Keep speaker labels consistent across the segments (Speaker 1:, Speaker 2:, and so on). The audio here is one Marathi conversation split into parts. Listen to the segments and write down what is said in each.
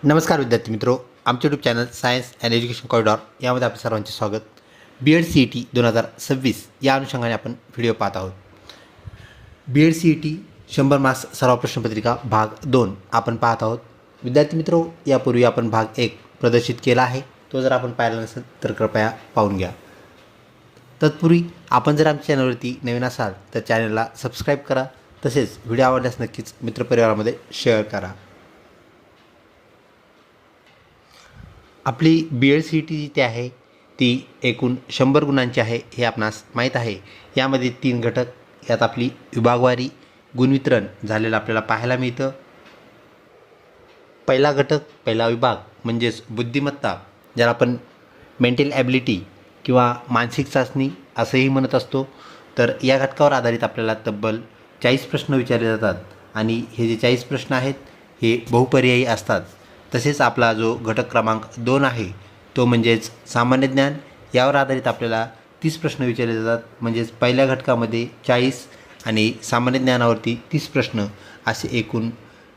Speaker 1: नमस्कार विद्यार्थी मित्रों, आमचे YouTube channel science and education corridor यामध्ये आपल्या सर्वांचे स्वागत। BEd CET 2026 या अनुषंगाने आपण व्हिडिओ पाहत आहोत। BEd CET 100 मार्क्स सराव प्रश्नपत्रिका भाग 2 आपण पाहत आहोत। विद्यार्थी मित्रों, यापूर्वी आपण भाग 1 प्रदर्शित केला आहे, तो जर आपण पाहिला नसेल तर कृपया पाहून घ्या। तत्पूर्वी आपण जर आमच्या चॅनलवरती नवीन असाल तर चॅनलला सबस्क्राईब करा, तसेच व्हिडिओ आवडल्यास नक्कीच मित्रपरिवारामध्ये शेअर करा। आपली BEd CET जी ती आहे ती एकूण 100 गुणांची आहे हे आपणास माहीत आहे। यामध्ये 3 घटक, यात आपली विभागवारी गुणवितरण झालेलं आपल्याला पाहायला मिळतं। पहिला घटक, पहिला विभाग म्हणजेच बुद्धिमत्ता, ज्याला आपण मेंटल ॲबिलिटी किंवा मानसिक चाचणी असंही म्हणत असतो। तर या घटकावर आधारित आपल्याला तब्बल 40 प्रश्न विचारले जातात आणि हे जे 40 प्रश्न आहेत हे बहुपर्यायी असतात। तसेच आपला जो घटक क्रमांक 2 आहे तो म्हणजेच सामान्य ज्ञान, यावर आधारित आपल्याला 30 प्रश्न विचारले जातात। म्हणजेच पहिल्या घटकामध्ये 40 आणि सामान्य ज्ञानावरती 30 प्रश्न, असे एकूण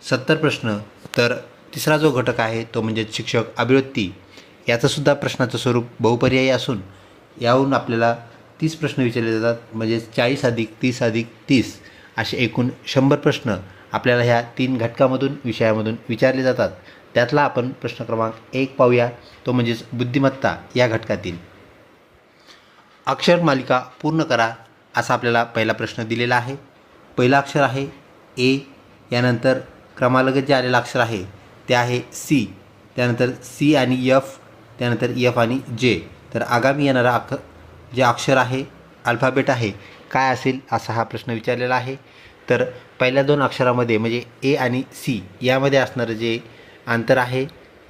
Speaker 1: 70 प्रश्न। तर तिसरा जो घटक आहे तो म्हणजेच शिक्षक अभिवृत्ती, याचंसुद्धा प्रश्नाचं स्वरूप बहुपर्यायी असून यावरून आपल्याला 30 प्रश्न विचारले जातात। म्हणजेच 40 अधिक 30 अधिक 30 असे एकूण 100 प्रश्न आपल्याला ह्या 3 घटकामधून विषयामधून विचारले जातात। त्यातला आपण प्रश्न क्रमांक 1 पाहूया, तो म्हणजेच बुद्धिमत्ता या घटकातील। अक्षर मालिका पूर्ण करा असा आपल्याला पहिला प्रश्न दिलेला आहे। पहिला अक्षर आहे ए, यानंतर क्रमालगत जे आलेलं अक्षर आहे ते आहे सी, त्यानंतर सी आणि एफ, त्यानंतर एफ आणि जे। तर आगामी येणारा जे अक्षर आहे, अल्फाबेट आहे, काय असेल असा हा प्रश्न विचारलेला आहे। तर पहिल्या 2 अक्षरामध्ये म्हणजे ए आणि सी यामध्ये असणारं जे अंतर आहे,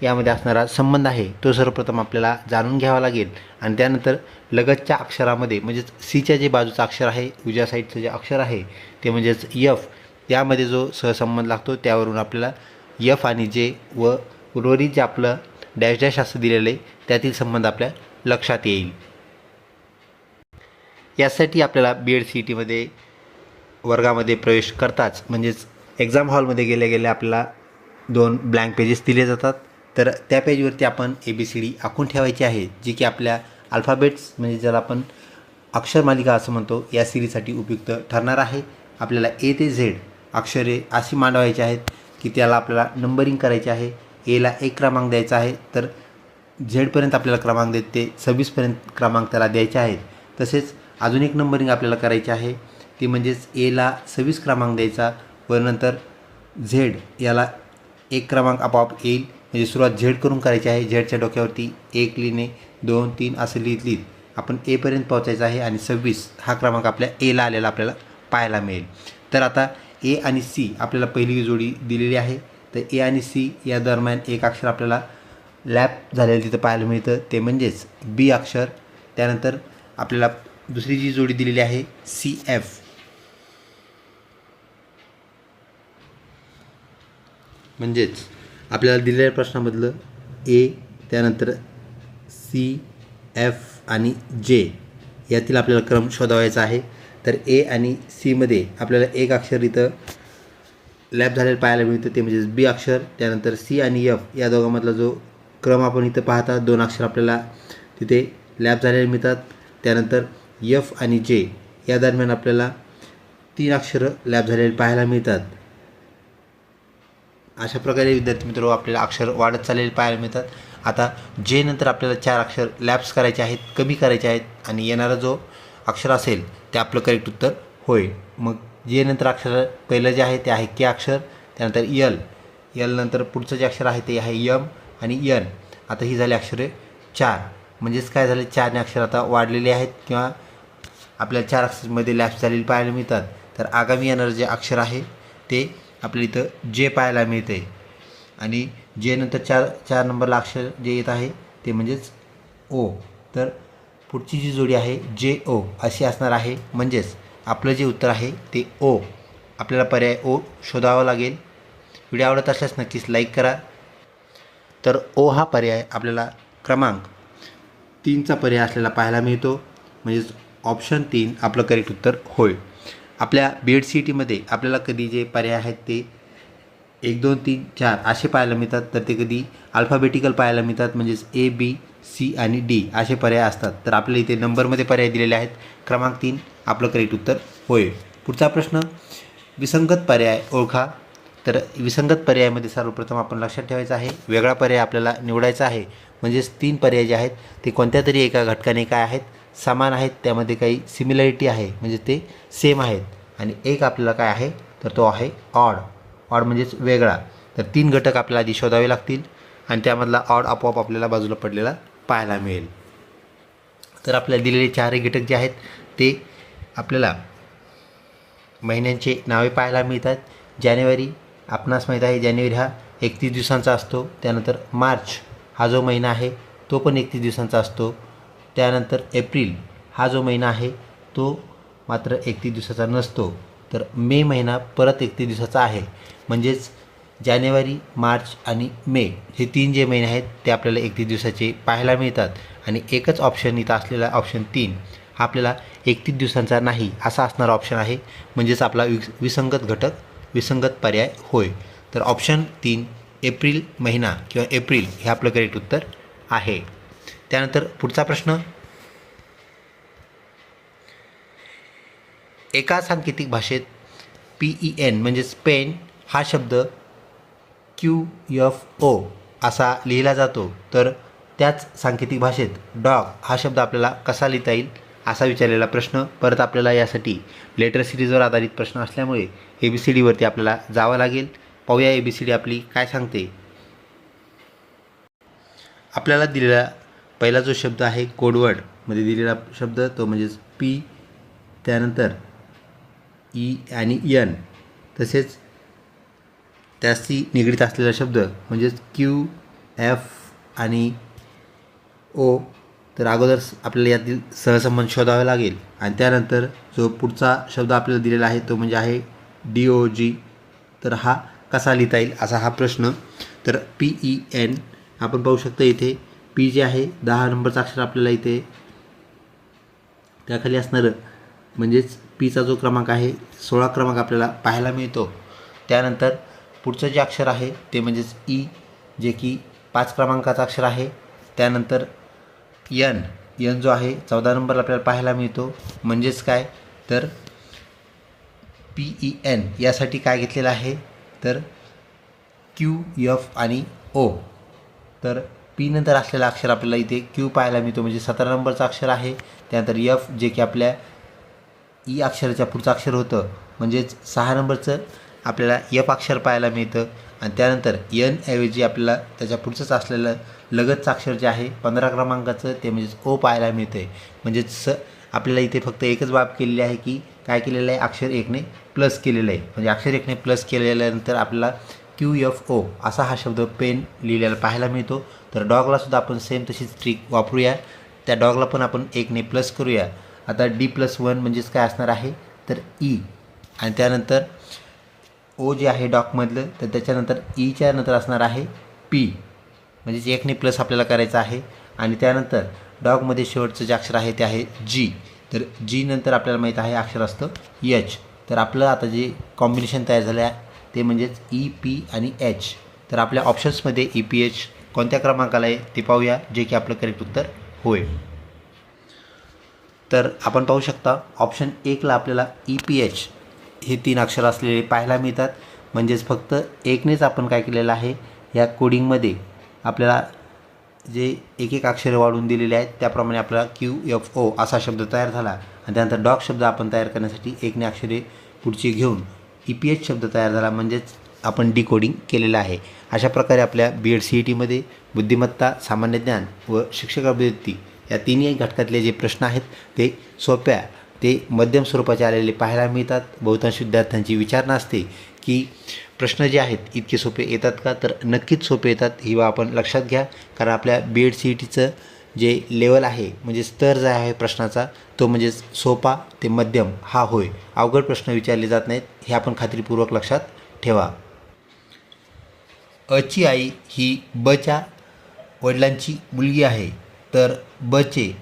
Speaker 1: यामध्ये असणारा संबंध आहे, तो सर्वप्रथम आपल्याला जाणून घ्यावा लागेल आणि त्यानंतर लगतच्या अक्षरामध्ये म्हणजेच सीच्या जे बाजूचं अक्षर आहे, उजव्या साईडचं जे अक्षर आहे ते म्हणजेच एफ, यामध्ये जो सहसंबंध लागतो त्यावरून आपल्याला एफ आणि जे व उर्वरित जे आपलं डॅश डॅश असं दिलेलं आहे त्यातील संबंध आपल्या लक्षात येईल। यासाठी आपल्याला BEd CETमध्ये वर्गामध्ये प्रवेश करताच म्हणजेच एक्झाम हॉलमध्ये गेल्या गेल्या आपल्याला 2 ब्लँक पेजेस दिले जातात। तर त्या पेजवरती आपण ABCD आखून ठेवायची आहे, जी की आपल्या अल्फाबेट्स म्हणजे ज्याला आपण अक्षरमालिका असं म्हणतो या सिरीजसाठी उपयुक्त ठरणार आहे। आपल्याला ए ते झेड अक्षरे अशी मांडवायची आहेत की त्याला आपल्याला नंबरिंग करायचे आहे। एला 1 क्रमांक द्यायचा आहे, तर झेडपर्यंत आपल्याला क्रमांक देत ते 26पर्यंत क्रमांक त्याला द्यायचे आहेत। तसेच अजून एक नंबरिंग आपल्याला करायची आहे, ती म्हणजेच एला 26 क्रमांक द्यायचा व नंतर झेड याला 1 क्रमांक आपोआप येईल। म्हणजे सुरुवात झेड करून करायची आहे। झेडच्या डोक्यावरती 1 लिहिणे, 2 3 असं लिहित आपण एपर्यंत पोहोचायचं आहे आणि 26 हा क्रमांक आपल्या एला आलेला आपल्याला पाहायला मिळेल। तर आता ए आणि सी आपल्याला पहिली जोडी दिलेली आहे, तर ए आणि सी या दरम्यान एक अक्षर आपल्याला लॅप झालेलं तिथं पाहायला मिळतं, ते म्हणजेच बी अक्षर। त्यानंतर आपल्याला दुसरी जी जोडी दिलेली आहे CF, म्हणजेच आपल्याला दिलेल्या प्रश्नामधलं ए, त्यानंतर CF आणि जे यातील आपल्याला क्रम शोधावायचा आहे। तर ए आणि सीमध्ये आपल्याला एक अक्षर इथं लॅप झालेलं पाहायला मिळतं, ते म्हणजेच बी अक्षर। त्यानंतर सी आणि एफ या दोघांमधला जो क्रम आपण इथं पाहता 2 अक्षर आपल्याला तिथे लॅप झालेले मिळतात। त्यानंतर एफ आणि जे या दरम्यान आपल्याला 3 अक्षरं लॅप झालेले पाहायला मिळतात। अशा प्रकारे विद्यार्थी मित्र आपल्याला अक्षर वाढत चाललेले पाहायला मिळतात। आता जे नंतर आपल्याला 4 अक्षर लॅप्स करायचे आहेत, कमी करायचे आहेत आणि येणारा जो अक्षर असेल ते आपलं करेक्ट उत्तर होय। मग जे नंतर अक्षर पहिलं जे आहे ते आहे के अक्षर, त्यानंतर यल नंतर पुढचं जे अक्षर आहे ते आहे यम आणि यन। आता ही झाली अक्षरे 4, म्हणजेच काय झाले 4 अक्षर आता वाढलेले आहेत किंवा आपल्याला 4 अक्षरमध्ये लॅप्स झालेले पाहायला मिळतात। तर आगामी येणारं जे अक्षर आहे ते आपल्याला इथं जे पाहायला मिळते आणि जे नंतर 4 नंबरला अक्षर जे येत आहे ते म्हणजेच ओ। तर पुढची जी जोडी आहे JO अशी असणार आहे, म्हणजेच आपलं जे उत्तर आहे ते ओ। आपल्याला पर्याय ओ शोधावा लागेल। व्हिडिओ आवडत असल्यास नक्कीच लाईक करा। तर ओ हा पर्याय आपल्याला क्रमांक 3चा पर्याय असलेला पाहायला मिळतो, म्हणजेच ऑप्शन 3 आपलं करेक्ट उत्तर होय। आपल्या BEd CETमध्ये आपल्याला कधी जे पर्याय आहेत ते 1 2 3 4 असे पाहायला मिळतात, तर ते कधी अल्फाबेटिकल पाहायला मिळतात, म्हणजेच ए बी सी आणि डी असे पर्याय असतात. तर आपल्याला इथे नंबरमध्ये पर्याय दिलेले आहेत. क्रमांक 3 आपलं करेक्ट उत्तर होय. पुढचा प्रश्न, विसंगत पर्याय ओळखा. तर विसंगत पर्यायामध्ये सर्वप्रथम आपण लक्षात ठेवायचं आहे, वेगळा पर्याय आपल्याला निवडायचा आहे. म्हणजेच 3 पर्याय जे आहेत ते कोणत्या तरी एका घटकाने काय आहेत, समान आहेत, त्यामध्ये काही सिमिलॅरिटी आहे, म्हणजे ते सेम आहेत. आणि एक आपल्याला काय आहे, तर तो आहे ऑड. ऑड म्हणजेच वेगळा. तर 3 घटक आपल्याला आधी शोधावे लागतील आणि त्यामधला ऑड आपोआप आपल्याला बाजूला पडलेला पाहायला मिळेल. तर आपल्याला दिलेले 4 घटक जे आहेत ते आपल्याला महिन्यांचे नावे पाहायला मिळतात. जानेवारी, आपणास माहीत आहे जानेवारी हा 31 दिवसांचा असतो. त्यानंतर मार्च हा जो महिना आहे तो पण 31 दिवसांचा असतो. त्यानंतर एप्रिल हा जो महिना आहे तो मात्र 31 दिवसाचा नसतो. तर मे महिना परत 31 दिवसाचा आहे. म्हणजेच जानेवारी, मार्च आणि मे हे 3 जे महिने आहेत ते आपल्याला 31 दिवसाचे पाहायला मिळतात. आणि एकच ऑप्शन इथं असलेला ऑप्शन 3 हा आपल्याला 31 दिवसांचा नाही असा असणारा ऑप्शन आहे. म्हणजेच आपला विसंगत घटक, विसंगत पर्याय होय. तर ऑप्शन 3 एप्रिल महिना किंवा एप्रिल हे आपलं करेक्ट उत्तर आहे. त्यानंतर पुढचा प्रश्न, एका सांकेतिक भाषेत PEN म्हणजेच पेन हा शब्द QFO असा लिहिला जातो, तर त्याच सांकेतिक भाषेत डॉग हा शब्द आपल्याला कसा लिहिता येईल असा विचारलेला प्रश्न. परत आपल्याला यासाठी लेटर सिरीजवर आधारित प्रश्न असल्यामुळे ABCDवरती आपल्याला जावं लागेल. पाहूया ABCD आपली काय सांगते. आपल्याला दिलेला पहिला जो शब्द आहे कोडवर्डमध्ये दिलेला शब्द तो म्हणजेच P, त्यानंतर E आणि N, तसेच त्याशी निगडीत असलेला शब्द म्हणजेच Q, F आणि O. तर अगोदर आपल्याला यातील सहसंबंध शोधावा लागेल आणि त्यानंतर जो पुढचा शब्द आपल्याला दिलेला आहे तो म्हणजे आहे DOG. तर हा कसा लिहिता येईल असा हा प्रश्न. तर PEN आपण पाहू शकतो इथे P जे आहे 10 नंबरचा अक्षर आपल्याला इथे त्याखाली असणारं म्हणजेच Pचा जो क्रमांक आहे 16 क्रमांक आपल्याला पाहायला मिळतो. त्यानंतर पुढचं जे अक्षर आहे ते म्हणजेच E जे की 5 क्रमांकाचा अक्षर आहे. त्यानंतर N जो आहे 14 नंबरला आपल्याला पाहायला मिळतो. म्हणजेच काय, तर PEN यासाठी काय घेतलेलं आहे तर Q, F आणि O. तर P नंतर असलेला अक्षर आपल्याला इथे Q पाहायला मिळतो, म्हणजे 17 नंबरचा अक्षर आहे. त्यानंतर F जे की आपल्या E अक्षराच्या पुढचं अक्षर होतं, म्हणजेच 6 नंबरचं आपल्याला F अक्षर पाहायला मिळतं. आणि त्यानंतर N ऐवजी आपल्याला त्याच्या पुढचंच असलेलं लगतचं अक्षर जे आहे 15 क्रमांकाचं ते म्हणजेच O पाहायला मिळतं आहे. म्हणजेच आपल्याला इथे फक्त एकच बाब केलेली आहे की काय केलेलं आहे, अक्षर 1ने प्लस केलेलं आहे. म्हणजे अक्षर 1ने प्लस केल्यानंतर आपल्याला QFO असा हा शब्द पेन लिहिलेला पाहायला मिळतो. तर डॉगलासुद्धा आपण सेम तशीच ट्रिक वापरूया. त्या डॉगला पण आपण 1ने प्लस करूया. आता D+1 म्हणजेच काय असणार आहे तर E आणि त्यानंतर O जे आहे डॉगमधलं, तर त्याच्यानंतर Eच्या नंतर असणार आहे P, म्हणजेच 1ने प्लस आपल्याला करायचं आहे. आणि त्यानंतर डॉगमध्ये शेवटचं जे अक्षर आहे ते आहे G. तर G नंतर आपल्याला माहीत आहे अक्षर असतं H. तर आपलं आता जे कॉम्बिनेशन तयार झालं आहे ते म्हणजेच EP आणि H. तर आपल्या ऑप्शन्समध्ये EPH कोणत्या क्रमांकाला आहे ते पाहूया, जे की आपलं करेक्ट उत्तर होय. तर आपण पाहू शकता ऑप्शन 1ला आपल्याला EPH हे 3 अक्षर असलेले पाहायला मिळतात. म्हणजेच फक्त 1नेच आपण काय केलेलं आहे, ह्या कोडिंगमध्ये आपल्याला जे एक एक अक्षरे वाढवून दिलेले आहेत त्याप्रमाणे आपल्याला QFO असा शब्द तयार झाला. आणि त्यानंतर डॉग शब्द आपण तयार करण्यासाठी 1ने अक्षरे पुढची घेऊन EPH शब्द तयार झाला, म्हणजेच आपण डिकोडिंग केलेलं आहे. अशा प्रकारे आपल्या BEd CETमध्ये बुद्धिमत्ता, सामान्य ज्ञान व शिक्षक अभिवृत्ती या तिन्ही घटकातले जे प्रश्न आहेत ते सोप्या ते मध्यम स्वरूपाचे आलेले पाहायला मिळतात. बहुतांश विद्यार्थ्यांची विचारणा असते की प्रश्न जे आहेत इतके सोपे येतात का, तर नक्कीच सोपे येतात ही आपण लक्षात घ्या. कारण आपल्या BEd CETचं जे लेवल आहे म्हणजे स्तर जो आहे प्रश्नाचा तो म्हणजेच सोपा ते मध्यम हा होय. अवघड प्रश्न विचारले जात नाहीत हे आपण खात्रीपूर्वक लक्षात ठेवा. अची आई ही बच्या वडिलांची मुलगी आहे, तर बचे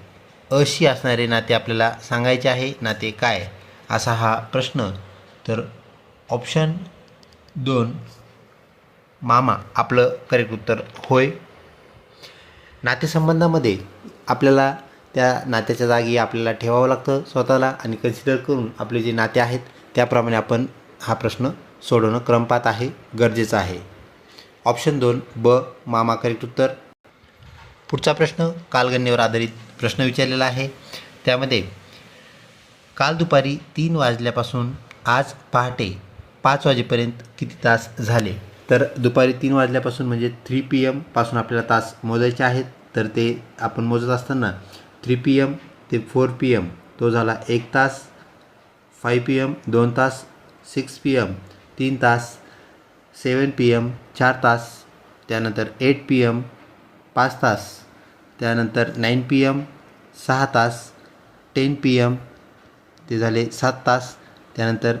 Speaker 1: अशी असणारे नाते आपल्याला सांगायचे आहे. नाते काय असा हा प्रश्न. तर ऑप्शन 2 मामा आपलं करेक्ट उत्तर होय. नातेसंबंधामध्ये आपल्याला त्या नात्याच्या जागी आपल्याला ठेवावं लागतं स्वतःला आणि कन्सिडर करून आपले जे नाते आहेत त्याप्रमाणे आपण हा प्रश्न सोडवणं क्रमपात आहे, गरजेचं आहे. ऑप्शन 2 ब मामा करेक्ट उत्तर. पुढचा प्रश्न कालगणनेवर आधारित प्रश्न विचारलेला आहे. त्यामध्ये काल दुपारी 3 वाजल्यापासून आज पहाटे 5 वाजेपर्यंत किती तास झाले. तर दुपारी 3 वाजल्यापासून म्हणजे 3 PM पासून आपल्याला तास मोजायचे आहेत. तर ते आपण मोजत असताना 3 PM ते 4 PM तो झाला 1 तास, 5 PM 2 तास, 6 PM 3 तास, 7 PM 4 तास, त्यानंतर 8 PM 5 तास, त्यानंतर 9 PM 6 तास, 10 PM ते झाले 7 तास, त्यानंतर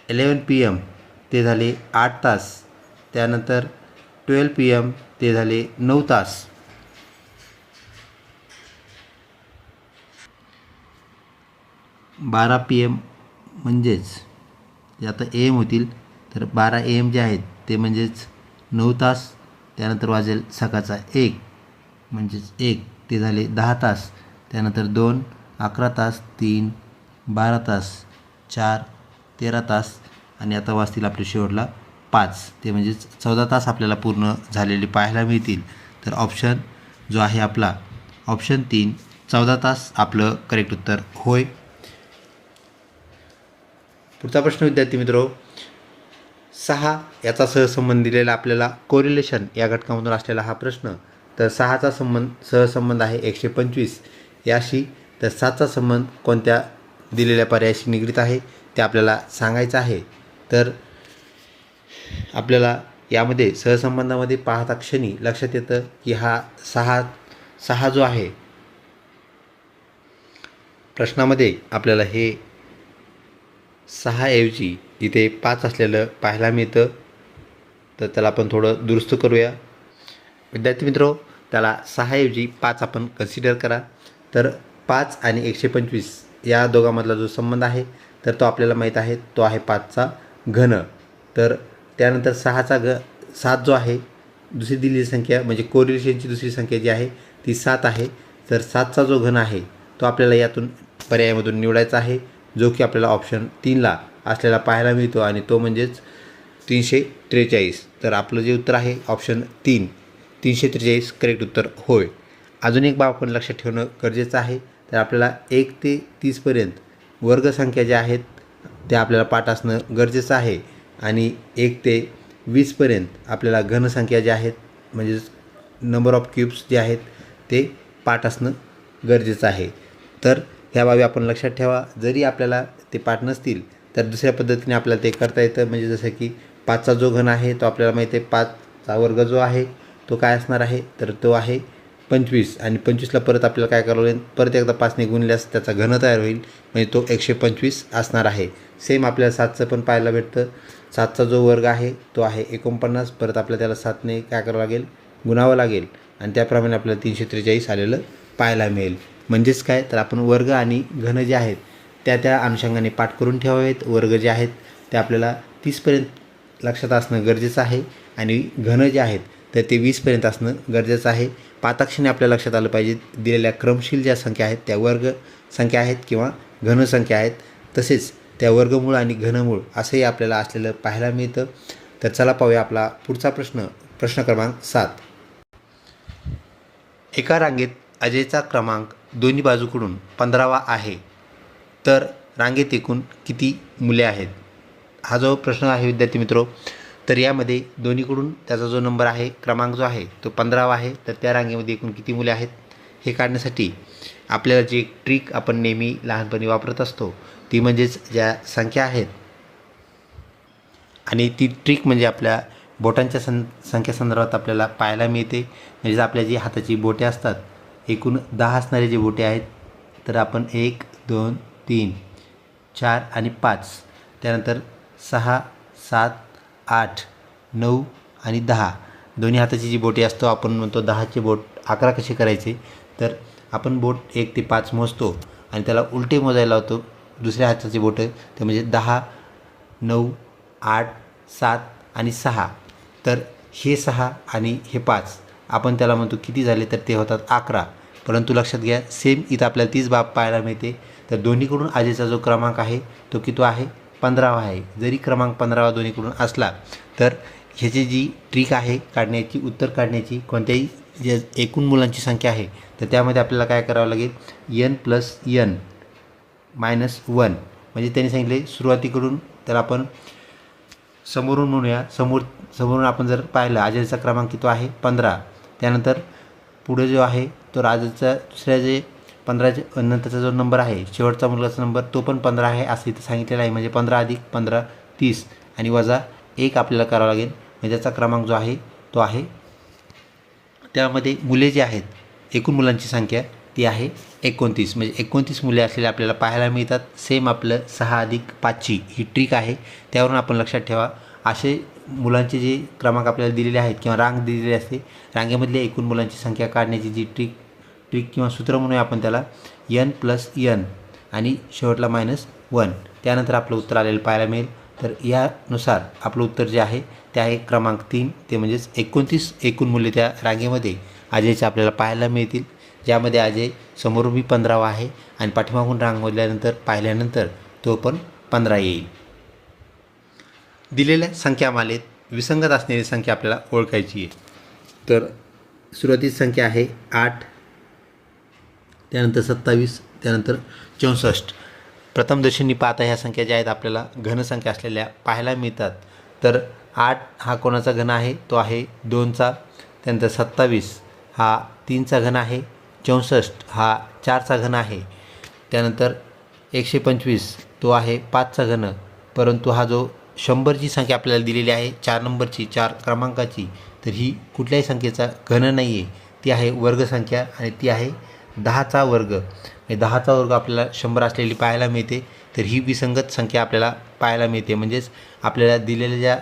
Speaker 1: 11 PM ते झाले 8 तास, त्यानंतर 12 PM ते झाले 9 तास. बारा PM म्हणजेच जे आता AM होतील तर 12 AM जे आहेत ते म्हणजेच 9 तास, त्यानंतर वाजेल सकाळचा 1 म्हणजेच 1 ते झाले 10 तास, त्यानंतर 2 11 तास, 3 12 तास, 4 13 तास आणि आता वाजतील आपल्या शेवटला 5 ते म्हणजेच 14 तास आपल्याला पूर्ण झालेले पाहायला मिळतील. तर ऑप्शन जो आहे आपला ऑप्शन 3 14 तास आपलं करेक्ट उत्तर होय. पुढचा प्रश्न विद्यार्थी मित्रो, 6 याचा सहसंबंध दिलेला आपल्याला कोरिलेशन या घटकामधून असलेला हा प्रश्न. तर 6चा सहसंबंध आहे 125 याशी. तर 7चा संबंध कोणत्या दिलेल्या पर्यायाशी निगडीत आहे ते आपल्याला सांगायचं आहे. तर आपल्याला यामध्ये सहसंबंधामध्ये पाहता क्षणी लक्षात येतं की हा 6 जो आहे प्रश्नामध्ये आपल्याला हे 6 ऐवजी इथे 5 असलेलं पाहायला मिळतं. तर त्याला आपण थोडं दुरुस्त करूया. विद्यार्थी मित्रो, त्याला 6 ऐवजी 5 आपण कन्सिडर करा. तर 5 आणि 125 या दोघांमधला जो संबंध आहे तर तो आपल्याला माहीत आहे, तो आहे 5चा घन. तर त्यानंतर 7 जो आहे दुसरी दिलेली संख्या म्हणजे कोरिलेशनची दुसरी संख्या जी आहे ती 7 आहे. तर 7चा जो घन आहे तो आपल्याला यातून पर्यायामधून निवडायचा आहे, जो की आपल्याला ऑप्शन 3ला असलेला पाहायला मिळतो आणि तो म्हणजेच 343. तर आपलं जे उत्तर आहे ऑप्शन 3 343 करेक्ट उत्तर होय. अजून एक बाब आपण लक्षात ठेवणं गरजेचं आहे. तर आपल्याला 1 ते 30पर्यंत वर्गसंख्या ज्या आहेत त्या आपल्याला पाठ असणं गरजेचं आहे आणि 1 ते 20पर्यंत आपल्याला घनसंख्या ज्या आहेत म्हणजेच नंबर ऑफ क्यूब्स जे आहेत ते पाठ असणं गरजेचं आहे. तर ह्या बाबी आपण लक्षात ठेवा. जरी आपल्याला ते पाठ नसतील तर दुसऱ्या पद्धतीने आपल्याला ते करता येतं. म्हणजे जसं की 5चा जो घन आहे तो आपल्याला माहिती आहे 5चा वर्ग जो आहे तो काय असणार आहे तर तो आहे 25 आणि 25ला परत आपल्याला काय करावं लागेल, परत एकदा 5ने गुणल्यास त्याचा घन तयार होईल म्हणजे तो 125 असणार आहे. सेम आपल्याला 7चं पण पाहायला भेटतं. 7चा जो वर्ग आहे तो आहे 49, परत आपल्याला त्याला 7ने काय करावं लागेल गुणावं लागेल आणि त्याप्रमाणे आपल्याला 343 आलेलं पाहायला मिळेल. म्हणजेच काय तर आपण वर्ग आणि घन जे आहेत त्या अनुषंगाने पाठ करून ठेवावेत. वर्ग जे आहेत ते आपल्याला 30पर्यंत लक्षात असणं गरजेचं आहे आणि घन जे आहेत तर ते 20पर्यंत असणं गरजेचं आहे. पाताक्षणी आपल्या लक्षात आलं पाहिजे दिलेल्या क्रमशील ज्या संख्या आहेत त्या वर्ग संख्या आहेत किंवा घनसंख्या आहेत. तसेच त्या वर्गमूळ आणि घनमूळ असंही आपल्याला असलेलं पाहायला मिळतं. तर चला पाहूया आपला पुढचा प्रश्न क्रमांक 7. एका रांगेत अजयचा क्रमांक दोन्ही बाजूकडून 15वा आहे, तर रांगेत एकूण किती मुले आहेत. हा जो प्रश्न आहे विद्यार्थी मित्रो, तर यामध्ये दोन्हीकडून त्याचा जो नंबर आहे क्रमांक जो आहे तो 15वा आहे. तर त्या रांगेमध्ये एकूण किती मुले आहेत हे काढण्यासाठी आपल्याला जी एक ट्रिक आपण नेहमी लहानपणी वापरत असतो ती म्हणजेच ज्या संख्या आहेत आणि ती ट्रिक म्हणजे आपल्या बोटांच्या संख्यासंदर्भात आपल्याला पाहायला मिळते. म्हणजे आपल्या जी हाताची बोटे असतात एकूण 10 असणारे जे बोटे आहेत तर आपण 1 2 3 4 आणि 5 त्यानंतर 6 7 8 9 आणि 10 दोन्ही हाताची जी बोटे असतो आपण म्हणतो 10चे बोट 11 कसे करायचे. तर आपण बोट 1 ते 5 मोजतो आणि त्याला उलटे मोजायला लावतो दुसऱ्या हाताची बोटं. ते म्हणजे 10 9 8 7 आणि 6. तर हे 6 आणि हे 5 आपण त्याला म्हणतो किती झाले, तर ते होतात 11. परंतु लक्षात घ्या सेम इथं आपल्याला तीच बाब पाहायला मिळते. तर दोन्हीकडून आजेचा जो क्रमांक आहे तो किती आहे, 15वा आहे. जरी क्रमांक 15वा दोन्हीकडून असला तर ह्याची जी ट्रिक आहे काढण्याची, उत्तर काढण्याची, कोणत्याही जे एकूण मुलांची संख्या आहे तर त्यामध्ये आपल्याला काय करावं लागेल, n + n - 1. म्हणजे त्यांनी सांगितले सुरुवातीकडून, तर आपण समोरून म्हणूया. समोरून आपण जर पाहिलं आजेचा क्रमांक किती आहे, 15. त्यानंतर पुढे जो आहे तो राजाचा दुसऱ्या जे 15च्या नंतरचा जो नंबर आहे शेवटचा मुलगाचा नंबर तो पण 15 आहे असं इथं सांगितलेलं आहे. म्हणजे 15 + 15 30 आणि वजा 1 आपल्याला करावं लागेल. म्हणजे त्याचा क्रमांक जो आहे तो आहे, त्यामध्ये मुले जे आहेत एकूण मुलांची संख्या ती आहे 29. म्हणजे 29 मुले असलेले आपल्याला पाहायला मिळतात. सेम आपलं 6 + 5ची ही ट्रिक आहे, त्यावरून आपण लक्षात ठेवा. असे मुलांचे जे क्रमांक आपल्याला दिलेले आहेत किंवा रांग दिलेली असते, रांगेमधल्या एकूण मुलांची संख्या काढण्याची जी ट्रिक किंवा सूत्र म्हणूया आपण त्याला, n + n आणि शेवटला -1. त्यानंतर आपलं उत्तर आलेलं पाहायला मिळेल. तर यानुसार आपलं उत्तर जे आहे ते आहे क्रमांक 3. ते म्हणजेच 29 एकूण मूल्य त्या रांगेमध्ये अजयचे आपल्याला पाहायला मिळतील, ज्यामध्ये अजय समोरून 15वा आहे आणि पाठीमागून रांग पाहिल्यानंतर तो पण 15 येईल. दिलेल्या संख्यामालेत विसंगत असणारी संख्या आपल्याला ओळखायची आहे. तर सुरुवातीची संख्या आहे 8, त्यानंतर 27, त्यानंतर 64. प्रथमदर्शनी पाहता ह्या संख्या ज्या आहेत आपल्याला घनसंख्या असलेल्या पाहायला मिळतात. तर 8 हा कोणाचा घन आहे, तो आहे 2चा. त्यानंतर 27 हा 3चा घन आहे. 64 हा 4चा घन आहे. त्यानंतर 125 तो आहे 5चा घन. परंतु हा जो 100ची संख्या आपल्याला दिलेली आहे 4 नंबरची, 4 क्रमांकाची, तर ही कुठल्याही संख्येचा घन नाही आहे, ती आहे वर्गसंख्या आणि ती आहे 10चा वर्ग. 10चा वर्ग आपल्याला 100 असलेली पाहायला मिळते. तर ही विसंगत संख्या आपल्याला पाहायला मिळते. म्हणजेच आपल्याला दिलेल्या ज्या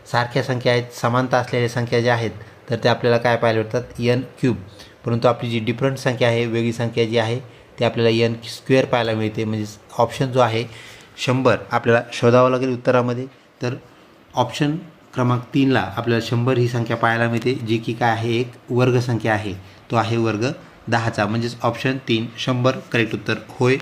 Speaker 1: सारख्या संख्या आहेत, समानता असलेल्या संख्या ज्या आहेत तर त्या आपल्याला काय पाहायला मिळतात, n³. परंतु आपली जी डिफरंट संख्या आहे, वेगळी संख्या जी आहे ती आपल्याला n² पाहायला मिळते. म्हणजेच ऑप्शन जो आहे 100 आपल्याला शोधावं लागेल उत्तरामध्ये. तर ऑप्शन क्रमांक 3ला आपल्याला 100 ही संख्या पाहायला मिळते, जी की काय आहे, एक वर्गसंख्या आहे. तो आहे वर्ग 10चा. म्हणजेच ऑप्शन 3 100 करेक्ट उत्तर होय.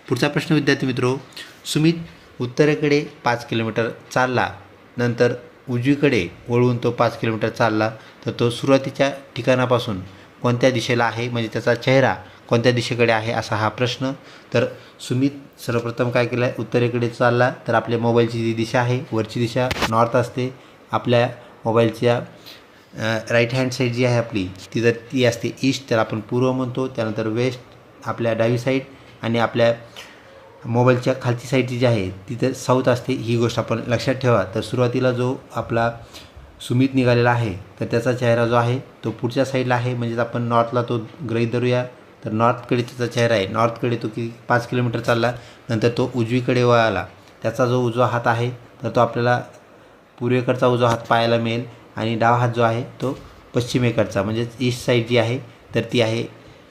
Speaker 1: पुढचा प्रश्न विद्यार्थी मित्रो, सुमित उत्तरेकडे 5 किलोमीटर चालला, नंतर उजवीकडे वळून तो 5 किलोमीटर चालला, तर तो सुरुवातीच्या ठिकाणापासून कोणत्या दिशेला आहे, म्हणजे त्याचा चेहरा कोणत्या दिशेकडे आहे असा हा प्रश्न. तर सुमित सर्वप्रथम काय केलं आहे, उत्तरेकडे चालला. तर आपल्या मोबाईलची जी दिशा आहे, वरची दिशा नॉर्थ असते. आपल्या मोबाईलच्या राईट हँड साईड जी आहे आपली ती असते ईस्ट, तर आपण पूर्व म्हणतो. त्यानंतर वेस्ट आपल्या डावी साईड आणि आपल्या मोबाईलच्या खालची साईडची जी आहे ती तर साऊथ असते. ही गोष्ट आपण लक्षात ठेवा. तर सुरुवातीला जो आपला सुमित निघालेला आहे तर त्याचा चेहरा जो आहे तो पुढच्या साईडला आहे. म्हणजेच आपण नॉर्थला तो गृहीत धरूया. तर नॉर्थकडे त्याचा चेहरा आहे. नॉर्थकडे तो 5 किलोमीटर चालला, नंतर तो उजवीकडे वळाला. त्याचा जो उजवा हात आहे तर तो आपल्याला पूर्वेकडचा उजवा हात पाहायला मिळेल आणि डावा हात जो आहे तो पश्चिमेकडचा, म्हणजेच ईस्ट साईड जी आहे तर ती आहे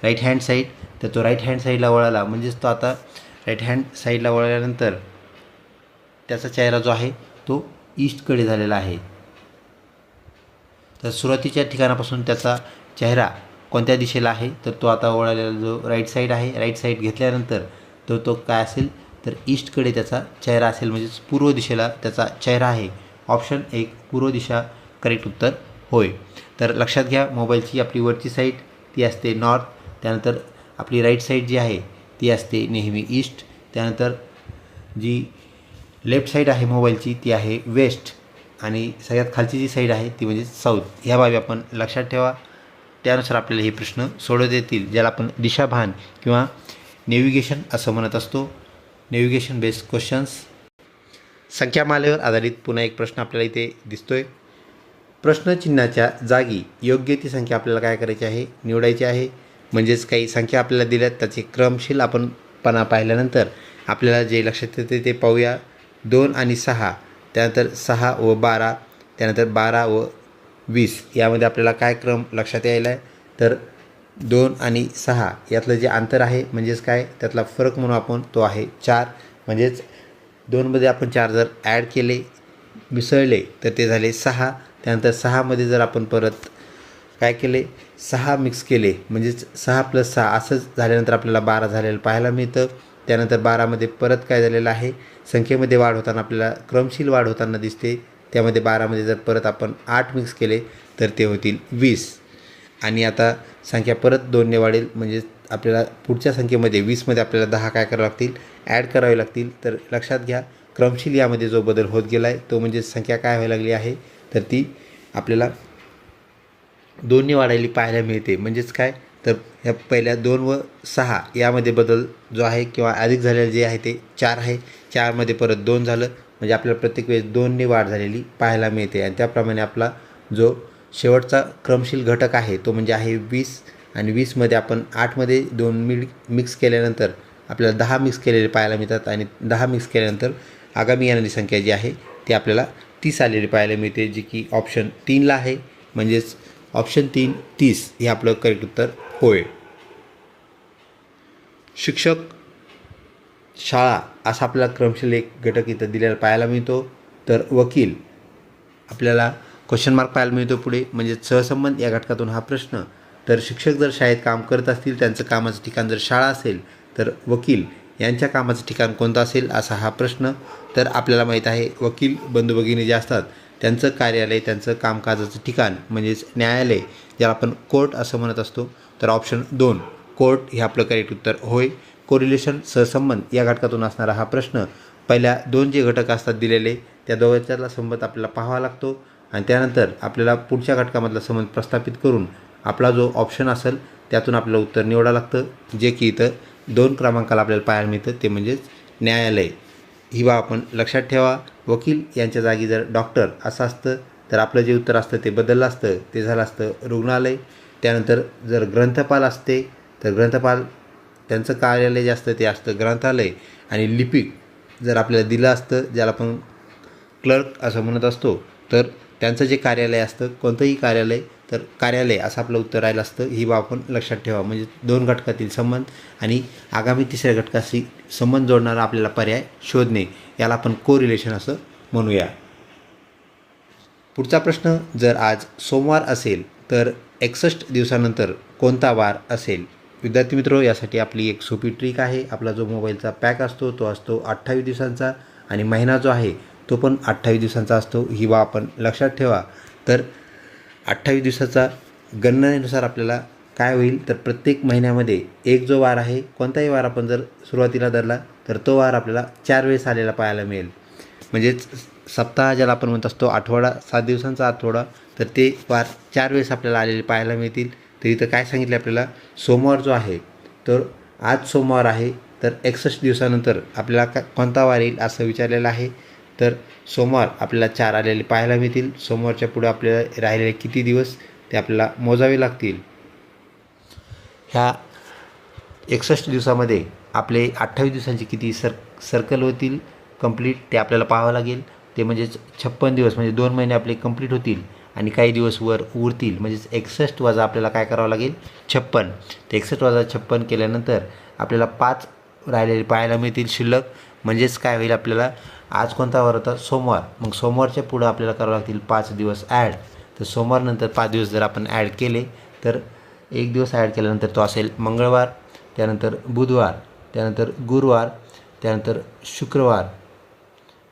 Speaker 1: राईट हँड साईड. तर तो राईट हँड साईडला वळाला, म्हणजेच तो आता राईट हँड साईडला वळल्यानंतर त्याचा चेहरा जो आहे तो ईस्टकडे झालेला आहे. तर सुरुवातीच्या ठिकाणापासून त्याचा चेहरा कोणत्या दिशेला आहे, तर तो आता वळालेला जो राईट साईड आहे, राईट साईड घेतल्यानंतर तो काय असेल, तर ईस्टकडे त्याचा चेहरा असेल. म्हणजेच पूर्व दिशेला त्याचा चेहरा आहे. ऑप्शन 1 पूर्व दिशा करेक्ट उत्तर होय. तर लक्षात घ्या, मोबाईलची आपली वरची साईड ती असते नॉर्थ, त्यानंतर आपली राईट साईड जी आहे ती असते नेहमी ईस्ट, त्यानंतर जी लेफ्ट साईड आहे मोबाईलची ती आहे वेस्ट आणि सगळ्यात खालची जी साईड आहे ती म्हणजे साऊथ. ह्या बाबी आपण लक्षात ठेवा. त्यानुसार आपल्याला हे प्रश्न सोडवता येतील, ज्याला आपण दिशाभान किंवा नेव्हिगेशन असं म्हणत असतो. Navigation based questions. संख्यामालेवर आधारित पुन्हा एक प्रश्न आपल्याला इथे दिसतोय. प्रश्नचिन्हाच्या जागी योग्य ती संख्या आपल्याला काय करायची आहे, निवडायची आहे. म्हणजेच काही संख्या आपल्याला दिल्यात त्याचे क्रमशील आपण पाहिल्यानंतर आपल्याला जे लक्षात येते ते पाहूया. 2 आणि 6, त्यानंतर 6 व 12, त्यानंतर 12 व 20 यामध्ये आपल्याला काय क्रम लक्षात यायला आहे, तर 2 आणि 6 यातलं जे अंतर आहे म्हणजेच काय त्यातला फरक म्हणून आपण तो आहे 4. म्हणजेच 2मध्ये आपण 4 जर ॲड केले, मिसळले तर ते झाले 6 त्यानंतर 6मध्ये जर आपण परत काय केले 6 मिक्स केले म्हणजेच 6 + 6 असंच झाल्यानंतर आपल्याला 12 झालेलं पाहायला मिळतं. त्यानंतर 12मध्ये परत काय झालेलं आहे संख्येमध्ये वाढ होताना आपल्याला क्रमशील वाढ होताना दिसते. त्यामध्ये 12मध्ये जर परत आपण 8 मिक्स केले तर ते होतील 20 आणि आता संख्या परत 2ने वाढेल म्हणजेच आपल्याला पुढच्या संख्येमध्ये 20मध्ये आपल्याला 10 काय करावे लागतील ॲड करावे लागतील. तर लक्षात घ्या क्रमशील यामध्ये जो बदल होत गेला आहे तो म्हणजे संख्या काय व्हायला लागली आहे तर ती आपल्याला 2ने वाढायला पाहायला मिळते. म्हणजेच काय तर ह्या पहिल्या 2 व 6 यामध्ये बदल जो आहे किंवा अधिक झालेलं जे आहे ते 4 आहे. 4मध्ये परत 2 झालं म्हणजे आपल्याला प्रत्येक वेळेस 2ने वाढ झालेली पाहायला मिळते आणि त्याप्रमाणे आपला जो शेवटचा क्रमशील घटक आहे तो म्हणजे आहे 20 आणि 20मध्ये आपण 8मध्ये 2 मिक्स केल्यानंतर आपल्याला 10 मिक्स केलेले पाहायला मिळतात आणि 10 मिक्स केल्यानंतर आगामी येणारी संख्या जी आहे ती आपल्याला 30 आलेली पाहायला मिळते जी की ऑप्शन 3ला आहे. म्हणजेच ऑप्शन 3 30 हे आपलं करेक्ट उत्तर होय. शिक्षक शाळा असा आपल्याला क्रमशील एक घटक इथं दिलेला पाहायला मिळतो. तर वकील आपल्याला क्वेश्चन मार्क पाहायला मिळतो पुढे म्हणजे सहसंबंध या घटकातून हा प्रश्न. तर शिक्षक जर शाळेत काम करत असतील त्यांचं कामाचं ठिकाण जर शाळा असेल तर वकील यांच्या कामाचं ठिकाण कोणतं असेल असा हा प्रश्न. तर आपल्याला माहीत आहे वकील बंधू भगिनी जे असतात त्यांचं कार्यालय त्यांचं कामकाजाचं ठिकाण म्हणजेच न्यायालय ज्याला आपण कोर्ट असं म्हणत असतो. तर ऑप्शन 2 कोर्ट हे आपलं करेक्ट उत्तर होय. कोरिलेशन सहसंबंध या घटकातून असणारा हा प्रश्न पहिल्या 2 जे घटक असतात दिलेले त्या दोघांच्यातला संबंध आपल्याला पाहावा लागतो आणि त्यानंतर आपल्याला पुढच्या घटकामधला संबंध प्रस्थापित करून आपला जो ऑप्शन असेल त्यातून आपल्याला उत्तर निवडावं लागतं जे की इथं 2 क्रमांकाला आपल्याला पाहायला मिळतं ते म्हणजेच न्यायालय. ही बाब आपण लक्षात ठेवा. वकील यांच्या जागी जर डॉक्टर असं असतं तर आपलं जे उत्तर असतं ते बदललं असतं ते झालं असतं रुग्णालय. त्यानंतर जर ग्रंथपाल असते तर ग्रंथपाल त्यांचं कार्यालय जे असतं ते असतं ग्रंथालय आणि लिपिक जर आपल्याला दिलं असतं ज्याला आपण क्लर्क असं म्हणत असतो तर त्यांचं जे कार्यालय असतं कोणतंही कार्यालय तर कार्यालय असं आपलं उत्तर राहिलं असतं. ही बाब आपण लक्षात ठेवा. म्हणजे 2 घटकातील संबंध आणि आगामी 3ऱ्या घटकाशी संबंध जोडणारा आपल्याला पर्याय शोधणे याला आपण कोरिलेशन असं म्हणूया. पुढचा प्रश्न जर आज सोमवार असेल तर 61 दिवसानंतर कोणता वार असेल. विद्यार्थी मित्र यासाठी आपली एक सोपी ट्रिक आहे. आपला जो मोबाईलचा पॅक असतो तो असतो 28 दिवसांचा आणि महिना जो आहे तो पण 28 दिवसांचा असतो. ही बाब आपण लक्षात ठेवा. तर 28 दिवसाचा गणनेनुसार आपल्याला काय होईल तर प्रत्येक महिन्यामध्ये एक जो वार आहे कोणताही वार आपण जर सुरुवातीला धरला तर तो वार आपल्याला 4 वेळेस आलेला पाहायला मिळेल. म्हणजेच सप्ताह ज्याला आपण म्हणत असतो आठवडा 7 दिवसांचा आठवडा तर ते वार 4 वेळेस आपल्याला आलेले पाहायला मिळतील. तर इथं काय सांगितलं आपल्याला सोमवार जो आहे तर आज सोमवार आहे तर 61 दिवसानंतर आपल्याला कोणता वार येईल असं विचारलेलं आहे. तर सोमवार आपल्याला 4 आलेले पाहायला मिळतील. सोमवारच्या पुढे आपल्याला राहिलेले किती दिवस ते आपल्याला मोजावे लागतील. ह्या 61 दिवसामध्ये आपले 28 दिवसांचे किती सर्कल होतील कंप्लीट ते आपल्याला पाहावं लागेल. ते म्हणजेच 56 दिवस म्हणजे 2 महिने आपले कंप्लीट होतील आणि काही दिवस वर उरतील. म्हणजेच 61 वजा आपल्याला काय करावं लागेल 56. ते 61 वजा 56 केल्यानंतर आपल्याला 5 राहिलेले पाहायला मिळतील शिल्लक. म्हणजेच काय होईल आपल्याला आज कोणता वार होता सोमवार मग सोमवारच्या पुढं आपल्याला करावं लागतील 5 दिवस ॲड. तर सोमवारनंतर 5 दिवस जर आपण ॲड केले तर एक दिवस ॲड केल्यानंतर तो असेल मंगळवार. त्यानंतर बुधवार त्यानंतर गुरुवार त्यानंतर शुक्रवार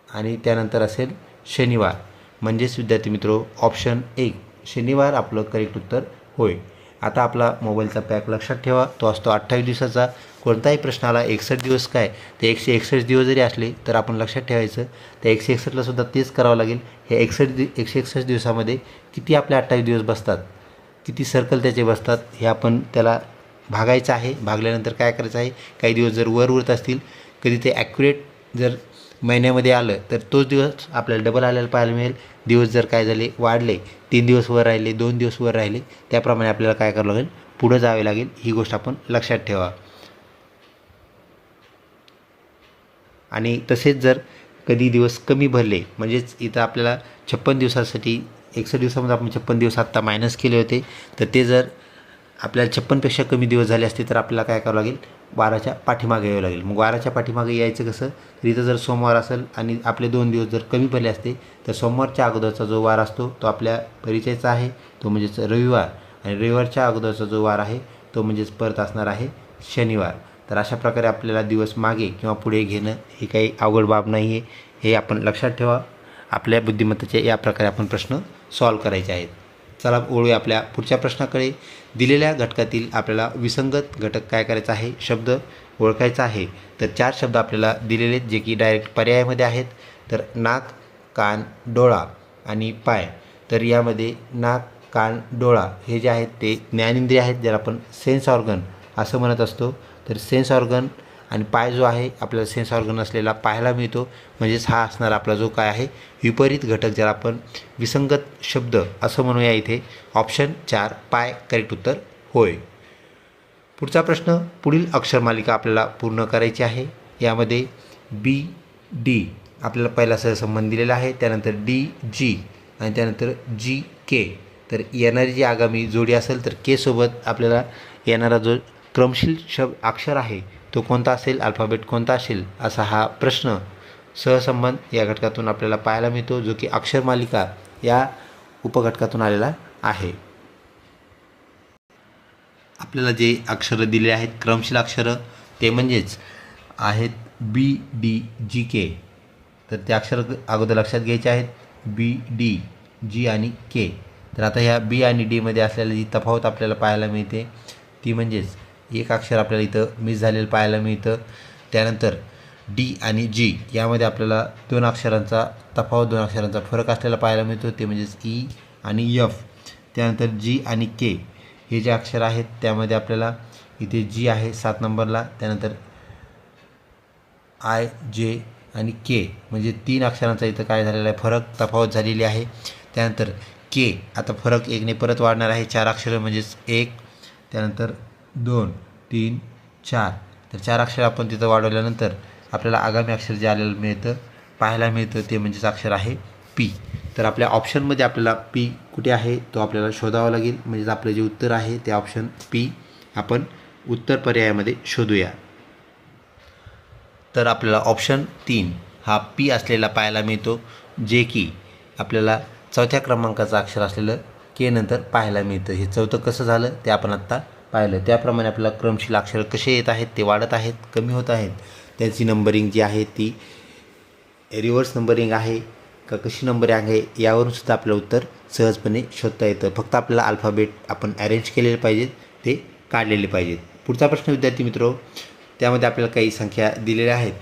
Speaker 1: आणि त्यानंतर असेल शनिवार. म्हणजेच विद्यार्थी मित्रो ऑप्शन 1 शनिवार आपलं करेक्ट उत्तर होय. आता आपला मोबाईलचा पॅक लक्षात ठेवा तो असतो 28 दिवसाचा. कोणताही प्रश्न आला 61 दिवस काय ते 161 दिवस जरी असले तर आपण लक्षात ठेवायचं त्या 161ला सुद्धा तेच करावं लागेल. हे 161 दिवसामध्ये किती आपले 28 दिवस बसतात किती सर्कल त्याचे बसतात हे आपण त्याला भागायचं आहे. भागल्यानंतर काय करायचं आहे काही दिवस जर वर उरत असतील कधी ते ॲक्युरेट जर महिन्यामध्ये आलं तर तोच दिवस आपल्याला डबल आलेला पाहायला मिळेल. दिवस जर काय झाले वाढले 3 दिवस वर राहिले 2 दिवस वर राहिले त्याप्रमाणे आपल्याला काय करावं लागेल पुढं जावे लागेल. ही गोष्ट आपण लक्षात ठेवा. आणि तसेच जर कधी दिवस कमी भरले म्हणजेच इथं आपल्याला 56 दिवसासाठी 61 दिवसामध्ये आपण 56 दिवस आत्ता मायनस केले होते तर ते जर आपल्याला 56पेक्षा कमी दिवस झाले असते तर आपल्याला काय करावं लागेल, 12च्या पाठीमागे यावं लागेल. मग 12च्या पाठीमागे यायचं कसं, तर इथं जर सोमवार असेल आणि आपले 2 दिवस जर कमी पडले असते तर सोमवारच्या अगोदरचा जो वार असतो तो आपल्या परिचयाचा आहे, तो म्हणजेच रविवार. आणि रविवारच्या अगोदरचा जो वार आहे तो म्हणजेच परत असणार आहे शनिवार. तर अशा प्रकारे आपल्याला दिवस मागे किंवा पुढे घेणं ही काही अवघड बाब नाही आहे, हे आपण लक्षात ठेवा. आपल्या बुद्धिमत्तेचे या प्रकारे आपण प्रश्न सॉल्व्ह करायचे आहेत. चला वळूया आपल्या पुढच्या प्रश्नाकडे. दिलेल्या घटकातील आपल्याला विसंगत घटक काय करायचा आहे, शब्द ओळखायचा आहे. तर 4 शब्द आपल्याला दिलेले जे की डायरेक्ट पर्यायामध्ये आहेत. तर नाक, कान, डोळा आणि पाय. तर यामध्ये नाक, कान, डोळा हे जे आहेत ते ज्ञानेंद्रिय आहेत, ज्याला आपण सेन्स ऑर्गन असं म्हणत असतो. तर सेन्स ऑर्गन आणि पाय जो आहे आपल्याला सेन्स ऑर्गन असलेला पाहायला मिळतो. म्हणजेच हा असणारा आपला जो काय आहे विपरीत घटक, ज्याला आपण विसंगत शब्द असं म्हणूया. इथे ऑप्शन 4 पाय करेक्ट उत्तर होय. पुढचा प्रश्न, पुढील अक्षरमालिका आपल्याला पूर्ण करायची आहे. यामध्ये बी डी आपल्याला पहिला सहसंबंध दिलेला आहे, त्यानंतर डी जी आणि त्यानंतर जी के. तर येणारी जी आगामी जोडी असेल तर के सोबत आपल्याला येणारा जो क्रमशील अक्षर आहे तो कोणता असेल, अल्फाबेट कोणता असेल, असा हा प्रश्न सहसंबंध या घटकातून आपल्याला पाहायला मिळतो, जो की अक्षरमालिका या उपघटकातून आलेला आहे. आपल्याला जे अक्षरं दिले आहेत क्रमशील अक्षरं ते म्हणजेच आहेत बी डी जी के. तर ते अक्षर अगोदर लक्षात घ्यायचे आहेत, बी डी जी आणि के. तर आता ह्या बी आणि डीमध्ये असलेली जी तफावत आपल्याला पाहायला मिळते ती म्हणजेच एक अक्षर आपल्याला इथं मिस झालेलं पाहायला मिळतं. त्यानंतर डी आणि जी यामध्ये आपल्याला 2 अक्षरांचा तफावत, 2 अक्षरांचा फरक असलेला पाहायला मिळतो, ते म्हणजेच ई आणि एफ. त्यानंतर जी आणि के हे जे अक्षर आहेत त्यामध्ये आपल्याला इथे जी आहे 7 नंबरला, त्यानंतर आय जे आणि के म्हणजे 3 अक्षरांचा इथं काय झालेला आहे, फरक तफावत झालेली आहे. त्यानंतर के आता फरक 1ने परत वाढणार आहे, 4 अक्षरं म्हणजेच 1, त्यानंतर 2, 3, 4. तर 4 अक्षर आपण तिथं वाढवल्यानंतर आपल्याला आगामी अक्षर जे आलेलं मिळतं पाहायला मिळतं ते म्हणजेच अक्षर आहे पी. तर आपल्या ऑप्शनमध्ये आपल्याला पी कुठे आहे तो आपल्याला शोधावा लागेल. म्हणजेच आपलं जे उत्तर आहे ते ऑप्शन पी आपण उत्तर पर्यायामध्ये शोधूया. तर आपल्याला ऑप्शन 3 हा पी असलेला पाहायला मिळतो, जे की आपल्याला 4थ्या क्रमांकाचं अक्षर असलेलं के नंतर पाहायला मिळतं. हे 4थं कसं झालं ते आपण आत्ता पाहिलं. त्याप्रमाणे आपल्याला क्रमशील अक्षर कसे येत आहेत, ते वाढत आहेत, कमी होत आहेत, त्यांची नंबरिंग जी आहे ती रिव्हर्स नंबरिंग आहे का कशी नंबरिंग आहे यावरून सुद्धा आपलं उत्तर सहजपणे शोधता येतं. फक्त आपल्याला अल्फाबेट आपण अरेंज केलेले पाहिजेत, ते काढलेले पाहिजेत. पुढचा प्रश्न विद्यार्थी मित्रो, त्यामध्ये आपल्याला काही संख्या दिलेल्या आहेत,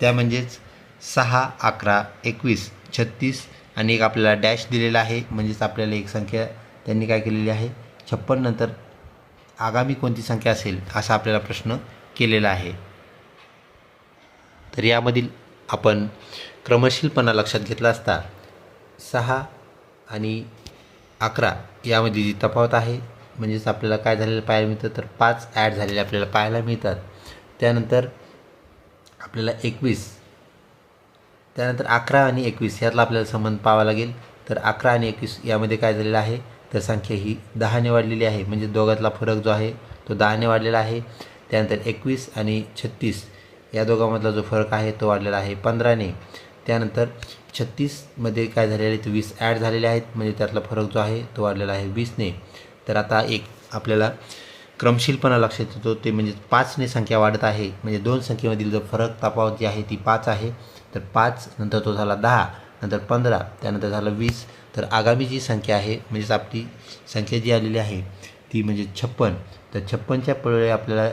Speaker 1: त्या म्हणजेच 6, 11, 21, 36 आणि एक आपल्याला डॅश दिलेला आहे. म्हणजेच आपल्याला एक संख्या त्यांनी काय केलेली आहे, 56 नंतर आगामी कोणती संख्या असेल असा आपल्याला प्रश्न केलेला आहे. तर यामधील आपण क्रमशीलपणा लक्षात घेतला असता 6 आणि 11 यामध्ये जी तफावत आहे म्हणजेच आपल्याला काय झालेलं पाहायला मिळतं, तर 5 ॲड झालेले आपल्याला पाहायला मिळतात. त्यानंतर आपल्याला 21, त्यानंतर 11 आणि 21 यातला आपल्याला संबंध पाहावा लागेल. तर 11 आणि 21 यामध्ये काय झालेलं आहे, तर संख्या ही 10ने वाढलेली आहे. म्हणजे दोघातला फरक जो आहे तो 10ने वाढलेला आहे. त्यानंतर 21 आणि 36 या दोघांमधला जो फरक आहे तो वाढलेला आहे 15ने. त्यानंतर 36मध्ये काय झालेले आहे, तर 20 ॲड झालेले आहेत. म्हणजे त्यातला फरक जो आहे तो वाढलेला आहे 20ने. तर आता एक आपल्याला क्रमशीलपणा लक्षात येतो, ते म्हणजे 5ने संख्या वाढत आहे. म्हणजे 2 संख्येमधील जो फरक तफावत जी आहे ती 5 आहे. तर 5 नंतर तो झाला 10, नंतर 15, त्यानंतर झालं 20. तर आगामी जी संख्या आहे म्हणजेच आपली संख्या जी आलेली आहे ती म्हणजे 56. तर 56च्या पुढे आपल्याला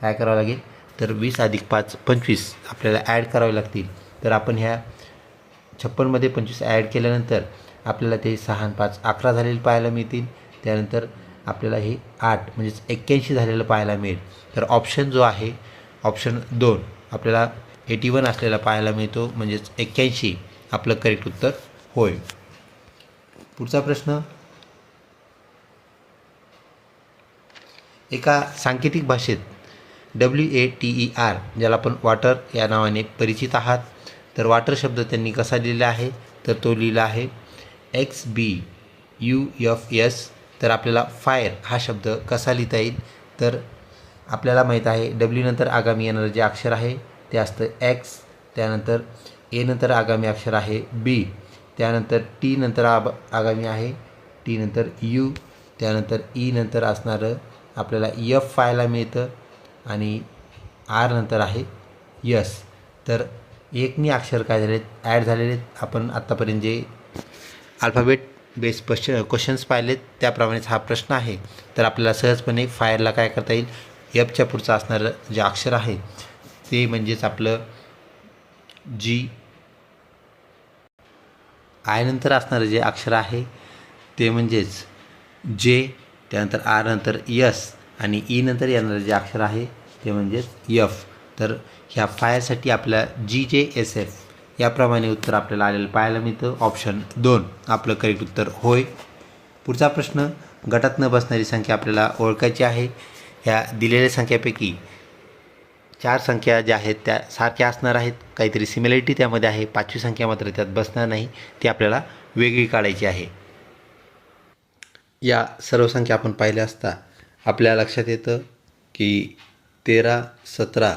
Speaker 1: काय करावं लागेल, तर 20 अधिक 5 25 आपल्याला ॲड करावे लागतील. तर आपण ह्या 56मध्ये 25 ॲड केल्यानंतर आपल्याला ते 6 आणि 5 11 झालेले पाहायला मिळतील. त्यानंतर आपल्याला हे 8 म्हणजेच 81 झालेलं पाहायला मिळेल. तर ऑप्शन जो आहे ऑप्शन 2 आपल्याला 81 असलेला पाहायला मिळतो. म्हणजेच 81 आपलं करेक्ट उत्तर होय. पुढचा प्रश्न, एका सांकेतिक भाषेत WATER ज्याला आपण वॉटर या नावाने परिचित आहात. तर वॉटर शब्द त्यांनी कसा लिहिला आहे, तर तो लिहिला आहे XBUFS तर आपल्याला फायर हा शब्द कसा लिहिता येईल, तर आपल्याला माहीत आहे डब्ल्यू नंतर आगामी येणारं जे अक्षर आहे ते असतं एक्स, त्यानंतर ए नंतर आगामी अक्षर आहे बी, त्यानंतर टी नंतर आगामी आहे टी नंतर यू, त्यानंतर ई नंतर असणारं आपल्याला एफ पाहायला मिळतं आणि आर नंतर आहे यस. तर एकनी अक्षर काय झालेत, ॲड झालेले आहेत. आपण आत्तापर्यंत जे अल्फाबेट बेस क्वेश्चन्स पाहिलेत त्याप्रमाणेच हा प्रश्न आहे. तर आपल्याला सहजपणे फायरला काय करता येईल, एफच्या पुढचं असणारं जे अक्षर आहे ते म्हणजेच आपलं जी, आय नंतर असणारं जे अक्षर आहे ते म्हणजेच जे, त्यानंतर आर नंतर यस आणि ई नंतर येणारं जे अक्षर आहे ते म्हणजेच यफ. तर ह्या फायरसाठी आपल्याला GJSF याप्रमाणे उत्तर आपल्याला आलेलं पाहायला मिळतं. ऑप्शन 2 आपलं करेक्ट उत्तर होय. पुढचा प्रश्न, गटात न बसणारी संख्या आपल्याला ओळखायची आहे. ह्या दिलेल्या संख्यापैकी 4 संख्या ज्या आहेत त्या सारख्या असणार आहेत, काहीतरी सिमिलरिटी त्यामध्ये आहे. 5वी संख्या मात्र त्यात बसणार नाही, ती आपल्याला वेगळी काढायची आहे. या सर्व संख्या आपण पाहिल्या असता आपल्या लक्षात येतं की 13, 17,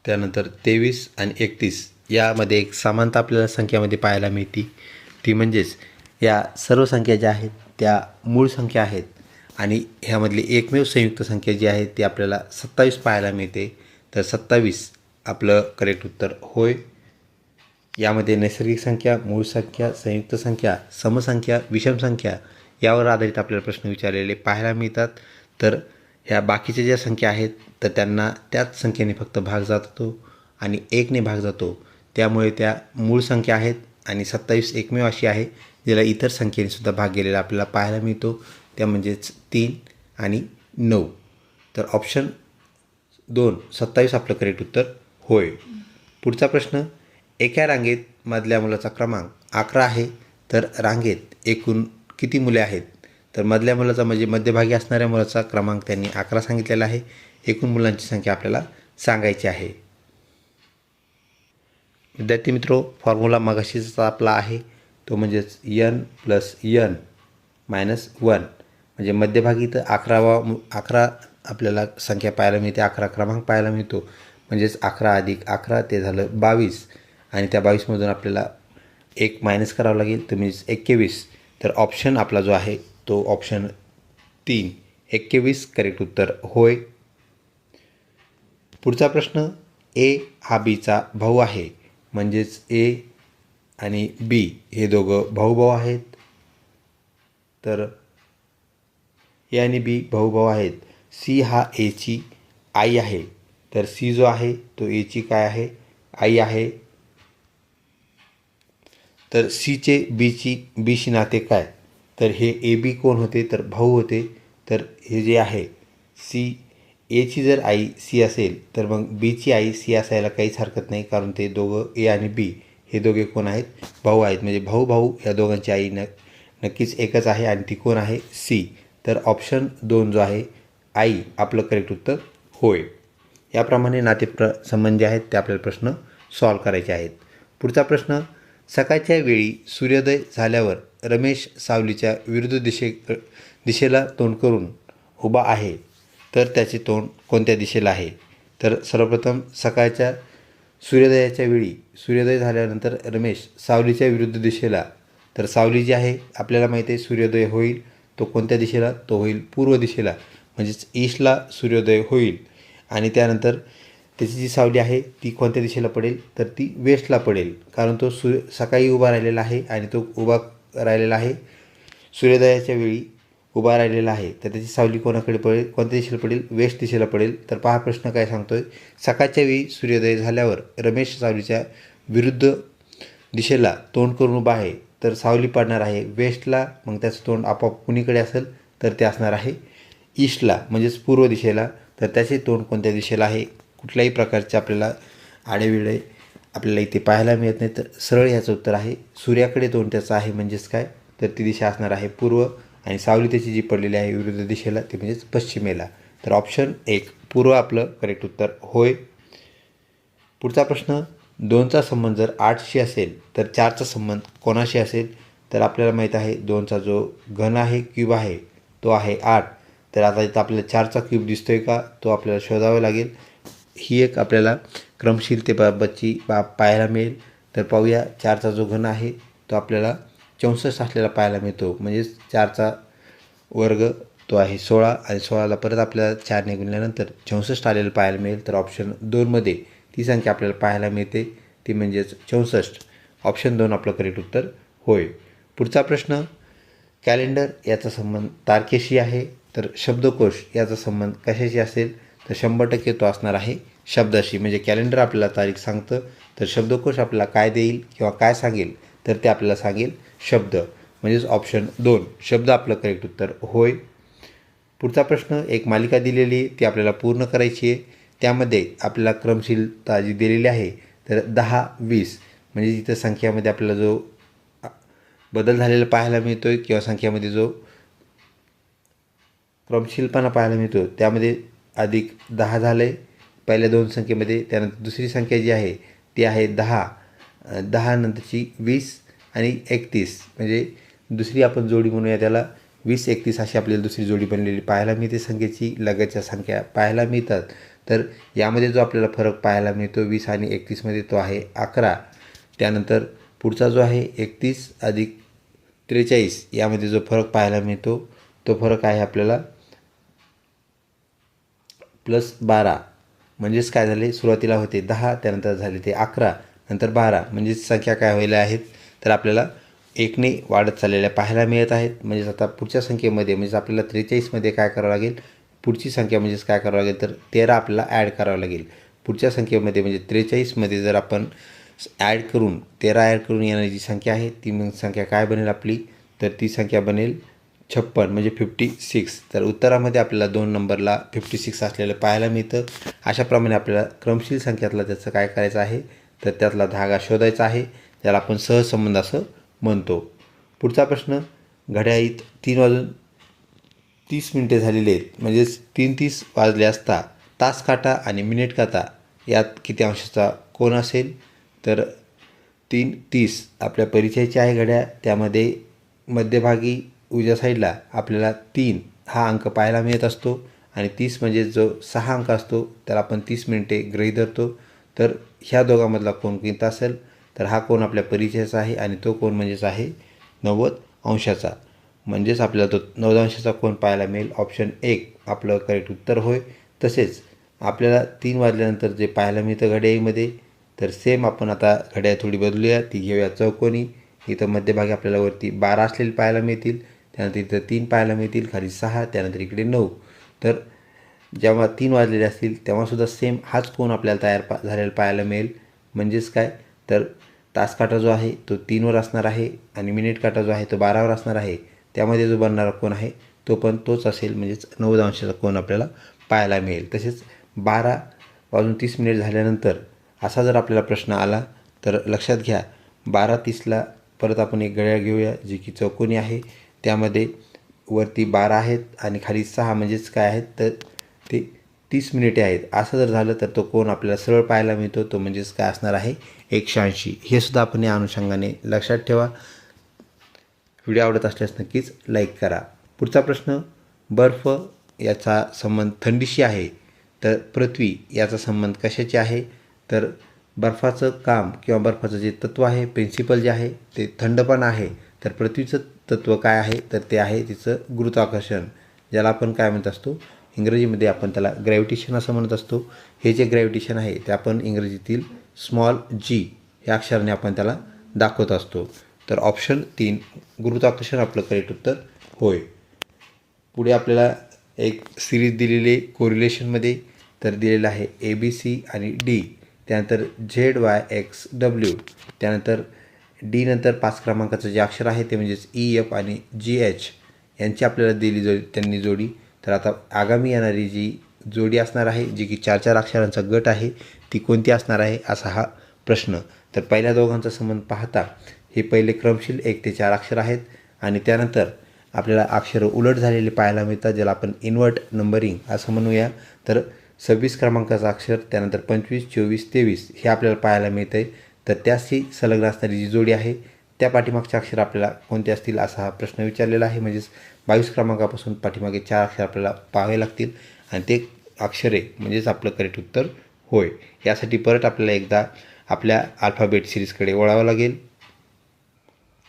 Speaker 1: त्यानंतर 23 आणि 31 यामध्ये एक समानता आपल्याला संख्यामध्ये पाहायला मिळते. ती म्हणजेच या सर्व संख्या ज्या आहेत त्या मूळ संख्या आहेत आणि ह्यामधली एकमेव संयुक्त संख्या जी आहे ती आपल्याला 27 पाहायला मिळते. तर 27 आपलं करेक्ट उत्तर होय. यामध्ये नैसर्गिक संख्या, मूळ संख्या, संयुक्त संख्या, समसंख्या, विषम संख्या यावर आधारित आपल्याला प्रश्न विचारलेले पाहायला मिळतात. तर ह्या बाकीच्या ज्या संख्या आहेत तर त्यांना त्याच संख्येने फक्त भाग जातो आणि 1ने भाग जातो. त्यामुळे त्या मूळ संख्या आहेत आणि 27 एकमेव अशी आहे ज्याला इतर संख्येने सुद्धा भाग गेलेला आपल्याला पाहायला मिळतो, त्या म्हणजेच 3 आणि 9. तर ऑप्शन 2 27 आपलं करेक्ट उत्तर होय. पुढचा प्रश्न, एका रांगेत मधल्या मुलाचा क्रमांक 11 आहे, तर रांगेत एकूण किती मुले आहेत, तर मधल्या मुलाचा म्हणजे मध्यभागी असणाऱ्या मुलाचा क्रमांक त्यांनी 11 सांगितलेला आहे. एकूण मुलांची संख्या आपल्याला सांगायची आहे. विद्यार्थी मित्रो, फॉर्म्युला मगाशीच आपला आहे तो म्हणजेच n+n - 1 म्हणजे मध्यभागी तर 11 आपल्याला संख्या पाहायला मिळते, 11 क्रमांक पाहायला मिळतो. म्हणजेच 11 + 11 ते झालं 22 आणि त्या 22मधून आपल्याला 1 मायनस करावं लागेल, तर म्हणजे 21. तर ऑप्शन आपला जो आहे तो ऑप्शन 3 21 करेक्ट उत्तर होय. पुढचा प्रश्न, ए हा बीचा भाऊ आहे, म्हणजेच ए आणि बी हे दोघं भाऊ आहेत. तर ए आणि बी भाऊ आहेत. सी हा एची आई आहे, तर सी जो आहे तो एची काय आहे, आई आहे. तर सीचे बीशी नाते काय, तर हे ए बी कोण होते, तर भाऊ होते. तर हे जे आहे सी, एची जर आई सी असेल तर मग बीची आई सी असायला काहीच हरकत नाही, कारण ते दोघं ए आणि बी हे दोघे कोण आहेत, भाऊ आहेत. म्हणजे भाऊ या दोघांची आई नक्कीच एकच आहे आणि ती कोण आहे, सी. तर ऑप्शन 2 जो आहे आई आपलं करेक्ट उत्तर होय. याप्रमाणे संबंध जे आहेत ते आपल्याला प्रश्न सॉल्व करायचे आहेत. पुढचा प्रश्न, सकाळच्या वेळी सूर्योदय झाल्यावर रमेश सावलीच्या विरुद्ध दिशेला तोंड करून उभा आहे, तर त्याचे तोंड कोणत्या दिशेला आहे. तर सर्वप्रथम सकाळच्या सूर्योदयाच्या वेळी, सूर्योदय झाल्यानंतर रमेश सावलीच्या विरुद्ध दिशेला, तर सावली जी आहे आपल्याला माहिती आहे सूर्योदय होईल तो कोणत्या दिशेला, तो होईल पूर्व दिशेला, म्हणजेच ईस्टला सूर्योदय होईल. आणि त्यानंतर त्याची जी सावली आहे ती कोणत्या दिशेला पडेल, तर ती वेस्टला पडेल, कारण तो सकाळी उभा राहिलेला आहे आणि तो उभा राहिलेला आहे सूर्योदयाच्या वेळी उभा राहिलेला आहे. तर त्याची सावली कोणाकडे पडेल, कोणत्या दिशेला पडेल, वेस्ट दिशेला पडेल. तर पहा प्रश्न काय सांगतोय, सकाळच्या वेळी सूर्योदय झाल्यावर रमेश सावलीच्या विरुद्ध दिशेला तोंड करून उभा आहे, तर सावली पडणार आहे वेस्टला. मग त्याचं तोंड आपोआप कुणीकडे असेल, तर ते असणार आहे ईस्टला, म्हणजेच पूर्व दिशेला. तर त्याचे तोंड कोणत्या दिशेला आहे, कुठल्याही प्रकारचे आपल्याला आडेविडे आपल्याला इथे पाहायला मिळत नाही. तर सरळ ह्याचं उत्तर आहे सूर्याकडे तोंड त्याचं आहे, म्हणजेच काय, तर ती दिशा असणार आहे पूर्व आणि सावली त्याची जी पडलेली आहे विरुद्ध दिशेला ती म्हणजेच पश्चिमेला. तर ऑप्शन 1 पूर्व आपलं करेक्ट उत्तर होय. पुढचा प्रश्न, 2चा संबंध जर 8शी असेल तर 4चा संबंध कोणाशी असेल, तर आपल्याला माहीत आहे 2चा जो घन आहे क्यूब आहे तो आहे 8. तर आता इथं आपल्याला 4चा क्यूब दिसतोय का, तो आपल्याला शोधावा लागेल. ही एक आपल्याला क्रमशीलतेबाबतची बाब पाहायला मिळेल. तर पाहूया 4चा जो घन आहे तो आपल्याला 64 असलेला पाहायला मिळतो. म्हणजेच 4चा वर्ग तो आहे 16 आणि 16ला परत आपल्याला 4ने गुणल्यानंतर 64 आलेलं पाहायला मिळेल. तर ऑप्शन 2मध्ये ती संख्या आपल्याला पाहायला मिळते, ती म्हणजेच 64. ऑप्शन 2 आपलं करेक्ट उत्तर होय. पुढचा प्रश्न, कॅलेंडर याचा संबंध तारखेशी आहे, तर शब्दकोश याचा संबंध कशाशी असेल, तर 100% तो असणार आहे शब्दाशी. म्हणजे कॅलेंडर आपल्याला तारीख सांगतं, तर शब्दकोश आपल्याला काय देईल किंवा काय सांगेल, तर ते आपल्याला सांगेल शब्द. म्हणजेच ऑप्शन 2 शब्द आपलं करेक्ट उत्तर होय. पुढचा प्रश्न, एक मालिका दिलेली आहे, ती आपल्याला पूर्ण करायची आहे. त्यामध्ये आपल्याला क्रमशीलता जी दिलेली आहे तर 10, 20 म्हणजे इथं संख्यामध्ये आपल्याला जो बदल झालेला पाहायला मिळतो आहे किंवा संख्यामध्ये जो क्रमशीलपणा पाहायला मिळतो, त्यामध्ये अधिक 10 झालं आहे पहिल्या 2 संख्येमध्ये. त्यानंतर दुसरी संख्या जी आहे ती आहे 10, 10 नंतरची 20 आणि 31 म्हणजे दुसरी आपण जोडी म्हणूया त्याला. 20, 31 अशी आपल्याला दुसरी जोडी बनलेली पाहायला मिळते संख्येची. लगतच्या संख्या पाहायला मिळतात. तर यामध्ये जो आपल्याला फरक पाहायला मिळतो 20 आणि 31मध्ये तो आहे 11. त्यानंतर पुढचा जो आहे 31 अधिक 43 यामध्ये जो फरक पाहायला मिळतो तो फरक आहे आपल्याला +12. म्हणजेच काय झाले, सुरुवातीला होते 10, त्यानंतर झाले ते 11, नंतर 12. म्हणजेच संख्या काय व्हायला आहेत, तर आपल्याला 1ने वाढत चाललेल्या पाहायला मिळत आहेत. म्हणजेच आता पुढच्या संख्येमध्ये म्हणजेच आपल्याला 43मध्ये काय करावं लागेल, पुढची संख्या म्हणजेच काय करावं लागेल, तर 13 आपल्याला ॲड करावं लागेल. पुढच्या संख्येमध्ये म्हणजे 43मध्ये जर आपण ॲड करून 13 ॲड करून येणारी जी संख्या आहे ती मग संख्या काय बनेल आपली, तर ती संख्या बनेल 56 म्हणजे 56. तर उत्तरामध्ये आपल्याला 2 नंबरला 56 असलेलं पाहायला मिळतं. अशाप्रमाणे आपल्याला क्रमशील संख्यातला त्याचं काय करायचं आहे, तर त्यातला धागा शोधायचा आहे, ज्याला आपण सहसंबंध असं म्हणतो. पुढचा प्रश्न, घड्याळीत 3:30 झालेले आहेत. म्हणजेच 3:30 वाजले असता तास काटा आणि मिनिट काटा यात किती अंशाचा कोन असेल, तर 3:30 आपल्या परिचयाची आहे घड्याळ. त्यामध्ये मध्यभागी उजव्या साईडला आपल्याला 3 हा अंक पाहायला मिळत असतो आणि 30 म्हणजे जो 6 अंक असतो त्याला आपण 30 मिनिटे गृहीत धरतो. तर ह्या दोघांमधला कोन किती असेल, तर हा कोन आपल्या परिचयाचा आहे आणि तो कोन म्हणजेच आहे 90 अंशाचा. म्हणजेच आपल्याला तो 90 अंशाचा कोन पाहायला मिळेल. ऑप्शन 1 आपलं करेक्ट उत्तर होय. तसेच आपल्याला 3 वाजल्यानंतर जे पाहायला मिळतं घड्याळीमध्ये, तर सेम आपण आता घड्याळ थोडी बदलूया, ती घेऊया चौकोनी. इथं मध्यभागी आपल्याला वरती 12 असलेले पाहायला मिळतील, त्यानंतर इथं 3 पाहायला मिळतील, खाली 6, त्यानंतर इकडे 9. तर जेव्हा 3 वाजलेले असतील तेव्हासुद्धा सेम हाच कोन आपल्याला झालेला पाहायला मिळेल. म्हणजेच काय, तर तास काटा जो आहे तो 3वर असणार आहे आणि मिनिट काटा जो आहे तो 12वर असणार आहे. त्यामध्ये जो बनणारा कोन आहे तो पण तोच असेल, म्हणजेच 90 अंशाचा कोन आपल्याला पाहायला मिळेल. तसेच 12:30 झाल्यानंतर असा जर आपल्याला प्रश्न आला तर लक्षात घ्या, 12:30ला परत आपण एक घड्याळ घेऊया जी की चौकोनी आहे. त्यामध्ये वरती 12 आहेत आणि खाली 6 म्हणजेच काय आहेत, तर ते 30 मिनिटे आहेत. असं जर झालं तर तो कोन आपल्याला सरळ पाहायला मिळतो, तो म्हणजेच काय असणार आहे 180. हे सुद्धा आपण या अनुषंगाने लक्षात ठेवा. व्हिडिओ आवडत असल्यास नक्कीच लाईक करा. पुढचा प्रश्न, बर्फ याचा संबंध थंडीशी आहे, तर पृथ्वी याचा संबंध कशाची आहे, तर बर्फाचं काम किंवा बर्फाचं जे तत्त्व आहे, प्रिन्सिपल जे आहे ते थंडपणा आहे. तर पृथ्वीचं तत्त्व काय आहे, तर ते आहे तिचं गुरुत्वाकर्षण, ज्याला आपण काय म्हणत असतो, इंग्रजीमध्ये आपण त्याला ग्रॅव्हिटेशन असं म्हणत असतो. हे जे ग्रॅव्हिटेशन आहे ते आपण इंग्रजीतील स्मॉल g या अक्षराने आपण त्याला दाखवत असतो. तर ऑप्शन 3 गुरुत्वाकर्षण आपलं करेक्ट उत्तर होय. पुढे आपल्याला एक सिरीज दिलेली कोरिलेशनमध्ये, तर दिलेलं आहे ABC आणि D, त्यानंतर ZYXW, त्यानंतर D नंतर 5 क्रमांकाचं जे अक्षर आहे ते म्हणजेच EF आणि GH यांची आपल्याला दिली त्यांनी जोडी. तर आता आगामी येणारी जी जोडी असणार आहे जी की 4 अक्षरांचा गट आहे ती कोणती असणार आहे असा हा प्रश्न. तर पहिल्या दोघांचा संबंध पाहता हे पहिले क्रमशील 1 ते 4 अक्षर आहेत आणि त्यानंतर आपल्याला अक्षरं उलट झालेले पाहायला मिळतात, ज्याला आपण इन्व्हर्ट नंबरिंग असं म्हणूया. तर 26 क्रमांकाचं अक्षर, त्यानंतर 25, 24, 23 हे आपल्याला पाहायला मिळतं आहे. तर त्याशी संलग्न असणारी जी जोडी आहे त्या पाठीमागचे अक्षर आपल्याला कोणते असतील असा हा प्रश्न विचारलेला आहे. म्हणजेच 22 क्रमांकापासून पाठीमागे 4 अक्षर आपल्याला पाहावे लागतील आणि ते अक्षरे म्हणजेच आपलं करेक्ट उत्तर होय. यासाठी परत आपल्याला एकदा आपल्या अल्फाबेट सिरीजकडे वळावं लागेल.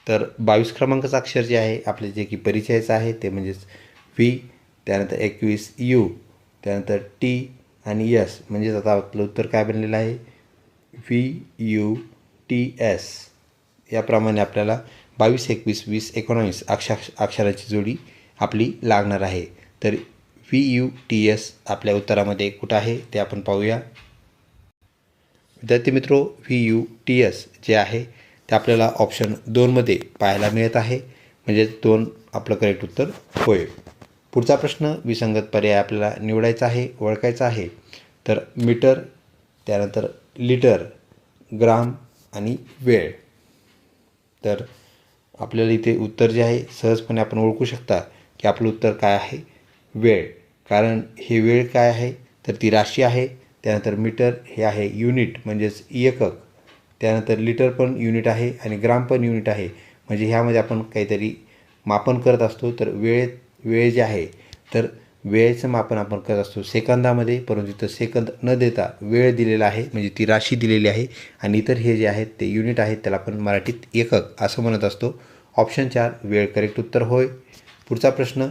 Speaker 1: तर 22 क्रमांकाचं अक्षर जे आहे आपले जे की परिचयाचं आहे ते म्हणजेच व्ही, त्यानंतर 21 यू, त्यानंतर टी आणि यस. म्हणजेच आता आपलं उत्तर काय बनलेलं आहे VUTS. याप्रमाणे आपल्याला 22, 21, 20, 19 अक्षराची जोडी आपली लागणार आहे. तर VUTS आपल्या उत्तरामध्ये कुठं आहे ते आपण पाहूया. विद्यार्थी मित्रो, VUTS जे आहे ते आपल्याला ऑप्शन 2मध्ये पाहायला मिळत आहे. म्हणजे 2 आपलं करेक्ट उत्तर होय. पुढचा प्रश्न विसंगत पर्याय आपल्याला निवडायचा आहे, ओळखायचा आहे. तर मीटर, त्यानंतर लिटर, ग्राम आणि वेळ. तर आपल्याला इथे उत्तर जे आहे सहजपणे आपण ओळखू शकता की आपलं उत्तर काय आहे वेळ. कारण हे वेळ काय आहे तर ती राशी आहे. त्यानंतर मीटर हे आहे युनिट म्हणजेच एकक. त्यानंतर लिटर पण युनिट आहे आणि ग्राम पण युनिट आहे. म्हणजे ह्यामध्ये आपण काहीतरी मापन करत असतो. तर वेळ जे आहे तर वेळेचं मापन आपण करत असतो सेकंदामध्ये, परंतु इथं सेकंद न देता वेळ दिलेला आहे म्हणजे ती राशी दिलेली आहे. आणि इतर हे जे आहेत ते युनिट आहेत, त्याला आपण मराठीत एकक असं म्हणत असतो. ऑप्शन 4 वेळ करेक्ट उत्तर होय. पुढचा प्रश्न,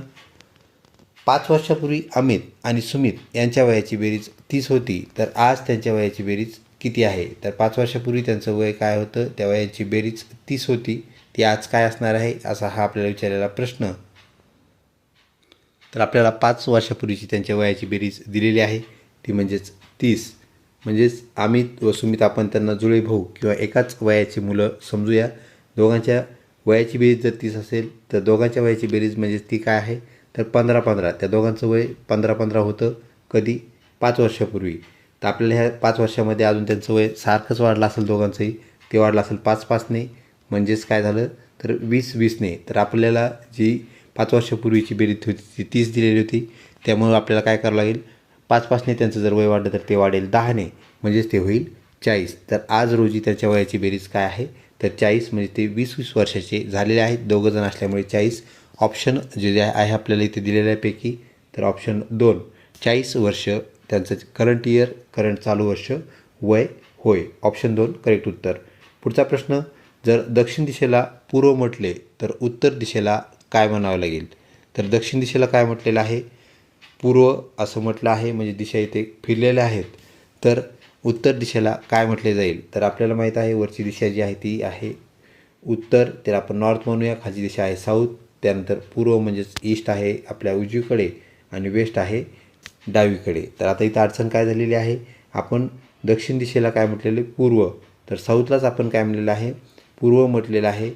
Speaker 1: 5 वर्षापूर्वी अमित आणि सुमित यांच्या वयाची बेरीज 30 होती, तर आज त्यांच्या वयाची बेरीज किती आहे? तर 5 वर्षापूर्वी त्यांचं वय काय होतं, त्या वयाची बेरीज 30 होती, ती आज काय असणार आहे असा हा आपल्याला विचारलेला प्रश्न. तर आपल्याला 5 वर्षापूर्वीची त्यांच्या वयाची बेरीज दिलेली आहे, ती म्हणजेच 30. म्हणजेच अमित व सुमित आपण त्यांना जुळे भाऊ किंवा एकाच वयाची मुलं समजूया. दोघांच्या वयाची बेरीज जर 30 असेल तर दोघांच्या वयाची बेरीज म्हणजेच ती काय आहे तर 15-15. त्या दोघांचं वय 15-15 होतं. कधी? 5 वर्षापूर्वी. तर आपल्याला ह्या 5 वर्षामध्ये अजून त्यांचं वय सारखंच वाढलं असेल दोघांचंही. ते वाढलं असेल 5-5ने, म्हणजेच काय झालं तर 20-20ने. तर आपल्याला जी 5 वर्षापूर्वीची बेरीज होती ती 30 दिलेली होती. त्यामुळं आपल्याला काय करावं लागेल, 5-5ने त्यांचं जर वय वाढलं तर ते वाढेल 10ने, म्हणजेच ते होईल 40. तर आज रोजी त्यांच्या वयाची बेरीज काय आहे तर 40. म्हणजे ते 20-20 वर्षाचे झालेले आहेत दोघंजण असल्यामुळे 40. ऑप्शन जे आहे आपल्याला इथे दिलेल्यापैकी तर ऑप्शन 2 40 वर्ष त्यांचं करंट चालू वर्ष वय होय. ऑप्शन 2 करेक्ट उत्तर. पुढचा प्रश्न, जर दक्षिण दिशेला पूर्व म्हटले तर उत्तर दिशेला काय म्हणावं लागेल? तर दक्षिण दिशेला काय म्हटलेलं आहे पूर्व असं म्हटलं आहे, म्हणजे दिशा इथे फिरलेल्या आहेत. तर उत्तर दिशेला काय म्हटले जाईल? तर आपल्याला माहीत आहे वरची दिशा जी आहे ती आहे उत्तर, तर आपण नॉर्थ म्हणूया. खालची दिशा आहे साऊथ. त्यानंतर पूर्व म्हणजेच ईस्ट आहे आपल्या उजवीकडे आणि वेस्ट आहे डावीकडे. तर आता इथं अडचण काय झालेली आहे, आपण दक्षिण दिशेला काय म्हटलेले पूर्व, तर साऊथलाच आपण काय म्हटलेलं आहे पूर्व म्हटलेलं आहे.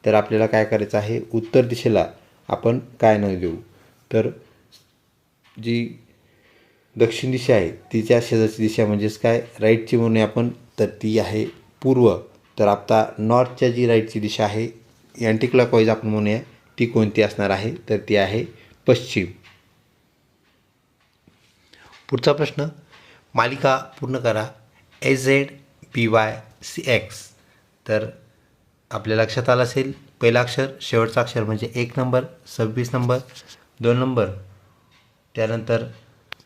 Speaker 1: तर आपल्याला काय करायचं आहे उत्तर दिशेला आपण काय न देऊ, तर जी दक्षिण दिशा आहे तिच्या शेजारची दिशा म्हणजेच काय राईटची म्हणूया आपण, तर ती आहे पूर्व. तर आता नॉर्थच्या जी राईटची दिशा आहे अँटी क्लॉकवाईज आपण म्हणूया, ती कोणती असणार आहे तर ती आहे पश्चिम. पुढचा प्रश्न, मालिका पूर्ण करा. AZBYCX. तर आपल्या लक्षात आलं असेल पहिलं अक्षर शेवटचं अक्षर म्हणजे 1 नंबर, 26 नंबर, 2 नंबर, त्यानंतर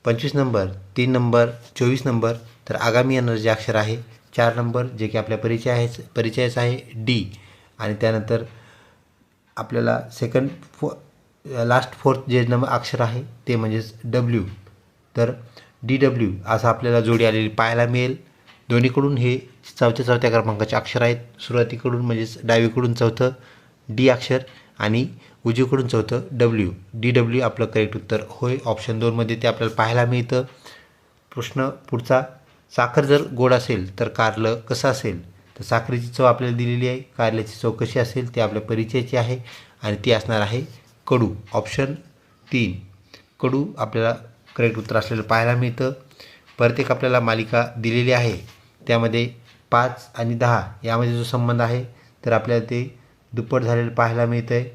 Speaker 1: 25 नंबर, 3 नंबर, 24 नंबर. तर आगामी येणारं जे अक्षर आहे 4 नंबर जे की आपल्या परिचयाचं आहे D. आणि त्यानंतर आपल्याला लास्ट फोर्थ जे अक्षर आहे ते म्हणजेच W. तर DW असं आपल्याला जोडी आलेली पाहायला मिळेल. दोन्हीकडून हे चौथ्या क्रमांकाचे अक्षर आहेत. सुरुवातीकडून म्हणजेच डावीकडून चौथं D अक्षर आणि उजवीकडून चौथं W. DW आपलं करेक्ट उत्तर होय. ऑप्शन 2मध्ये ते आपल्याला पाहायला मिळतं. प्रश्न पुढचा, साखर जर गोड असेल तर कारलं कसं असेल? तर साखरेची चव आपल्याला दिलेली आहे. कारल्याची चव कशी असेल ती आपल्या परिचयाची आहे आणि ती असणार आहे कडू. ऑप्शन 3 कडू आपल्याला करेक्ट उत्तर असलेलं पाहायला मिळतं. परत एक आपल्याला मालिका दिलेली आहे, त्यामध्ये 5 आणि 10 यामध्ये जो संबंध आहे तर आपल्याला ते दुप्पट झालेलं पाहायला मिळतं आहे.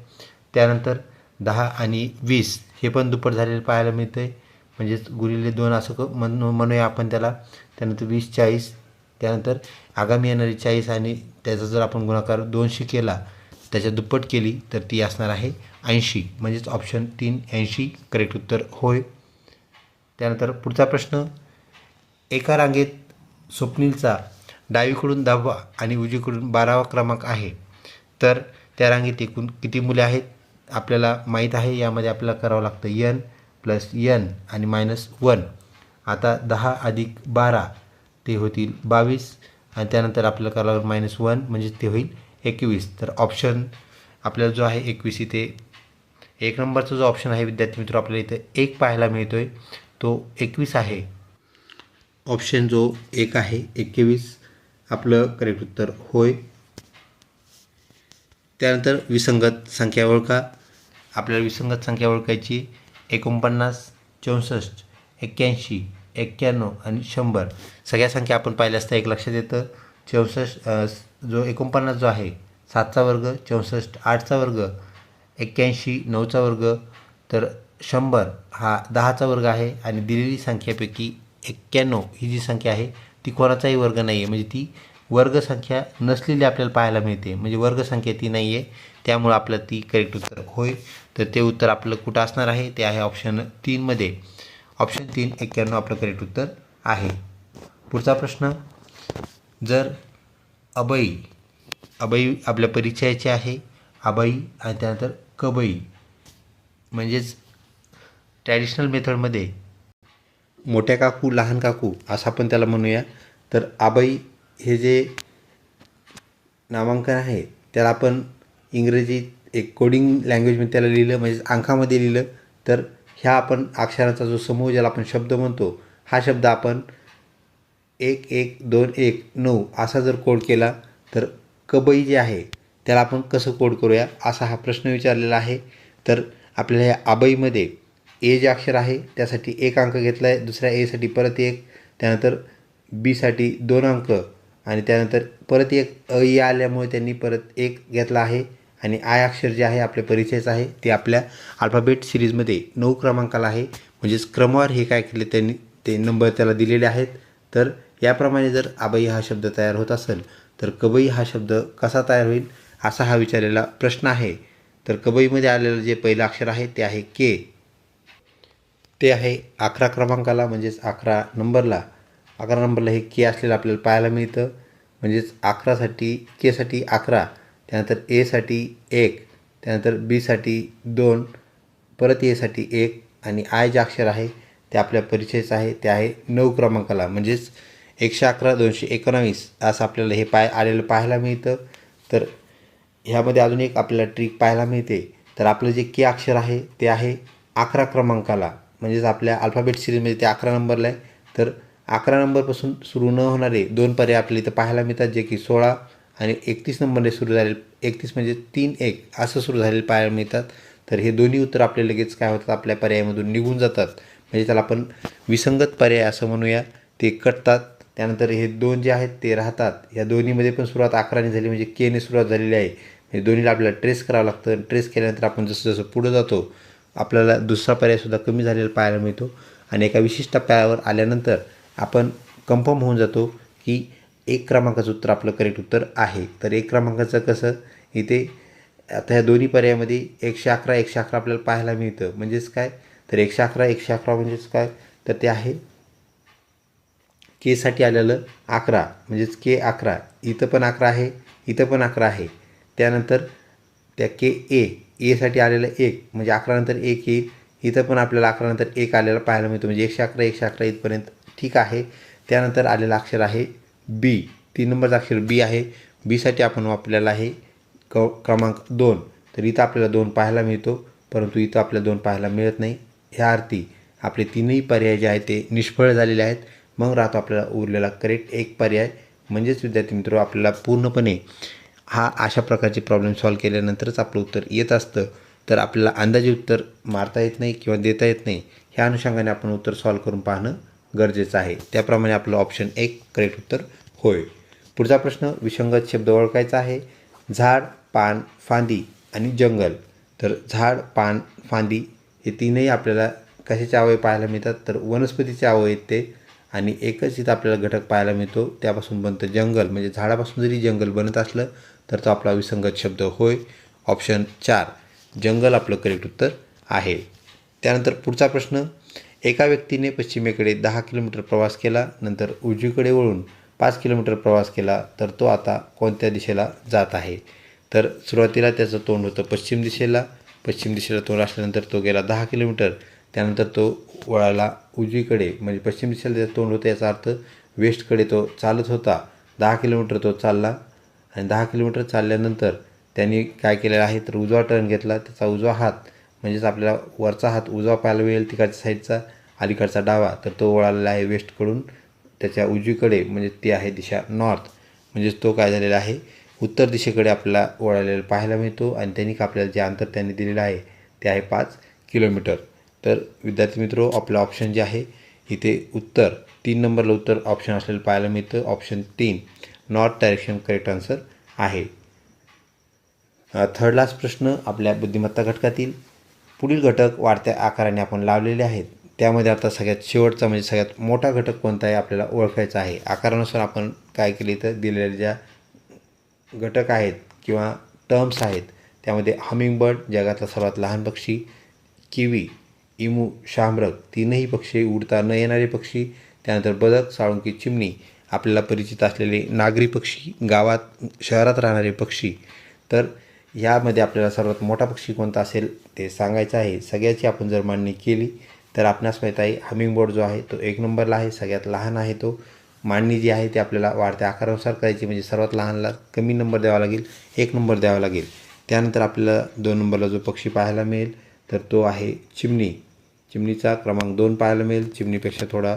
Speaker 1: त्यानंतर 10 आणि 20 हे पण दुप्पट झालेलं पाहायला मिळतं आहे, म्हणजेच गुणिले 2 असं म्हणूया आपण त्याला. त्यानंतर 20 40. त्यानंतर आगामी येणारी 40 आणि त्याचा जर आपण गुणाकार 2शी केला त्याच्या दुप्पट केली तर ती असणार आहे 80, म्हणजेच ऑप्शन 3 80 करेक्ट उत्तर होय. त्यानंतर पुढचा प्रश्न, एका रांगेत स्वप्नीलचा डावीकडून 10वा आणि उजवीकडून 12वा क्रमांक आहे, तर त्या रांगेत एकूण किती मुले आहेत? आपल्याला माहीत आहे, यामध्ये आपल्याला करावं लागतं n प्लस n आणि -1. आता 10 अधिक 12 ते होतील 22 आणि त्यानंतर आपल्याला करावं लागेल -1 म्हणजे ते होईल 21. तर ऑप्शन आपल्याला जो आहे 21 इथे 1 नंबरचा जो ऑप्शन आहे विद्यार्थी मित्र आपल्याला इथे 1 पाहायला मिळतो आहे, तो 21 आहे. ऑप्शन जो 1 आहे 21 आपलं करेक्ट उत्तर होय. त्यानंतर विसंगत संख्या ओळखा. आपल्याला विसंगत संख्या ओळखायची. 49, 64, 81, 91 आणि 100 सगळ्या संख्या आपण पाहिल्या असता एक लक्षात येतं. 64 जो 49 जो आहे 7चा वर्ग, 64 8चा वर्ग, 81 9चा वर्ग, तर 100 हा 10चा वर्ग आहे. आणि दिलेली संख्येपैकी 91 ही जी संख्या आहे ती कोणाचाही वर्ग नाही आहे, म्हणजे ती वर्गसंख्या नसलेली आपल्याला पाहायला मिळते, म्हणजे वर्गसंख्या ती नाही आहे, त्यामुळे आपलं ती करेक्ट उत्तर होय. तर ते उत्तर आपलं कुठं असणार आहे? ते आहे ऑप्शन 3मध्ये. ऑप्शन 3 91 आपलं करेक्ट उत्तर आहे. पुढचा प्रश्न, जर अबई अबई आपल्या परिचयाचे आहे, अबई आणि त्यानंतर कबई, म्हणजेच ट्रॅडिशनल मेथडमध्ये मोठ्या काकू लहान काकू असं आपण त्याला म्हणूया. तर आबाई हे जे नामांकन आहे त्याला आपण इंग्रजीत एक कोडिंग लँग्वेजमध्ये त्याला लिहिलं, म्हणजेच अंकामध्ये लिहिलं, तर ह्या आपण अक्षरांचा जो समूह ज्याला आपण शब्द म्हणतो, हा शब्द आपण 1 1 2 1 9 असा जर कोड केला तर कबई जे आहे त्याला आपण कसं कोड करूया असा हा प्रश्न विचारलेला आहे. तर आपल्याला ह्या आबईमध्ये ए जे अक्षर आहे त्यासाठी 1 अंक घेतला आहे, दुसऱ्या एसाठी परत 1, त्यानंतर बीसाठी 2 अंक आणि त्यानंतर परत 1 अ आल्यामुळे त्यांनी परत 1 घेतला आहे. आणि आय अक्षर जे आहे आपल्या परिचयाचं आहे ते आपल्या अल्फाबेट सिरीजमध्ये 9 क्रमांकाला आहे, म्हणजेच क्रमवार हे काय केले त्यांनी ते नंबर त्याला दिलेले आहेत. तर याप्रमाणे जर आबई हा शब्द तयार होत असेल तर कबई हा शब्द कसा तयार होईल असा हा विचारलेला प्रश्न आहे. तर कबईमध्ये आलेलं जे पहिलं अक्षर आहे ते आहे के, ते आहे 11 क्रमांकाला, म्हणजेच 11 नंबरला हे के असलेलं आपल्याला पाहायला मिळतं. म्हणजेच 11साठी केसाठी 11, त्यानंतर एसाठी 1, त्यानंतर बीसाठी 2, परत एसाठी 1 आणि आय जे अक्षर आहे ते आपल्या परिचयाचं आहे ते आहे 9 क्रमांकाला, म्हणजेच 111 219 असं आपल्याला हे आलेलं पाहायला मिळतं. तर ह्यामध्ये अजून एक आपल्याला ट्रिक पाहायला मिळते. तर आपलं जे के अक्षर आहे ते आहे 11 क्रमांकाला, म्हणजेच आपल्या अल्फाबेट सिरीजमध्ये ते 11 नंबरला आहे. तर 11 नंबरपासून सुरू न होणारे 2 पर्याय आपल्याला इथं पाहायला मिळतात, जे की 16 आणि 31 नंबरने सुरू झालेले, 31 म्हणजे 3 1 असं सुरू झालेले पाहायला मिळतात. तर हे दोन्ही उत्तर आपले लगेच काय होतात आपल्या पर्यायामधून निघून जातात, म्हणजे त्याला आपण विसंगत पर्याय असं म्हणूया, ते कटतात. त्यानंतर हे 2 जे आहेत ते राहतात. या दोन्हीमध्ये पण सुरुवात 11ने झाली, म्हणजे केने सुरुवात झालेली आहे. हे दोन्हीला आपल्याला ट्रेस करावं लागतं. ट्रेस केल्यानंतर आपण जसं जसं पुढं जातो आपल्याला दुसरा पर्यायसुद्धा कमी झालेला पाहायला मिळतो आणि एका विशिष्ट टप्प्यावर आल्यानंतर आपण कन्फर्म होऊन जातो की 1 क्रमांकाचं उत्तर आपलं करेक्ट उत्तर आहे. तर 1 क्रमांकाचं कसं, इथे आता ह्या दोन्ही पर्यायामध्ये 111 111 आपल्याला पाहायला मिळतं, म्हणजेच काय, तर 111 111 म्हणजेच काय, तर ते आहे केसाठी आलेलं 11, म्हणजेच के 11, इथं पण 11 आहे, इथं पण 11 आहे. त्यानंतर त्या के एसाठी आलेलं 1, म्हणजे 11 नंतर 1 येईल, इथं पण आपल्याला 11 नंतर 1 आलेला पाहायला मिळतो, म्हणजे 111 111 इथपर्यंत ठीक आहे. त्यानंतर आलेलं अक्षर आहे बी, 3 नंबरचं अक्षर बी आहे. बीसाठी आपण वापरलेला आहे क्रमांक 2, तर इथं आपल्याला 2 पाहायला मिळतो, परंतु इथं आपल्याला 2 पाहायला मिळत नाही. ह्या अर्थी आपले तीनही पर्याय जे आहेत ते निष्फळ झालेले आहेत. मग राहतो आपल्याला उरलेला करेक्ट 1 पर्याय. म्हणजेच विद्यार्थी मित्र आपल्याला पूर्णपणे हा अशा प्रकारचे प्रॉब्लेम सॉल्व केल्यानंतरच आपलं उत्तर येत असतं. तर आपल्याला अंदाजे उत्तर मारता येत नाही किंवा देता येत नाही, ह्या अनुषंगाने आपण उत्तर सॉल्व करून पाहणं गरजेचं आहे. त्याप्रमाणे आपलं ऑप्शन 1 करेक्ट उत्तर होय. पुढचा प्रश्न, विसंगत शब्द ओळखायचा आहे. झाड, पान, फांदी आणि जंगल. तर झाड, पान, फांदी हे तीनही आपल्याला कशाचे अवयव पाहायला मिळतात, तर वनस्पतीचे अवयव आहेत ते. आणि एकच इथं आपल्याला घटक पाहायला मिळतो, त्यापासून बनतं जंगल, म्हणजे झाडापासून जरी जंगल बनत असलं तर तो आपला विसंगत शब्द होय. ऑप्शन 4 जंगल आपलं करेक्ट उत्तर आहे. त्यानंतर पुढचा प्रश्न, एका व्यक्तीने पश्चिमेकडे 10 किलोमीटर प्रवास केला, नंतर उजवीकडे वळून 5 किलोमीटर प्रवास केला, तर तो आता कोणत्या दिशेला जात आहे? तर सुरुवातीला त्याचं तोंड होतं पश्चिम दिशेला तोंड असल्यानंतर तो गेला 10 किलोमीटर, त्यानंतर तो वळाला उजवीकडे, म्हणजे पश्चिम दिशेला त्याचं तोंड होतं, याचा अर्थ वेस्टकडे तो चालत होता. 10 किलोमीटर तो चालला आणि 10 किलोमीटर चालल्यानंतर त्यांनी काय केलेलं आहे तर उजवा टर्न घेतला. त्याचा उजवा हात म्हणजेच आपल्याला वरचा हात उजवा पाहायला मिळेल, तिकडच्या साईडचा अलीकडचा डावा, तर तो वळालेला आहे वेस्टकडून त्याच्या उजवीकडे, म्हणजे ती आहे दिशा नॉर्थ, म्हणजेच तो काय झालेला आहे उत्तर दिशेकडे आपल्याला वळालेला पाहायला मिळतो. आणि त्यांनी आपल्याला जे अंतर त्यांनी दिलेलं आहे ते आहे 5 किलोमीटर. तर विद्यार्थी मित्रो, आपलं ऑप्शन जे आहे इथे उत्तर 3 नंबरला उत्तर ऑप्शन असलेलं पाहायला मिळतं. Option 3 north direction correct answer आहे. थर्ड लास्ट प्रश्न आपल्या बुद्धिमत्ता घटकातील, पुढील घटक वाढत्या आकाराने आपण लावलेले आहेत, त्यामध्ये आता सगळ्यात शेवटचा म्हणजे सगळ्यात मोठा घटक कोणता आहे आपल्याला ओळखायचा आहे. आकारानुसार आपण काय केले तर दिलेल्या ज्या घटक आहेत किंवा टर्म्स आहेत त्यामध्ये हमिंगबर्ड जगातला सर्वात लहान पक्षी, किवी, इमू, शाहमृग तीनही पक्षी, उडता न येणारे पक्षी, त्यानंतर बदक, साळुंकी, चिमणी, आपल्याला परिचित असलेले नागरी पक्षी, गावात शहरात राहणारे पक्षी. तर यामध्ये आपल्याला सर्वात मोठा पक्षी कोणता असेल ते सांगायचं आहे. सगळ्याची आपण जर मांडणी केली तर आपणास माहीत आहे हमिंगबर्ड जो आहे तो 1 नंबरला आहे, सगळ्यात लहान आहे तो. मांडणी जी आहे ती आपल्याला वाढत्या आकारानुसार करायची, म्हणजे सर्वात लहानला कमी नंबर द्यावा लागेल, 1 नंबर द्यावा लागेल. त्यानंतर आपल्याला 2 नंबरला जो पक्षी पाहायला मिळेल तर तो आहे चिमणी. चिमणीचा क्रमांक 2 पाहायला मिळेल. चिमणीपेक्षा थोडा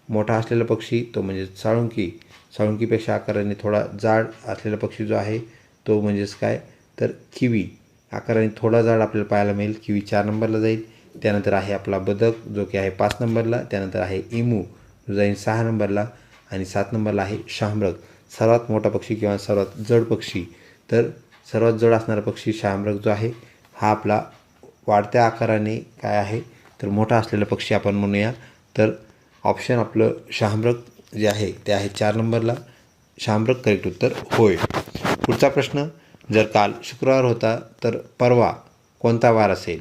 Speaker 1: मोठा असलेला पक्षी तो म्हणजे साळुंकी. साळुंकीपेक्षा आकाराने थोडा जाड असलेला पक्षी जो आहे तो म्हणजेच काय तर किवी. आकाराने थोडा जाड आपल्याला पाहायला मिळेल, किवी 4 नंबरला जाईल. त्यानंतर आहे आपला बदक जो की आहे 5 नंबरला. त्यानंतर आहे इमू जो जाईल 6 नंबरला. आणि 7 नंबरला आहे शाहमृग, सर्वात मोठा पक्षी किंवा सर्वात जड पक्षी. तर सर्वात जड असणारा पक्षी शाहमृग जो आहे हा आपला वाढत्या आकाराने काय आहे तर मोठा असलेला पक्षी आपण म्हणूया. तर ऑप्शन आपलं शाहमृग जे आहे ते आहे 4 नंबरला. शाहमृग करेक्ट उत्तर होय. पुढचा प्रश्न, जर काल शुक्रवार होता तर परवा कोणता वार असेल?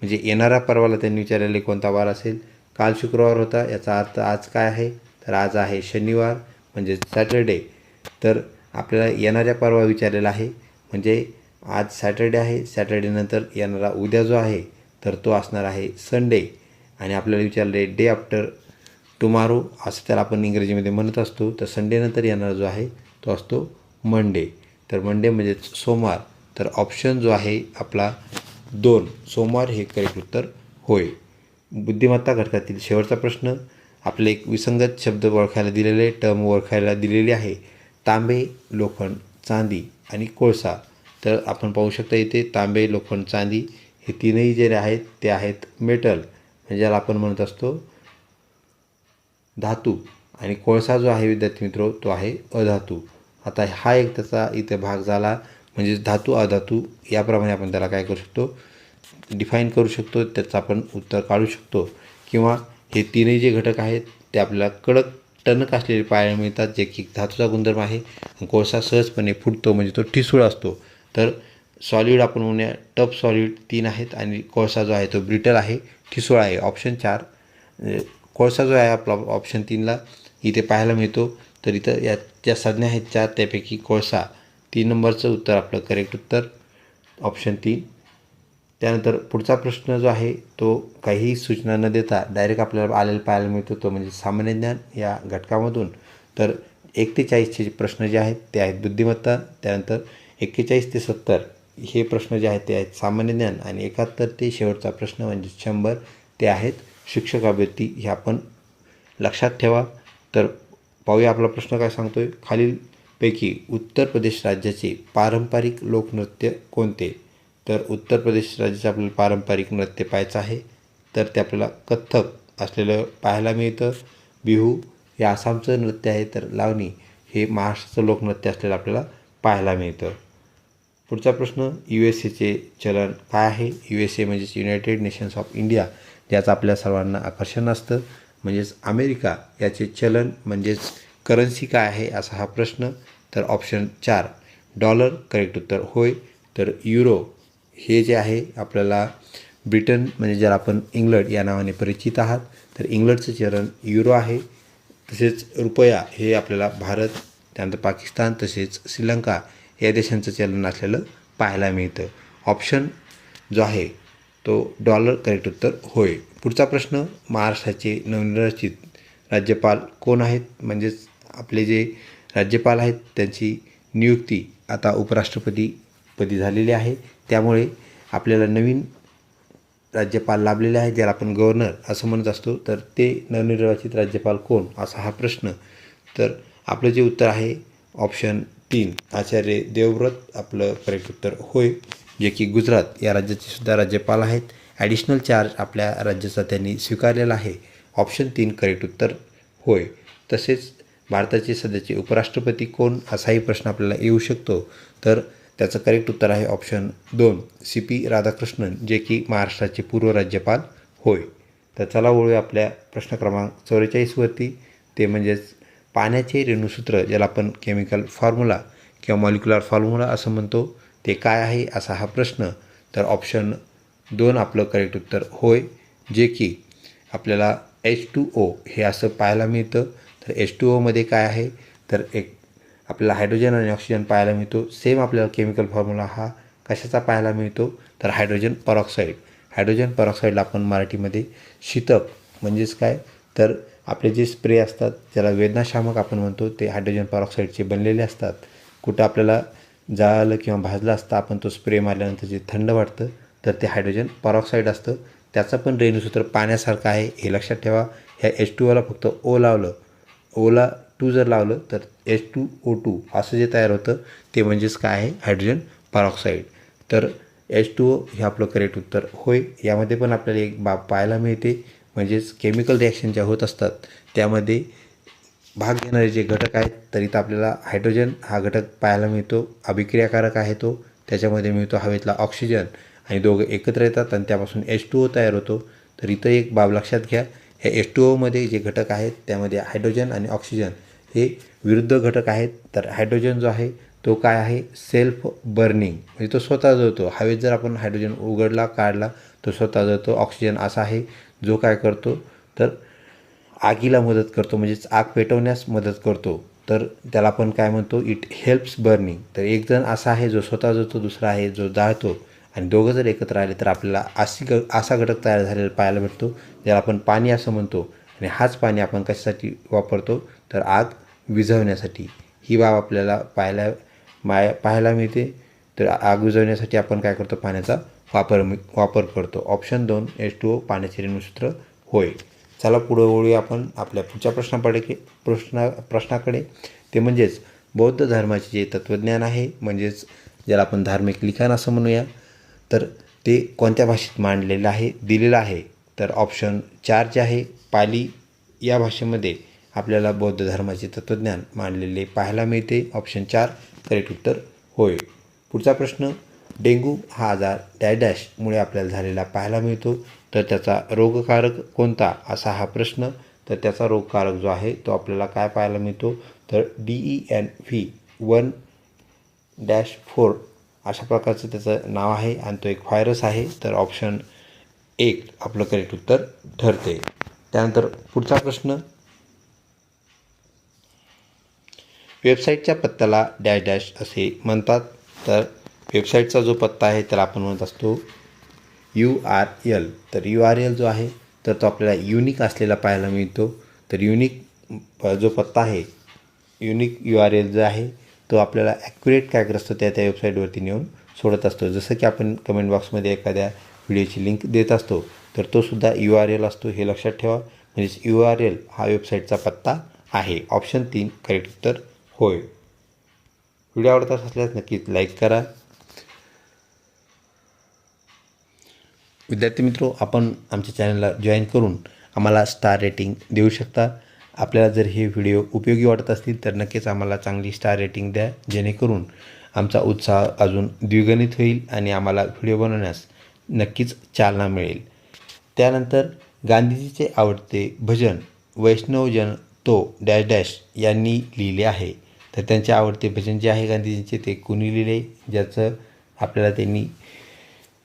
Speaker 1: म्हणजे येणाऱ्या परवाला त्यांनी विचारलेले कोणता वार असेल. काल शुक्रवार होता याचा अर्थ आज काय आहे तर आज आहे शनिवार म्हणजे सॅटर्डे. तर आपल्याला येणाऱ्या परवा विचारलेला आहे, म्हणजे आज सॅटर्डे आहे, सॅटर्डेनंतर येणारा उद्या जो आहे तर तो असणार आहे संडे. आणि आपल्याला विचारले डे आफ्टर टुमारो असं त्याला आपण इंग्रजीमध्ये म्हणत असतो. तर संडेनंतर येणारा जो आहे तो असतो मंडे. तर मंडे म्हणजेच सोमवार. तर ऑप्शन जो आहे आपला 2 सोमवार हे करेक्ट उत्तर होय. बुद्धिमत्ता घटकातील शेवटचा प्रश्न, आपले एक विसंगत शब्द ओळखायला दिलेले, टर्म ओळखायला दिलेली आहे. तांबे, लोखंड, चांदी आणि कोळसा. तर आपण पाहू शकता इथे तांबे, लोखंड, चांदी हे तीनही जे आहेत ते आहेत मेटल, म्हणजे ज्याला आपण म्हणत असतो धातू. आणि कोळसा जो आहे विद्यार्थी मित्र तो आहे अधातू. आता हा एक त्याचा इथे भाग झाला, म्हणजे धातू अधातू याप्रमाणे आपण त्याला काय करू शकतो डिफाईन करू शकतो, त्याचं आपण उत्तर काढू शकतो. किंवा हे तीनही जे घटक आहेत ते आपल्याला कडक टणक असलेले पाहायला मिळतात, जे की धातूचा गुणधर्म आहे. कोळसा सहजपणे फुटतो म्हणजे तो ठिसूळ असतो. तर सॉलिड आपण म्हणूया टफ सॉलिड 3 आहेत आणि कोळसा जो आहे तो ब्रिटल आहे, ठिसूळ आहे. ऑप्शन 4 कोळसा जो आहे आपला ऑप्शन 3ला इथे पाहायला मिळतो. तर इथं या ज्या संज्ञा आहेत 4 त्यापैकी कोळसा 3 नंबरचं उत्तर आपलं करेक्ट उत्तर ऑप्शन 3. त्यानंतर पुढचा प्रश्न जो आहे तो काहीही सूचना न देता डायरेक्ट आपल्याला आलेला पाहायला मिळतो, तो म्हणजे सामान्य ज्ञान या घटकामधून. तर 1 ते 40चे प्रश्न जे आहेत ते आहेत बुद्धिमत्ता. त्यानंतर 41 ते 70 हे प्रश्न जे आहेत ते आहेत सामान्य ज्ञान. आणि 71 ते शेवटचा प्रश्न म्हणजे 100 ते आहेत शिक्षक अभ्यर्थी. हे आपण लक्षात ठेवा. तर पाहूया आपला प्रश्न काय सांगतोय. खालीलपैकी उत्तर प्रदेश राज्याचे पारंपरिक लोकनृत्य कोणते? तर उत्तर प्रदेश राज्याचे आपल्याला पारंपरिक नृत्य पाहायचं आहे तर ते आपल्याला कथ्थक असलेलं पाहायला मिळतं. बिहू हे आसामचं नृत्य आहे, तर लावणी हे महाराष्ट्राचं लोकनृत्य असलेलं आपल्याला पाहायला मिळतं. पुढचा प्रश्न, USA चलन काय आहे? USA म्हणजेच युनायटेड नेशन्स ऑफ इंडिया, ज्याचं आपल्या सर्वांना आकर्षण असतं. म्हणजेच अमेरिका याचे चलन म्हणजेच करन्सी काय आहे असा हा प्रश्न. तर ऑप्शन 4 डॉलर करेक्ट उत्तर होय. तर युरो हे जे आहे आपल्याला ब्रिटन म्हणजे ज्याला आपण इंग्लंड या नावाने परिचित आहात, तर इंग्लंडचं चलन युरो आहे. तसेच रुपया हे आपल्याला भारत, त्यानंतर पाकिस्तान तसेच श्रीलंका या देशांचं चलन असलेलं पाहायला मिळतं. ऑप्शन जो आहे तो डॉलर करेक्ट उत्तर होय. पुढचा प्रश्न, महाराष्ट्राचे नवनिर्वाचित राज्यपाल कोण आहेत? म्हणजेच आपले जे राज्यपाल आहेत त्यांची नियुक्ती आता उपराष्ट्रपतीपदी झालेली आहे. त्यामुळे आपल्याला नवीन राज्यपाल लाभलेले आहेत, ज्याला आपण गव्हर्नर असं म्हणत असतो. तर ते नवनिर्वाचित राज्यपाल कोण, असा हा प्रश्न. तर आपलं जे उत्तर आहे ऑप्शन 3 आचार्य देवव्रत आपलं करेक्ट उत्तर होय, जे की गुजरात या राज्याचे सुद्धा राज्यपाल आहेत. ॲडिशनल चार्ज आपल्या राज्याचा त्यांनी स्वीकारलेला आहे. ऑप्शन 3 करेक्ट उत्तर होय. तसेच भारताचे सध्याचे उपराष्ट्रपती कोण, असाही प्रश्न आपल्याला येऊ शकतो. तर त्याचं करेक्ट उत्तर आहे ऑप्शन 2 CP राधाकृष्णन, जे की महाराष्ट्राचे पूर्व राज्यपाल होय. तर चला वळूया आपल्या प्रश्न क्रमांक 44वरती. ते म्हणजेच पाण्याचे रेणुसूत्र, ज्याला आपण केमिकल फॉर्म्युला किंवा मॉलिक्युलर फॉर्म्युला असं म्हणतो, ते काय आहे असा हा प्रश्न. तर ऑप्शन 2 आपलं करेक्ट उत्तर होय, जे की आपल्याला H2O हे असं पाहायला मिळतं. तर H2Oमध्ये काय आहे, तर एक आपल्याला हायड्रोजन आणि ऑक्सिजन पाहायला मिळतो. सेम आपल्याला केमिकल फॉर्म्युला हा कशाचा पाहायला मिळतो, तर हायड्रोजन परऑक्साईड. हायड्रोजन परऑक्साईडला आपण मराठीमध्ये शीतक म्हणजेच काय, तर आपले जे स्प्रे असतात ज्याला वेदनाशामक आपण म्हणतो, ते हायड्रोजन परऑक्साईडचे बनलेले असतात. कुठं आपल्याला जाळलं किंवा भाजलं असतं, आपण तो स्प्रे मारल्यानंतर जे थंड वाटतं, तर ते हायड्रोजन परऑक्साईड असतं. त्याचं पण रेणुसूत्र पाण्यासारखं आहे, हे लक्षात ठेवा. ह्या H2Oला फक्त O लावलं, ओला 2 जर लावलं तर H2O2 असं जे तयार होतं ते म्हणजेच काय आहे, हायड्रोजन परऑक्साईड. तर H2O हे आपलं करेक्ट उत्तर होय. यामध्ये पण आपल्याला एक बाब पाहायला मिळते, म्हणजेच केमिकल रिॲक्शन ज्या होत असतात त्यामध्ये भाग घेणारे जे घटक आहेत, तर इथं आपल्याला हायड्रोजन हा घटक पाहायला मिळतो, अभिक्रियाकारक आहे तो. त्याच्यामध्ये मिळतो हवेतला ऑक्सिजन आणि दोघं एकत्र येतात आणि त्यापासून H2O तयार होतो. तर इथं एक बाब लक्षात घ्या, ह्या H2Oमध्ये जे घटक आहेत त्यामध्ये हायड्रोजन आणि ऑक्सिजन हे विरुद्ध घटक आहेत. तर हायड्रोजन जो आहे तो काय आहे, सेल्फ बर्निंग, म्हणजे तो स्वतः जळतो. हवेत जर आपण हायड्रोजन उघडला काढला तो स्वतः जळतो. ऑक्सिजन असा आहे जो काय करतो, तर आगीला मदत करतो, म्हणजेच आग पेटवण्यास मदत करतो. तर त्याला आपण काय म्हणतो, इट हेल्प्स बर्निंग. तर एक जण असा आहे जो स्वतः जळतो, दुसरा आहे जो जाळतो, आणि दोघं जर एकत्र आले तर आपल्याला असा घटक तयार झालेला पाहायला भेटतो, ज्याला आपण पाणी असं म्हणतो. आणि हाच पाणी आपण कशासाठी वापरतो, तर आग विझवण्यासाठी. ही बाब आपल्याला पाहायला मिळते. तर आग विझवण्यासाठी आपण काय करतो, पाण्याचा वापर करतो. ऑप्शन 2 H2O पाण्याचे रेणुसूत्र होय. चला पुढे वळूया आपण आपल्या पुढच्या प्रश्नाकडे. ते म्हणजेच बौद्ध धर्माचे जे तत्त्वज्ञान आहे, म्हणजेच ज्याला आपण धार्मिक लिखाण असं म्हणूया, तर ते कोणत्या भाषेत मांडलेलं आहे, दिलेलं आहे. तर ऑप्शन 4 जे आहे, पाली या भाषेमध्ये आपल्याला बौद्ध धर्माचे तत्त्वज्ञान मांडलेले पाहायला मिळते. ऑप्शन 4 करेक्ट उत्तर होय. पुढचा प्रश्न, डेंग्यू हा आजार डॅशमुळे आपल्याला झालेला पाहायला मिळतो, तर त्याचा रोगकारक कोणता, असा हा प्रश्न. तर त्याचा रोगकारक जो आहे तो आपल्याला काय पाहायला मिळतो, तर DENV 1-4 अशा प्रकारचं त्याचं नाव आहे आणि तो एक व्हायरस आहे. तर ऑप्शन 1 आपलं करेक्ट उत्तर ठरते. त्यानंतर पुढचा प्रश्न, वेबसाईटच्या पत्त्याला डॅश असे म्हणतात. तर वेबसाईटचा जो पत्ता आहे त्याला आपण म्हणत असतो URL. तर URL जो आहे तर तो आपल्याला युनिक असलेला पाहायला मिळतो. तर युनिक जो पत्ता आहे, युनिक URL जो आहे तो आपल्याला ॲक्युरेट काय करत असतो, त्या वेबसाईटवरती नेऊन सोडत असतो. जसं की आपण कमेंट बॉक्समध्ये एखाद्या व्हिडिओची लिंक देत असतो, तर तो सुद्धा URL असतो, हे लक्षात ठेवा. म्हणजेच URL हा वेबसाईटचा पत्ता आहे. ऑप्शन 3 करेक्ट उत्तर होय. व्हिडिओ आवडत असल्यास नक्कीच लाईक करा. विद्यार्थी मित्रो, आपण आमच्या चॅनलला जॉईन करून आम्हाला स्टार रेटिंग देऊ शकता. आपल्याला जर हे व्हिडिओ उपयोगी वाटत असतील तर नक्कीच आम्हाला चांगली स्टार रेटिंग द्या, जेणेकरून आमचा उत्साह अजून द्विगुणित होईल आणि आम्हाला व्हिडिओ बनवण्यास नक्कीच चालना मिळेल. त्यानंतर गांधीजीचे आवडते भजन वैष्णवजन तो डॅश यांनी लिहिले आहे. तर त्यांचे आवडते भजन जे आहे गांधीजींचे, ते कुणी लिहिले, ज्याचं आपल्याला त्यांनी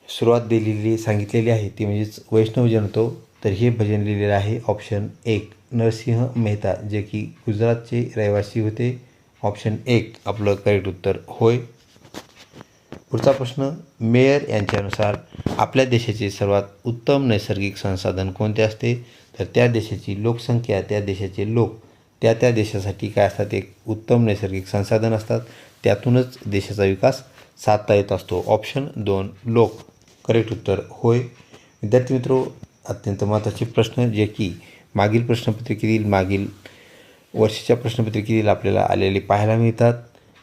Speaker 1: सुरुवात दिलेली सांगितलेली आहे ती म्हणजेच वैष्णव जनतो. तर हे भजन लिहिलेलं आहे ऑप्शन 1 नरसिंह मेहता, जे की गुजरातचे रहिवासी होते. ऑप्शन 1 आपलं करेक्ट उत्तर होय. पुढचा प्रश्न, मेयर यांच्यानुसार आपल्या देशाचे सर्वात उत्तम नैसर्गिक संसाधन कोणते असते? तर त्या देशाची लोकसंख्या, त्या देशाचे लोक त्या देशासाठी काय असतात, एक उत्तम नैसर्गिक संसाधन असतात. त्यातूनच देशाचा विकास साधता येत असतो. ऑप्शन 2 लोक करेक्ट उत्तर होय. विद्यार्थी मित्रो, अत्यंत महत्त्वाचे प्रश्न जे की मागील प्रश्नपत्रिकेतील, मागील वर्षीच्या प्रश्नपत्रिकेतील आपल्याला आलेले पाहायला मिळतात.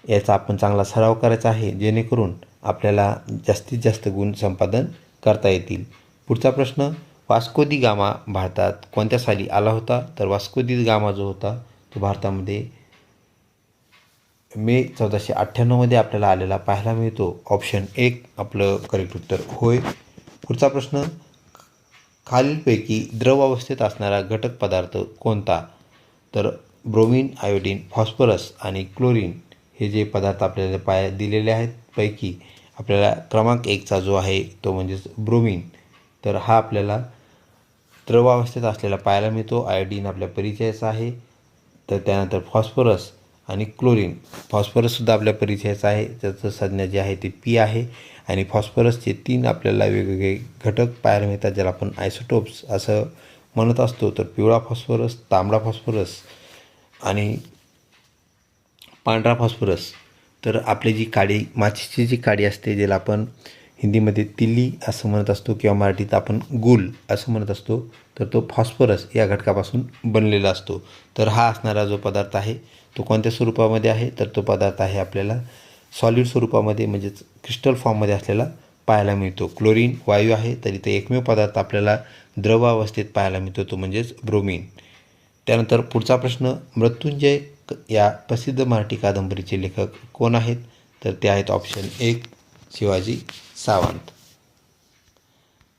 Speaker 1: याचा आपण चांगला सराव करायचा आहे, जेणेकरून आपल्याला जास्तीत जास्त गुण संपादन करता येतील. पुढचा प्रश्न, वास्को दी गामा भारतात कोणत्या साली आला होता? तर वास्को दी गामा जो होता तो भारतामध्ये मे 1498 आपल्याला आलेला पाहायला मिळतो. ऑप्शन 1 आपलं करेक्ट उत्तर होय. पुढचा प्रश्न, खालीलपैकी द्रव अवस्थेत असणारा घटक पदार्थ कोणता? तर ब्रोमीन, आयोडीन, फॉस्फरस आणि क्लोरीन हे जे पदार्थ आपल्याला दिलेले आहेत पैकी आपल्याला क्रमांक 1चा जो आहे तो म्हणजेच ब्रोमीन, तर हा आपल्याला द्रवावस्थेत असलेला पाहायला मिळतो. आयोडीन आपल्या परिचयाचा आहे. तर त्यानंतर फॉस्फरस आणि क्लोरीन, फॉस्फरससुद्धा आपल्या परिचयाचं आहे, त्याचं संज्ञा जी आहे ती पी आहे. आणि फॉस्फरसचे 3 आपल्याला वेगवेगळे घटक पाहायला मिळतात, ज्याला आपण आयसोटोप्स असं म्हणत असतो. तर पिवळा फॉस्फरस, तांबडा फॉस्फरस आणि पांढरा फॉस्फरस. तर आपली जी काडी, माचीची जी काडी असते, ज्याला आपण हिंदीमध्ये तिल्ली असं म्हणत असतो किंवा मराठीत आपण गुल असं म्हणत असतो, तर तो फॉस्फरस या घटकापासून बनलेला असतो. तर हा असणारा जो पदार्थ आहे तो कोणत्या स्वरूपामध्ये आहे? तर तो पदार्थ आहे आपल्याला सॉलिड स्वरूपामध्ये म्हणजेच क्रिस्टल फॉर्ममध्ये असलेला पाहायला मिळतो. क्लोरीन वायू आहे, तर इथे एकमेव पदार्थ आपल्याला द्रव अवस्थेत पाहायला मिळतो, तो म्हणजेच ब्रोमीन. त्यानंतर पुढचा प्रश्न, मृत्युंजय या प्रसिद्ध मराठी कादंबरीचे लेखक कोण आहेत? तर ते आहेत ऑप्शन 1 शिवाजी सावंत.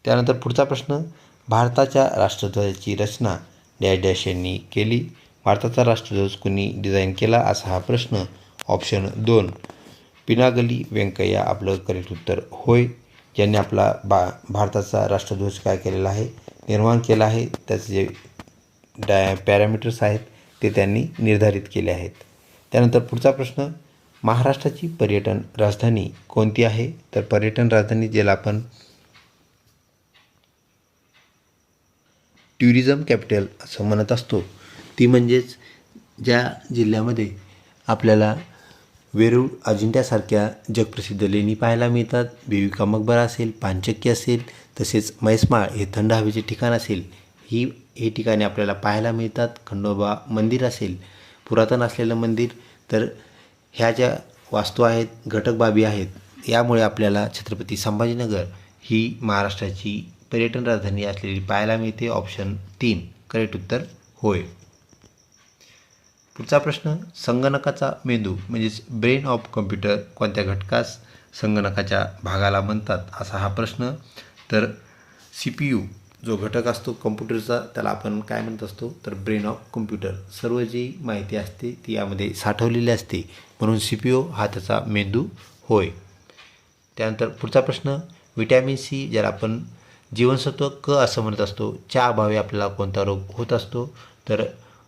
Speaker 1: त्यानंतर पुढचा प्रश्न, भारताच्या राष्ट्रध्वजाची रचना डॅश डॅश यांनी केली. भारताचा राष्ट्रध्वज कुणी डिझाईन केला असा हा प्रश्न. ऑप्शन 2 पिनागली व्यंकय्या आपलं करेक्ट उत्तर होय. ज्यांनी आपला भारताचा राष्ट्रध्वज काय केलेला आहे, निर्माण केला आहे. त्याचे जे पॅरामीटर्स आहेत ते त्यांनी निर्धारित केले आहेत. त्यानंतर पुढचा प्रश्न, महाराष्ट्राची पर्यटन राजधानी कोणती आहे? तर पर्यटन राजधानी ज्याला आपण टुरिझम कॅपिटल असं म्हणत असतो, ती म्हणजेच ज्या जिल्ह्यामध्ये आपल्याला वेरूळ, अजिंठ्यासारख्या जगप्रसिद्ध लेणी पाहायला मिळतात, बीबी का मकबरा असेल, पानचक्की असेल, तसेच म्हैसमाळ हे थंड हवेचे ठिकाण असेल, ही ठिकाणे आपल्याला पाहायला मिळतात. खंडोबा मंदिर असेल, पुरातन असलेलं मंदिर, तर ह्या ज्या वास्तू आहेत, घटक बाबी आहेत, यामुळे आपल्याला छत्रपती संभाजीनगर ही महाराष्ट्राची पर्यटन राजधानी असलेली पाहायला मिळते. ऑप्शन 3 करेक्ट उत्तर होय. पुढचा प्रश्न, संगणकाचा मेंदू म्हणजेच ब्रेन ऑफ कम्प्युटर कोणत्या घटकास संगणकाच्या भागाला म्हणतात असा हा प्रश्न. तर CPU जो घटक असतो कम्प्युटरचा, त्याला आपण काय म्हणत असतो, तर ब्रेन ऑफ कम्प्युटर. सर्व जी माहिती असते ती यामध्ये साठवलेली असते, म्हणून CPU हा त्याचा मेंदू होय. त्यानंतर पुढचा प्रश्न, व्हिटॅमिन C ज्याला आपण जीवनसत्व क असं म्हणत असतो, च्या अभावी आपल्याला कोणता रोग होत असतो? तर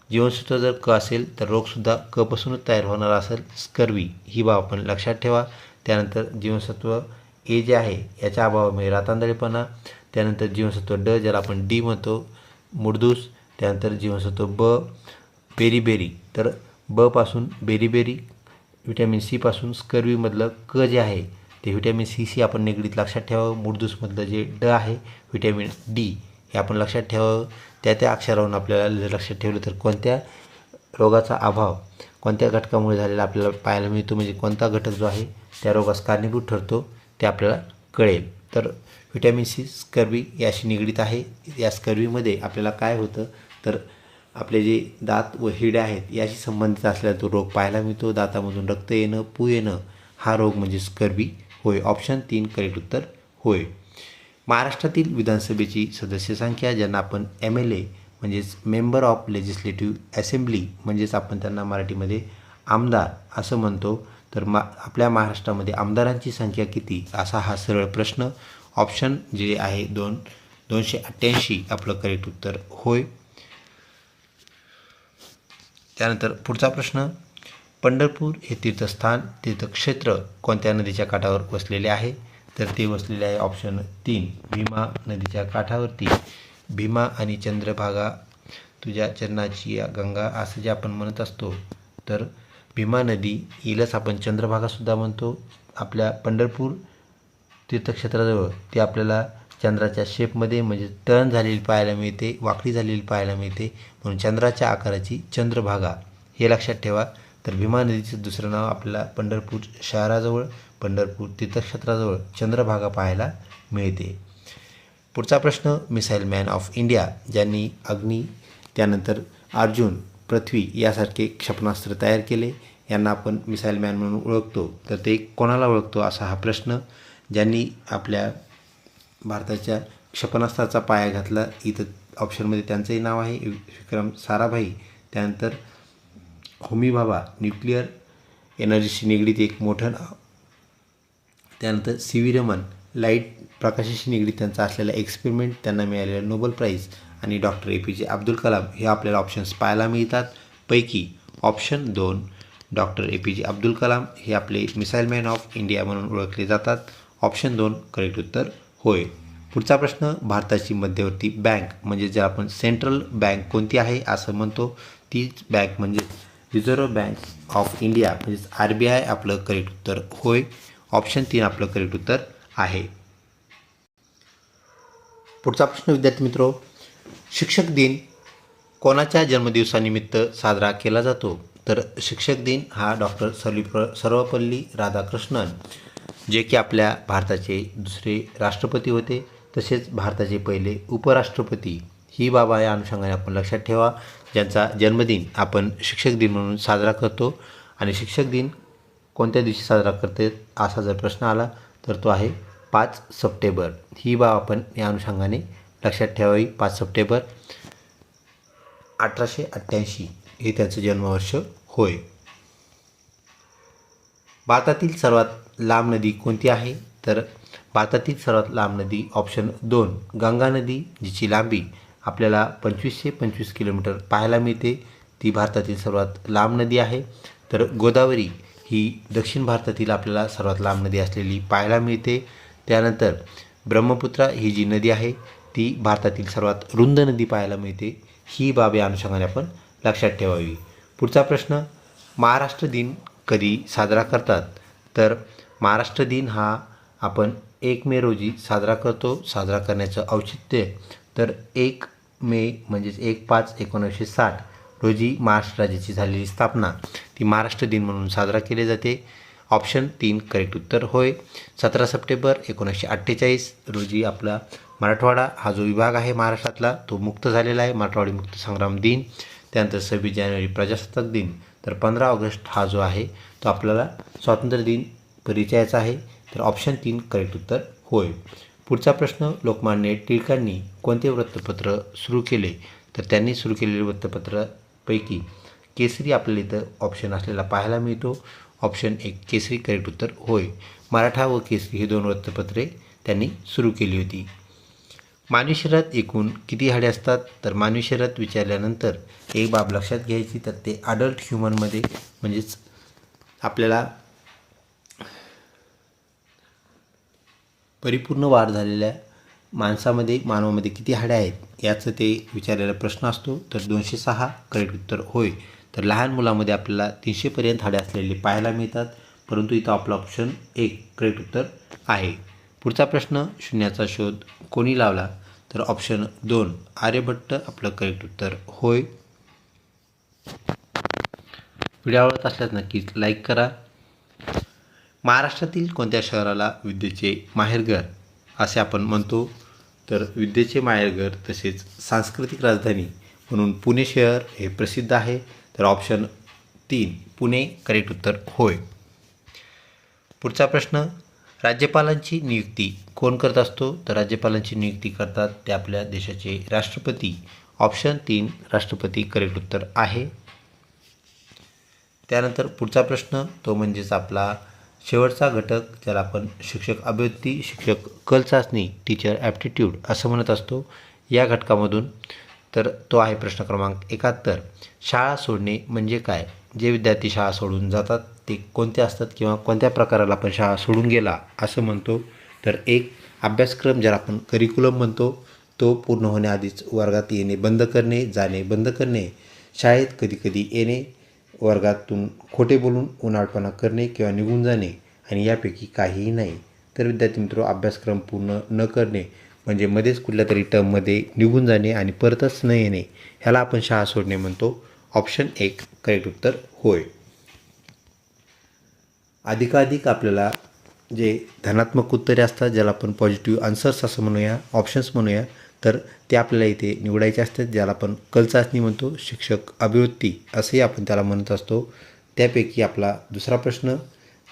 Speaker 1: जीवनसत्व जर क असेल तर रोगसुद्धा क पासूनच तयार होणार असेल, स्कर्वी, ही बाब आपण लक्षात ठेवा. त्यानंतर जीवनसत्व ए जे आहे याच्या अभावामुळे रातांधळेपणा. त्यानंतर जीवनसत्व ड ज्याला आपण डी म्हणतो, मुडदूस. त्यानंतर जीवनसत्व ब बेरीबेरी, तर ब पासून बेरीबेरी. व्हिटॅमिन सी पासून स्कर्वीमधलं क जे आहे ते व्हिटॅमिन सी आपण निगडीत लक्षात ठेवावं. मुडदूसमधलं जे ड आहे व्हिटॅमिन डी हे आपण लक्षात ठेवावं. त्या अक्षरावरून आपल्याला जर लक्षात ठेवलं तर कोणत्या रोगाचा अभाव कोणत्या घटकामुळे झालेला आपल्याला पाहायला मिळतो, म्हणजे कोणता घटक जो आहे त्या रोगास कारणीभूत ठरतो ते आपल्याला कळेल. तर व्हिटॅमिन सी स्कर्वी याशी निगडीत आहे. या स्कर्वीमध्ये आपल्याला काय होतं, तर आपले जे दात व हिरड्या आहेत याशी संबंधित असलेला तो रोग पाहायला मिळतो. दातामधून रक्त येणं, पू येणं, हा रोग म्हणजे स्कर्वी होय. ऑप्शन 3 करेक्ट उत्तर होय. महाराष्ट्रातील विधानसभेची सदस्य संख्या, ज्यांना आपण MLA म्हणजेच मेंबर ऑफ लेजिस्लेटिव्ह असेंब्ली म्हणजेच आपण त्यांना मराठीमध्ये आमदार असं म्हणतो, तर आपल्या महाराष्ट्रामध्ये आमदारांची संख्या किती असा हा सरळ प्रश्न. ऑप्शन जे आहे 288 आपलं करेक्ट उत्तर होय. त्यानंतर पुढचा प्रश्न, पंढरपूर हे तीर्थस्थान तीर्थक्षेत्र कोणत्या नदीच्या काठावर वसलेले आहे? तर ते वसलेले आहे ऑप्शन 3 भीमा नदीच्या काठावरती. भीमा आणि चंद्रभागा तुझ्या चरणाची या गंगा असं जे आपण म्हणत असतो, तर भीमा नदी हिलाच आपण चंद्रभागासुद्धा म्हणतो. आपल्या पंढरपूर तीर्थक्षेत्राजवळ ती आपल्याला चंद्राच्या शेपमध्ये म्हणजे टर्न झालेली पाहायला मिळते, वाकडी झालेली पाहायला मिळते, म्हणून चंद्राच्या आकाराची चंद्रभागा हे लक्षात ठेवा. तर भीमा नदीचं दुसरं नाव आपल्याला पंढरपूर शहराजवळ पंढरपूर तीर्थक्षेत्राजवळ चंद्रभागा पाहायला मिळते. पुढचा प्रश्न, मिसाईल मॅन ऑफ इंडिया ज्यांनी अग्नी त्यानंतर अर्जुन पृथ्वी यासारखे क्षेपणास्त्र तयार केले यांना आपण मिसाईल मॅन म्हणून ओळखतो. तर ते कोणाला ओळखतो असा हा प्रश्न. ज्यांनी आपल्या भारताच्या क्षेपणास्त्राचा पाया घातला, इथं ऑप्शनमध्ये त्यांचंही नाव आहे विक्रम साराभाई. त्यानंतर होमी भाभा न्यूक्लिअर एनर्जीशी निगडीत एक मोठं नाव. त्यानंतर सी व्ही रमन लाईट प्रकाशाशी निगडीत त्यांचा असलेला एक्सपेरिमेंट त्यांना मिळालेला नोबेल प्राईज. आणि डॉक्टर APJ अब्दुल कलाम हे आपल्याला ऑप्शन्स पाहायला मिळतात. पैकी option 2 doctor APJ Abdul Kalam हे आपले मिसाईल मॅन ऑफ इंडिया म्हणून ओळखले जातात. ऑप्शन 2 करेक्ट उत्तर होय. पुढचा प्रश्न, भारताची मध्यवर्ती बँक म्हणजे जे आपण सेंट्रल बँक कोणती आहे असं म्हणतो, तीच बँक म्हणजे रिझर्व्ह बँक ऑफ इंडिया म्हणजेच RBI आपलं करेक्ट उत्तर होय. ऑप्शन 3 आपलं करेक्ट उत्तर आहे. पुढचा प्रश्न विद्यार्थी मित्रो, शिक्षक दिन कोणाच्या जन्मदिवसानिमित्त साजरा केला जातो? तर शिक्षक दिन हा डॉक्टर सर्वपल्ली राधाकृष्णन जे की आपल्या भारताचे दुसरे राष्ट्रपती होते, तसेच भारताचे पहिले उपराष्ट्रपती ही बाबा या अनुषंगाने आपण लक्षात ठेवा, ज्यांचा जन्मदिन आपण शिक्षक दिन म्हणून साजरा करतो. आणि शिक्षक दिन कोणत्या दिवशी साजरा करते असा जर प्रश्न आला तर तो आहे 5 सप्टेंबर. ही बाब आपण या अनुषंगाने लक्षात ठेवावी. 5 सप्टेंबर 1888 हे त्यांचं जन्मवर्ष होय. भारतातील सर्वात लांब नदी कोणती आहे? तर भारतातील सर्वात लांब नदी ऑप्शन 2 गंगा नदी, जिची लांबी आपल्याला 2525 किलोमीटर पाहायला मिळते. ती भारतातील सर्वात लांब नदी आहे. तर गोदावरी ही दक्षिण भारतातील आपल्याला सर्वात लांब नदी असलेली पाहायला मिळते. त्यानंतर ब्रह्मपुत्रा ही जी नदी आहे ती भारतातील सर्वात रुंद नदी पाहायला मिळते. ही बाब या अनुषंगाने आपण लक्षात ठेवावी. पुढचा प्रश्न, महाराष्ट्र दिन कधी साजरा करतात? तर महाराष्ट्र दिन हा आपण 1 मे रोजी साजरा करतो. साजरा करण्याचं औचित्य तर 1 मे म्हणजेच 1/5/1960 रोजी महाराष्ट्र राज्याची झालेली स्थापना ती महाराष्ट्र दिन म्हणून साजरा केले जाते. ऑप्शन 3 करेक्ट उत्तर होय. 17 सप्टेंबर 1948 रोजी आपला मराठवाडा हा जो विभाग आहे महाराष्ट्रातला तो मुक्त झालेला आहे, मराठवाडी मुक्त संग्राम दिन. त्यानंतर 26 जानेवारी प्रजासत्ताक दिन. तर 15 ऑगस्ट हा जो आहे तो आपल्याला स्वातंत्र्य दिन परिचयाचा आहे. तर ऑप्शन 3 करेक्ट उत्तर होय. पुढचा प्रश्न, लोकमान्य टिळकांनी कोणते वृत्तपत्र सुरू केले? तर त्यांनी सुरू केलेले वृत्तपत्रापैकी केसरी आपल्याला इथं ऑप्शन असलेला पाहायला मिळतो. ऑप्शन 1 केसरी करेक्ट उत्तर होय. मराठा व केसरी ही 2 वृत्तपत्रे त्यांनी सुरू केली होती. मानवी शरीरात एकूण किती हाडे असतात? तर मानवी शरीरात विचारल्यानंतर एक बाब लक्षात घ्यायची, तर ते अडल्ट ह्युमनमध्ये म्हणजेच आपल्याला परिपूर्ण वाढ झालेल्या मानवामध्ये किती हाडे आहेत याचं ते विचारलेला प्रश्न असतो. तर 206 करेक्ट उत्तर होय. तर लहान मुलामध्ये आपल्याला 300 पर्यंत हाडे असलेले पाहायला मिळतात, परंतु इथं आपलं ऑप्शन 1 करेक्ट उत्तर आहे. पुढचा प्रश्न, शून्याचा शोध कोणी लावला? तर ऑप्शन 2 आर्यभट्ट आपलं करेक्ट उत्तर होय. व्हिडिओ आवडत असल्यास नक्कीच लाईक करा. महाराष्ट्रातील कोणत्या शहराला विद्येचे माहेरघर असे आपण म्हणतो? तर विद्येचे माहेरघर तसेच सांस्कृतिक राजधानी म्हणून पुणे शहर हे प्रसिद्ध आहे. तर ऑप्शन 3 पुणे करेक्ट उत्तर होय. पुढचा प्रश्न, राज्यपालांची नियुक्ती कोण करत असतो? तर राज्यपालांची नियुक्ती करतात ते आपल्या देशाचे राष्ट्रपती. ऑप्शन 3 राष्ट्रपती करेक्ट उत्तर आहे. त्यानंतर पुढचा प्रश्न तो म्हणजेच आपला शेवटचा घटक ज्याला आपण शिक्षक अभिवृत्ती, शिक्षक कल चाचणी, टीचर ॲप्टिट्यूड असं म्हणत असतो, या घटकामधून तर तो आहे प्रश्न क्रमांक 71. शाळा सोडणे म्हणजे काय? जे विद्यार्थी शाळा सोडून जातात ते कोणते असतात किंवा कोणत्या प्रकाराला आपण शाळा सोडून गेला असं म्हणतो? तर एक, अभ्यासक्रम ज्याला आपण करिक्युलम म्हणतो तो पूर्ण होण्याआधीच वर्गात येणे बंद करणे, जाणे बंद करणे, शाळेत कधीकधी येणे, वर्गातून खोटे बोलून उनाळपणा करणे किंवा निघून जाणे आणि यापैकी काहीही नाही. तर विद्यार्थी मित्र, अभ्यासक्रम पूर्ण न करणे म्हणजे मध्येच कुठल्या तरी टर्ममध्ये निघून जाणे आणि परतच न येणे, ह्याला आपण शाळा सोडणे म्हणतो. ऑप्शन 1 करेक्ट उत्तर होय. अधिकाधिक आपल्याला जे धनात्मक उत्तरे असतात, ज्याला आपण पॉझिटिव्ह आन्सर्स असं म्हणूया, ऑप्शन्स म्हणूया, तर ते आपल्याला इथे निवडायचे असतात, ज्याला आपण कल चाचणी म्हणतो, शिक्षक अभिवृत्ती असंही आपण त्याला म्हणत असतो. त्यापैकी आपला दुसरा प्रश्न,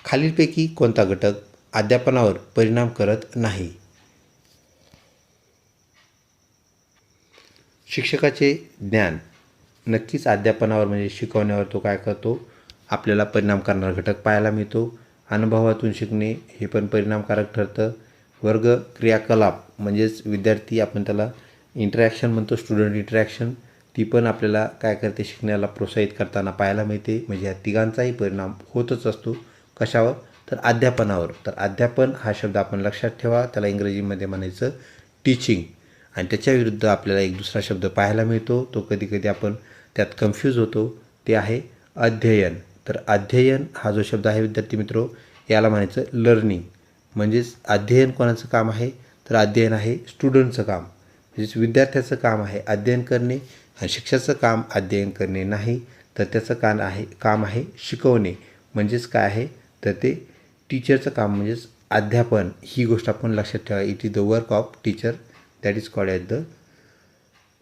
Speaker 1: खालीलपैकी कोणता घटक अध्यापनावर परिणाम करत नाही? शिक्षकाचे ज्ञान नक्कीच अध्यापनावर म्हणजे शिकवण्यावर तो काय करतो, आपल्याला परिणाम करणारा घटक पाहायला मिळतो. अनुभवातून शिकणे हे पण परिणामकारक ठरतं. वर्ग क्रियाकलाप म्हणजेच विद्यार्थी आपण त्याला इंटरॅक्शन म्हणतो, स्टुडंट इंटरॅक्शन, ती पण आपल्याला काय करते, शिकण्याला प्रोत्साहित करताना पाहायला मिळते. म्हणजे या तिघांचाही परिणाम होतच असतो. कशावर? तर अध्यापनावर. तर अध्यापन हा शब्द आपण लक्षात ठेवा, त्याला इंग्रजीमध्ये म्हणायचं टीचिंग. आणि त्याच्या विरुद्ध आपल्याला एक दुसरा शब्द पाहायला मिळतो, तो कधीकधी आपण त्यात कन्फ्यूज होतो, ते आहे अध्ययन. तर अध्ययन हा जो शब्द आहे विद्यार्थी मित्रो, याला म्हणायचं लर्निंग. म्हणजेच अध्ययन कोणाचं काम आहे? तर अध्ययन आहे स्टुडंटचं काम, म्हणजेच विद्यार्थ्याचं काम आहे अध्ययन करणे. आणि शिक्षकाचं काम अध्ययन करणे नाही, तर त्याचं काम आहे शिकवणे. म्हणजेच काय आहे, तर ते टीचरचं काम म्हणजेच अध्यापन. ही गोष्ट आपण लक्षात ठेवा. It is the work of teacher that is called as the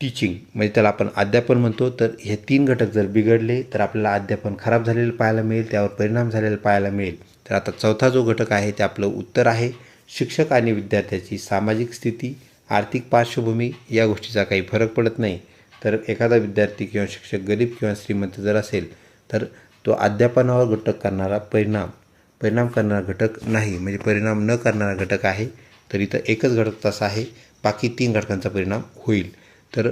Speaker 1: teaching. म्हणजे त्याला आपण अध्यापन म्हणतो. तर हे 3 घटक जर बिघडले तर आपल्याला अध्यापन खराब झालेलं पाहायला मिळेल, त्यावर परिणाम झालेला पाहायला मिळेल. तर आता चौथा जो घटक आहे ते आपलं उत्तर आहे शिक्षक आणि विद्यार्थ्याची सामाजिक स्थिती, आर्थिक पार्श्वभूमी या गोष्टीचा काही फरक पडत नाही. तर एखादा विद्यार्थी किंवा शिक्षक गरीब किंवा श्रीमंत जर असेल तर तो अध्यापनावर परिणाम करणारा घटक नाही, म्हणजे परिणाम न करणारा घटक आहे. तर इथं एकच घटक तसा आहे, बाकी 3 घटकांचा परिणाम होईल. तर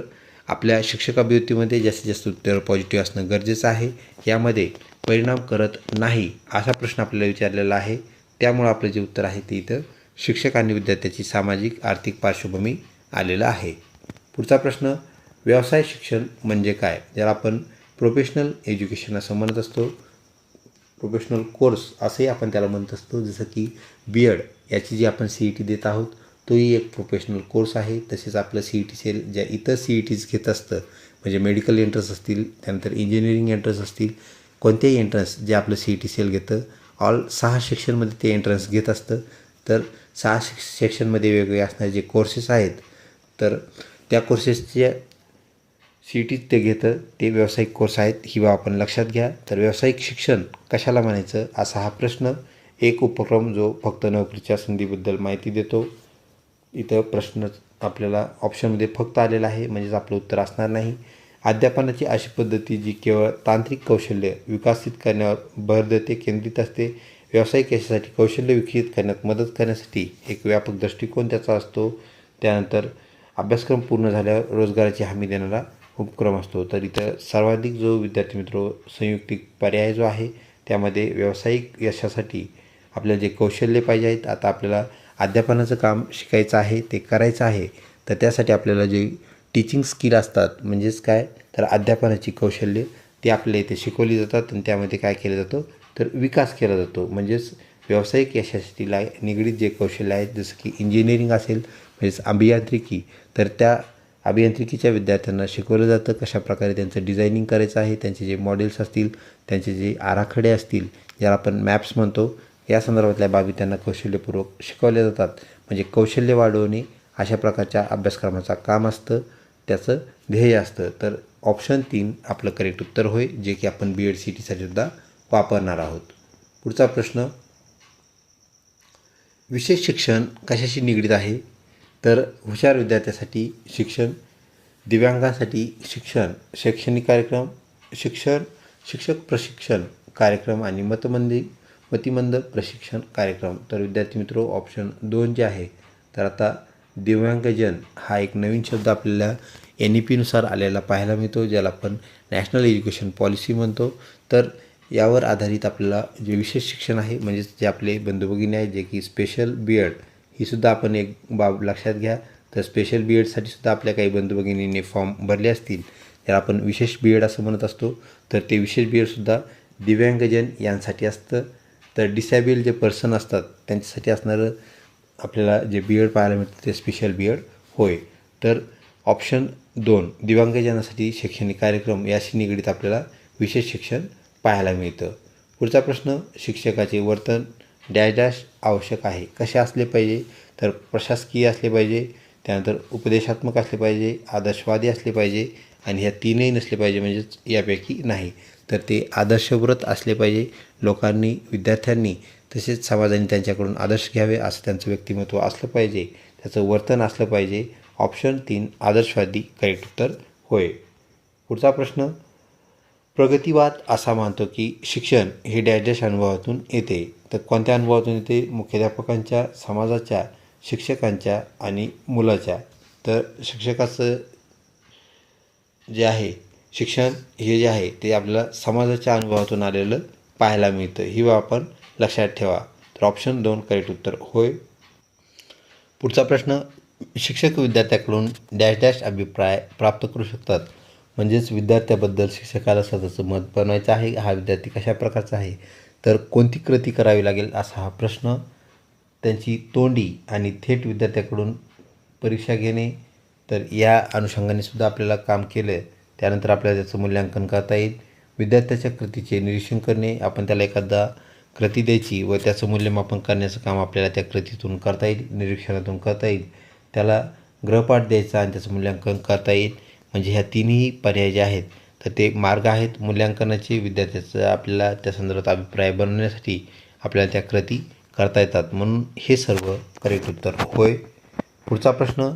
Speaker 1: आपल्या शिक्षक अभिवृत्तीमध्ये जास्तीत जास्त उत्तर पॉझिटिव्ह असणं गरजेचं आहे. यामध्ये परिणाम करत नाही असा प्रश्न आपल्याला विचारलेला आहे. त्यामुळं आपलं जे उत्तर आहे ते इथं शिक्षक आणि विद्यार्थ्याची सामाजिक आर्थिक पार्श्वभूमी आलेलं आहे. पुढचा प्रश्न, व्यवसाय शिक्षण म्हणजे काय? ज्याला आपण प्रोफेशनल एज्युकेशन असं म्हणत असतो, प्रोफेशनल कोर्स असंही आपण त्याला म्हणत असतो. जसं की BEd याची जी आपण CET देत आहोत, तोही एक प्रोफेशनल कोर्स आहे. तसेच आपलं CET सेल ज्या इतर CETs घेत असतं, म्हणजे मेडिकल एंट्रन्स असतील, त्यानंतर इंजिनिअरिंग एंट्रन्स असतील, कोणतेही एंट्रन्स जे आपलं CET सेल घेतं, 6 सेक्शनमध्ये ते एंट्रन्स घेत असतं. तर 6 सेक्शनमध्ये वेगवेगळे असणारे जे कोर्सेस आहेत, तर त्या कोर्सेसचे CET ते घेतं, ते व्यावसायिक कोर्स आहेत, ही बाब आपण लक्षात घ्या. तर व्यावसायिक शिक्षण कशाला म्हणायचं असा हा प्रश्न. एक उपक्रम जो फक्त नोकरीच्या संधीबद्दल माहिती देतो. इथं प्रश्न आपल्याला ऑप्शनमध्ये फक्त आलेला आहे, म्हणजेच आपलं उत्तर असणार नाही. अध्यापनाची अशी पद्धती जी केवळ तांत्रिक कौशल्य विकसित करण्यावर भर देते, केंद्रित असते. व्यावसायिक यशासाठी कौशल्य विकसित करण्यात मदत करण्यासाठी एक व्यापक दृष्टिकोन त्याचा असतो. त्यानंतर अभ्यासक्रम पूर्ण झाल्यावर रोजगाराची हमी देणारा उपक्रम असतो. तर इथं सर्वाधिक जो विद्यार्थी मित्र संयुक्तिक पर्याय जो आहे, त्यामध्ये व्यावसायिक यशासाठी आपल्याला जे कौशल्य पाहिजे आहेत, आता आपल्याला अध्यापनाचं काम शिकायचं आहे, ते करायचं आहे, तर त्यासाठी आपल्याला जे टीचिंग स्किल असतात, म्हणजेच काय, तर अध्यापनाची कौशल्य ती आपल्याला इथे शिकवली जातात. आणि त्यामध्ये काय केलं जातं, तर विकास केला जातो. म्हणजेच व्यावसायिक यशासाठी निगडीत जे कौशल्य आहेत, जसं की इंजिनिअरिंग असेल, म्हणजेच अभियांत्रिकी, तर त्या अभियांत्रिकीच्या विद्यार्थ्यांना शिकवलं जातं कशाप्रकारे त्यांचं डिझायनिंग करायचं आहे, त्यांचे जे मॉडेल्स असतील, त्यांचे जे आराखडे असतील, ज्याला आपण मॅप्स म्हणतो, या संदर्भातल्या बाबी त्यांना कौशल्यपूर्वक शिकवल्या जातात. म्हणजे कौशल्य वाढवणे अशा प्रकारच्या अभ्यासक्रमाचं काम असतं, त्याचं ध्येय असतं. तर ऑप्शन 3 आपलं करेक्ट उत्तर होय, जे की आपण BEd CETसाठी सुद्धा वापरणार आहोत. पुढचा प्रश्न, विशेष शिक्षण कशाशी निगडीत आहे? तर हुशार विद्यार्थ्यासाठी शिक्षण, दिव्यांगांसाठी शिक्षण, शैक्षणिक कार्यक्रम, शिक्षक प्रशिक्षण कार्यक्रम आणि मतिमंद प्रशिक्षण कार्यक्रम. तर विद्यार्थी मित्रो, ऑप्शन 2 जे आहे, तर आता दिव्यांगजन हा एक नवीन शब्द आपल्याला NEP-नुसार आलेला पाहायला मिळतो, ज्याला आपण नॅशनल एज्युकेशन पॉलिसी म्हणतो. तर यावर आधारित आपल्याला जे विशेष शिक्षण आहे, म्हणजेच जे आपले बंधू भगिनी आहेत, जे की स्पेशल BEd, ही सुद्धा आपण एक बाब लक्षात घ्या. तर स्पेशल BEdसाठी सुद्धा आपल्या काही बंधू भगिनींनी फॉर्म भरले असतील, त्याला आपण विशेष BEd असं म्हणत असतो. तर ते विशेष BEdसुद्धा दिव्यांगजन यांसाठी असतं. तर डिसेबल जे पर्सन असतात त्यांच्यासाठी असणारं आपल्याला जे BEd पाहायला मिळतं ते स्पेशल BEd होय. तर ऑप्शन 2 दिव्यांगजनासाठी शैक्षणिक कार्यक्रम याशी निगडीत आपल्याला विशेष शिक्षण पाहायला मिळतं. पुढचा प्रश्न, शिक्षकाचे वर्तन डॅश डॅश आवश्यक आहे. कसे असले पाहिजे, तर प्रशासकीय असले पाहिजे, त्यानंतर उपदेशात्मक असले पाहिजे, आदर्शवादी असले पाहिजे आणि ह्या तीनही नसले पाहिजे, म्हणजेच यापैकी नाही. तर ते आदर्शव्रत असले पाहिजे. लोकांनी, विद्यार्थ्यांनी तसेच समाजाने त्यांच्याकडून आदर्श घ्यावे असं त्यांचं व्यक्तिमत्व असलं पाहिजे, त्याचं वर्तन असलं पाहिजे. ऑप्शन 3 आदर्शवादी करेक्ट उत्तर होय. पुढचा प्रश्न, प्रगतिवाद असा मानतो की शिक्षण हे डॅश डॅश अनुभवातून येते. तर कोणत्या अनुभवातून येते? मुख्याध्यापकांच्या, समाजाच्या, शिक्षकांच्या आणि मुलाच्या. तर शिक्षकाचं जे आहे शिक्षण हे जे आहे ते आपल्याला समाजाच्या अनुभवातून आलेलं पाहायला मिळतं. ही बाब आपण लक्षात ठेवा. तर ऑप्शन 2 करेक्ट उत्तर होय. पुढचा प्रश्न, शिक्षक विद्यार्थ्याकडून डॅश डॅश अभिप्राय प्राप्त करू शकतात. म्हणजेच विद्यार्थ्याबद्दल शिक्षकाला स्वतःचं मत बनवायचं आहे, हा विद्यार्थी कशा प्रकारचा आहे, तर कोणती कृती करावी लागेल असा हा प्रश्न. त्यांची तोंडी आणि थेट विद्यार्थ्याकडून परीक्षा घेणे. तर या अनुषंगाने सुद्धा आपल्याला काम केलं त्यानंतर आपल्याला त्याचं मूल्यांकन करता येईल. विद्यार्थ्याच्या कृतीचे निरीक्षण करणे, आपण त्याला एखादा कृती द्यायची व त्याचं मूल्यमापन करण्याचं काम आपल्याला त्या कृतीतून करता येईल, निरीक्षणातून करता येईल. त्याला गृहपाठ द्यायचा आणि त्याचं मूल्यांकन करता येईल. म्हणजे ह्या तिन्ही पर्याय जे आहेत तर ते मार्ग आहेत मूल्यांकनाचे. विद्यार्थ्याचा आपल्याला त्या संदर्भात अभिप्राय बनवण्यासाठी आपल्याला त्या कृती करता येतात, म्हणून हे सर्व करेक्ट उत्तर होय. पुढचा प्रश्न,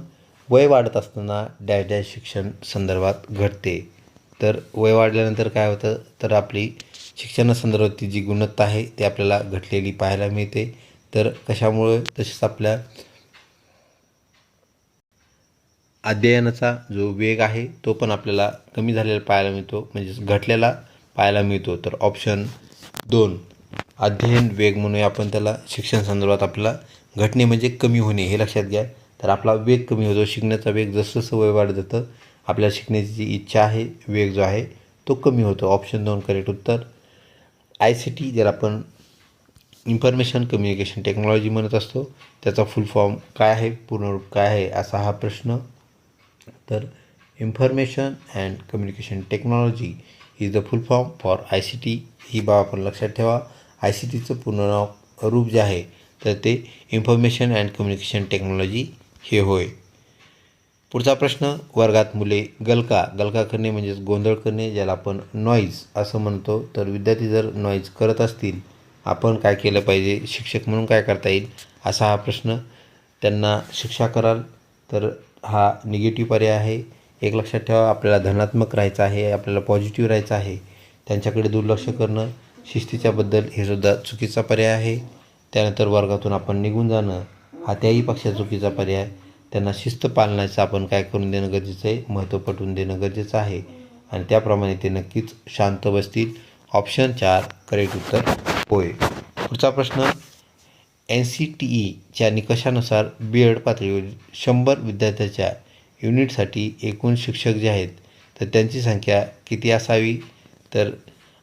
Speaker 1: वय वाढत असताना डॅश डॅश शिक्षण संदर्भात घडते. तर वय वाढल्यानंतर काय होतं, तर आपली शिक्षणासंदर्भातली जी गुणवत्ता आहे ती आपल्याला घटलेली पाहायला मिळते. तर कशामुळे? तसेच आपल्या अध्ययनाचा जो वेग आहे तो पण आपल्याला कमी झालेला पाहायला मिळतो, म्हणजेच घटलेला पाहायला मिळतो. तर ऑप्शन 2 अध्ययन वेग म्हणूया आपण त्याला. शिक्षण संदर्भात आपल्याला घटणे म्हणजे कमी होणे हे लक्षात घ्या. तर आपला वेग कमी होतो, शिकण्याचा वेग जसं जसं वय वाढत जातं आपल्याला शिकण्याची जी इच्छा आहे, वेग जो आहे तो कमी होतो. ऑप्शन 2 करेक्ट उत्तर. ICT ज्याला आपण इन्फॉर्मेशन कम्युनिकेशन टेक्नॉलॉजी म्हणत असतो, त्याचा फुल फॉर्म काय आहे, पूर्णरूप काय आहे असा हा प्रश्न. तर information and communication technology is the full form for ICT. ही बाब आपण लक्षात ठेवा. ICTचं पूर्ण नाव रूप जे आहे तर ते इन्फॉर्मेशन अँड कम्युनिकेशन टेक्नॉलॉजी हे होय. पुढचा प्रश्न, वर्गात मुले गलका करणे म्हणजेच गोंधळ करणे, ज्याला आपण नॉईज असं म्हणतो. तर विद्यार्थी जर नॉईज करत असतील, आपण काय केलं पाहिजे, शिक्षक म्हणून काय करता येईल असा हा प्रश्न. त्यांना शिक्षा कराल तर हा निगेटिव्ह पर्याय आहे. एक लक्षात ठेवा, आपल्याला धनात्मक राहायचं आहे, आपल्याला पॉझिटिव्ह राहायचं आहे. त्यांच्याकडे दुर्लक्ष करणं, शिस्तीच्याबद्दल हे सुद्धा चुकीचा पर्याय आहे. त्यानंतर वर्गातून आपण निघून जाणं हा त्याही पक्षा चुकीचा पर्याय. त्यांना शिस्त पालनाचं आपण काय करून देणं गरजेचं आहे, महत्त्व पटवून देणं गरजेचं आहे आणि त्याप्रमाणे ते नक्कीच शांत बसतील. ऑप्शन 4 करेक्ट उत्तर होय. पुढचा प्रश्न, NCTEच्या निकषानुसार BEd पातळीवर 100 विद्यार्थ्याच्या युनिटसाठी एकूण शिक्षक जे आहेत तर त्यांची संख्या किती असावी. तर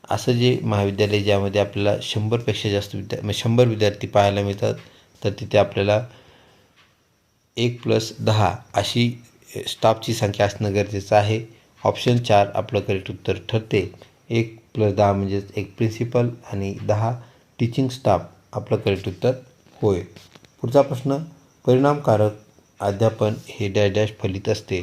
Speaker 1: असं जे महाविद्यालय ज्यामध्ये आपल्याला 100पेक्षा जास्त 100 विद्यार्थी पाहायला मिळतात, तर तिथे आपल्याला 1+10 अशी स्टाफची संख्या असणं गरजेचं आहे. ऑप्शन 4 आपलं करेक्ट उत्तर ठरते. 1+10 म्हणजेच 1 प्रिन्सिपल आणि 10 टीचिंग स्टाफ आपलं करेक्ट उत्तर होय. पुढचा प्रश्न, परिणामकारक अध्यापन हे डॅश डॅश फलित असते.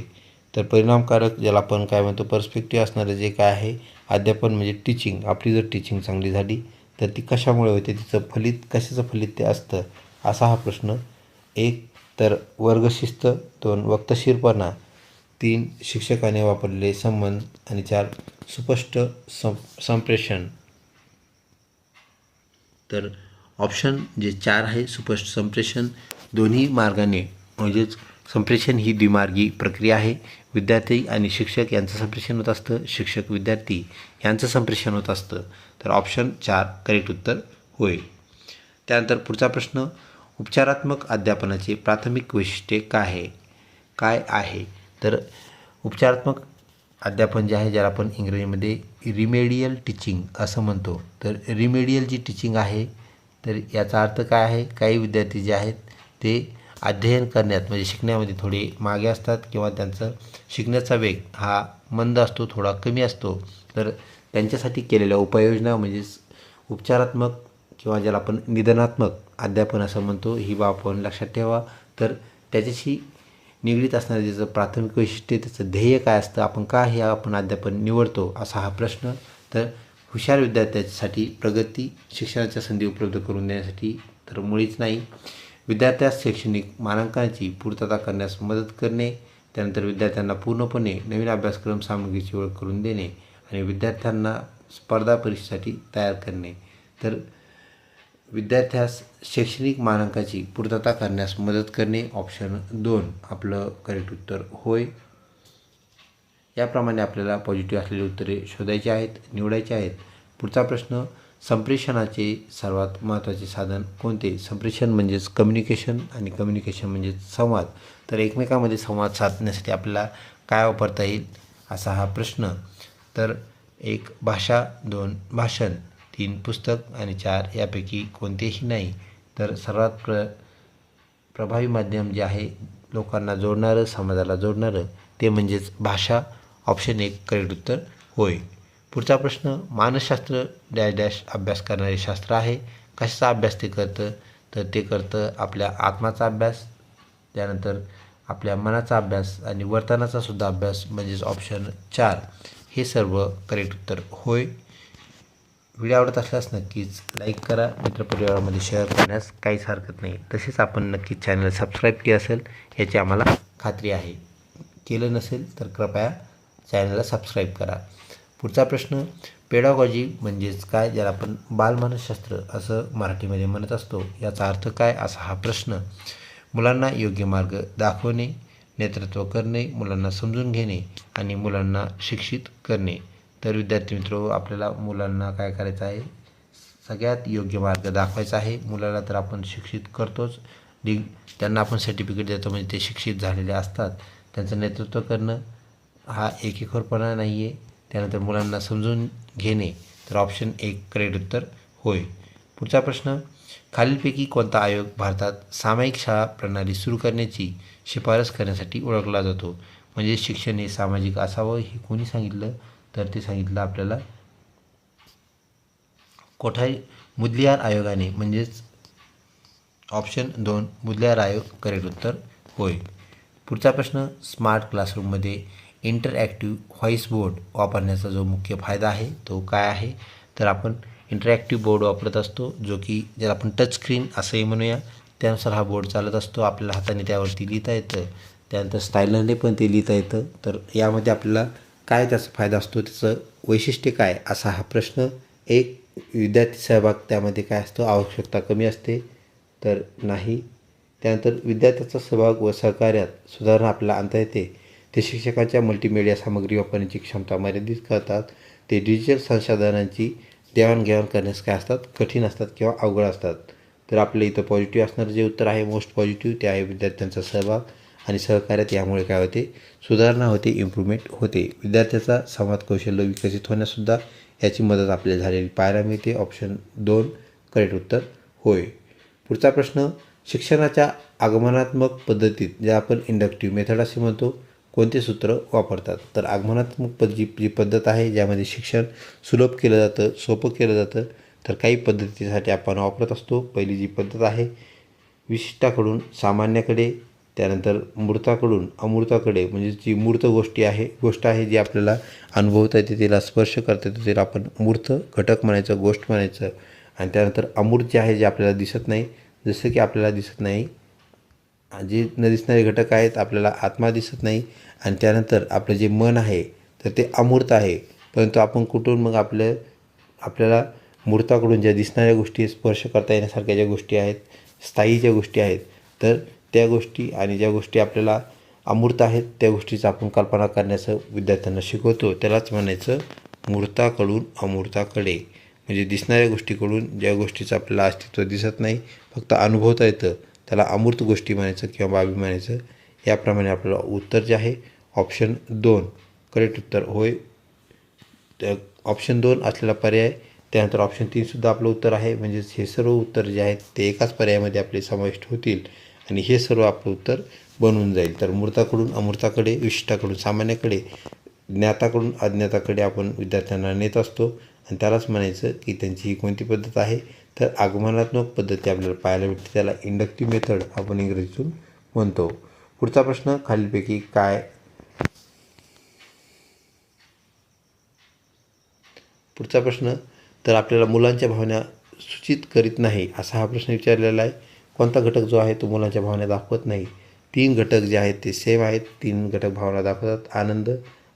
Speaker 1: तर परिणामकारक ज्याला आपण काय म्हणतो, पर्स्पेक्टिव्ह असणारं जे काय आहे अध्यापन म्हणजे टीचिंग. आपली जर टीचिंग चांगली झाली तर ती कशामुळे होते, तिचं फलित कशाचं फलित ते असतं असा हा प्रश्न. 1 तर वर्गशिस्त, 2 वक्तशीरपणा, 3 शिक्षकाने वापरलेले संबंध आणि 4 सुस्पष्ट संप्रेषण. तर ऑप्शन जे 4 आहे सुस्पष्ट संप्रेषण दोन्ही मार्गाने म्हणजेच संप्रेषण ही द्विमार्गी प्रक्रिया आहे. विद्यार्थी आणि शिक्षक यांचं संप्रेषण होत असतं, शिक्षक विद्यार्थी यांचं संप्रेषण होत असतं. तर ऑप्शन 4 करेक्ट उत्तर होय. त्यानंतर पुढचा प्रश्न, उपचारात्मक अध्यापनाचे प्राथमिक वैशिष्ट्ये काय आहे? तर उपचारात्मक अध्यापन जे आहे ज्याला आपण इंग्रजीमध्ये रिमेडियल टीचिंग असं म्हणतो. तर रिमेडियल जी टीचिंग आहे तर याचा अर्थ काय आहे? काही विद्यार्थी जे आहेत ते अध्ययन करण्यात म्हणजे शिकण्यामध्ये थोडे मागे असतात किंवा त्यांचा शिकण्याचा वेग हा मंद असतो, थोडा कमी असतो. तर त्यांच्यासाठी केलेल्या उपाययोजना म्हणजेच उपचारात्मक किंवा ज्याला आपण निदानात्मक अध्यापन असं म्हणतो, ही बाब आपण लक्षात ठेवा. तर त्याच्याशी निगडीत असणारे त्याचं प्राथमिक वैशिष्ट्य, त्याचं ध्येय काय असतं, आपण का हे आपण अध्यापन निवडतो असा हा प्रश्न. तर हुशार विद्यार्थ्यांसाठी प्रगती शिक्षणाच्या संधी उपलब्ध करून देण्यासाठी तर मुळीच नाही. विद्यार्थ्यास शैक्षणिक मानांकनाची पूर्तता करण्यास मदत करणे, त्यानंतर विद्यार्थ्यांना पूर्णपणे नवीन अभ्यासक्रम सामग्रीची ओळख करून देणे आणि विद्यार्थ्यांना स्पर्धा परीक्षेसाठी तयार करणे. तर विद्यार्थ्यास शैक्षणिक मानांकाची पूर्तता करण्यास मदत करणे, ऑप्शन 2 आपलं करेक्ट उत्तर होय. याप्रमाणे आपल्याला पॉझिटिव्ह असलेली उत्तरे शोधायची आहेत, निवडायची आहेत. पुढचा प्रश्न, संप्रेषणाचे सर्वात महत्त्वाचे साधन कोणते? संप्रेषण म्हणजेच कम्युनिकेशन आणि कम्युनिकेशन म्हणजेच संवाद. तर एकमेकांमध्ये संवाद साधण्यासाठी आपल्याला काय वापरता येईल असा हा प्रश्न. तर 1 भाषा, 2 भाषण, 3 पुस्तक आणि 4 यापैकी कोणतेही नाही. तर सर्वात प्रभावी माध्यम जे आहे लोकांना जोडणारं, समाजाला जोडणारं ते म्हणजेच भाषा, ऑप्शन 1 करेक्ट उत्तर होय. पुढचा प्रश्न, मानसशास्त्र डॅश डॅश अभ्यास करणारे शास्त्र आहे. कशाचा अभ्यास ते करतं? तर ते करतं आपल्या आत्माचा अभ्यास, त्यानंतर आपल्या मनाचा अभ्यास आणि वर्तनाचा सुद्धा अभ्यास म्हणजेच ऑप्शन 4 हे सर्व करेक्ट उत्तर होय. व्हिडिओ आवडत असल्यास नक्कीच लाईक करा, मित्रपरिवारामध्ये शेअर करण्यास काहीच हरकत नाही. तसेच आपण नक्कीच चॅनल सबस्क्राईब केले असेल याची आम्हाला खात्री आहे. केलं नसेल तर कृपया चॅनलला सबस्क्राईब करा. पुढचा प्रश्न, पेडागॉजी म्हणजेच काय? ज्याला आपण बालमानसशास्त्र असं मराठीमध्ये म्हणत असतो, याचा अर्थ काय असा हा प्रश्न. मुलांना योग्य मार्ग दाखवणे, नेतृत्व करणे, मुलांना समजून घेणे आणि मुलांना शिक्षित करणे. तर विद्यार्थी मित्र, आपल्याला मुलांना काय करायचं आहे? सगळ्यात योग्य मार्ग दाखवायचा आहे. मुलाला तर आपण शिक्षित करतोच, त्यांना आपण सर्टिफिकेट देतो म्हणजे ते शिक्षित झालेले असतात. त्यांचं नेतृत्व करणं हा एकेखोरपणा नाही आहे. त्यानंतर मुलांना समजून घेणे, तर ऑप्शन 1 करेक्ट उत्तर होय. पुढचा प्रश्न, खालीलपैकी कोणता आयोग भारतात सामायिक शाळा प्रणाली सुरू करण्याची शिफारस करण्यासाठी ओळखला जातो? म्हणजे शिक्षण हे सामाजिक असावं हे कोणी सांगितलं? तर ते सांगितलं आपल्याला कोठारी मुदलियार आयोगाने, म्हणजेच ऑप्शन 2 मुदलियार आयोग करेक्ट उत्तर होय. पुढचा प्रश्न, स्मार्ट क्लासरूममध्ये इंटरॲक्टिव्ह व्हॉईस बोर्ड वापरण्याचा जो मुख्य फायदा आहे तो काय आहे? तर आपण इंटरॲक्टिव्ह बोर्ड वापरत असतो, जो की ज्याला आपण टच स्क्रीन असंही म्हणूया. त्यानुसार हा बोर्ड चालत असतो, आपल्याला हाताने त्यावरती लिहिता येतं, त्यानंतर स्टायलरने पण ते लिहिता येतं. तर यामध्ये आपल्याला काय त्याचा फायदा असतो, त्याचं वैशिष्ट्य काय असा हा प्रश्न. 1 विद्यार्थी सहभाग त्यामध्ये काय असतो? आवश्यकता कमी असते तर नाही. त्यानंतर विद्यार्थ्याचा सहभाग व सहकार्यात सुधारणा आपल्याला आणता येते. ते शिक्षकांच्या मल्टीमीडिया सामग्री वापरण्याची क्षमता मर्यादित करतात. ते डिजिटल संसाधनांची देवाणघेवाण करण्यास काय असतात? कठीण असतात किंवा अवघड असतात. तर आपल्या इथं पॉझिटिव्ह असणारं जे उत्तर आहे मोस्ट पॉझिटिव्ह ते आहे विद्यार्थ्यांचा सहभाग आणि सहकार्यात. यामुळे काय होते? सुधारणा होते, इम्प्रूव्हमेंट होते. विद्यार्थ्याचा संवाद कौशल्य विकसित होण्यासुद्धा याची मदत आपल्याला झालेली पाहायला मिळते. ऑप्शन 2 करेक्ट उत्तर होय. पुढचा प्रश्न, शिक्षणाच्या आगमनात्मक पद्धतीत ज्या आपण इंडक्टिव्ह मेथड असे म्हणतो, कोणते सूत्र वापरतात? तर आगमनात्मक जी पद्धत आहे ज्यामध्ये शिक्षण सुलभ केलं जातं, सोपं केलं जातं, तर काही पद्धतीसाठी आपण वापरत असतो. पहिली जी पद्धत आहे विशिष्टाकडून सामान्याकडे, त्यानंतर मूर्ताकडून अमूर्ताकडे, म्हणजे जी मूर्त गोष्ट आहे जी आपल्याला अनुभवता येते, तिला स्पर्श करता येतो, तिला आपण मूर्त घटक म्हणायचं, गोष्ट म्हणायचं. आणि त्यानंतर अमूर्त जे आहे जे आपल्याला दिसत नाही, जसं की आपल्याला दिसत नाही जे न दिसणारे घटक आहेत, आपल्याला आत्मा दिसत नाही. आणि त्यानंतर आपलं जे मन आहे तर ते अमूर्त आहे, परंतु आपण कुठून मग आपल्याला मूर्ताकडून ज्या दिसणाऱ्या गोष्टी, स्पर्श करता येण्यासारख्या ज्या गोष्टी आहेत, स्थायी ज्या गोष्टी आहेत, तर त्या गोष्टी आणि ज्या गोष्टी आपल्याला अमूर्त आहेत त्या गोष्टीचं आपण कल्पना करण्याचं विद्यार्थ्यांना शिकवतो, त्यालाच म्हणायचं मूर्ताकडून अमूर्ताकडे. म्हणजे दिसणाऱ्या गोष्टीकडून ज्या गोष्टीचं आपल्याला अस्तित्व दिसत नाही, फक्त अनुभवता येतं, त्याला अमूर्त गोष्टी म्हणायचं किंवा बाबी म्हणायचं. याप्रमाणे आपल्याला उत्तर जे आहे ऑप्शन 2 करेक्ट उत्तर होय. त्या ऑप्शन 2 असलेला पर्याय. त्यानंतर ऑप्शन 3 सुद्धा आपलं उत्तर आहे. म्हणजेच हे सर्व उत्तर जे आहेत ते एकाच पर्यायामध्ये आपले समाविष्ट होतील आणि हे सर्व आपलं उत्तर बनून जाईल. तर मूर्ताकडून अमूर्ताकडे, विशिष्टाकडून सामान्याकडे, ज्ञाताकडून अज्ञाताकडे आपण विद्यार्थ्यांना नेत असतो आणि त्यालाच म्हणायचं की त्यांची ही कोणती पद्धत आहे. तर आगमनात्मक पद्धती आपल्याला पाहायला भेटते, त्याला इंडक्टिव्ह मेथड आपण इंग्रजीतून म्हणतो. पुढचा प्रश्न, खालीलपैकी काय पुढचा प्रश्न, तर आपल्याला मुलांच्या भावना सूचित करीत नाही असा हा प्रश्न विचारलेला आहे. कोणता घटक जो आहे तो मुलांच्या भावना दाखवत नाही? 3 घटक जे आहेत ते सेम आहेत. 3 घटक भावना दाखवतात. आनंद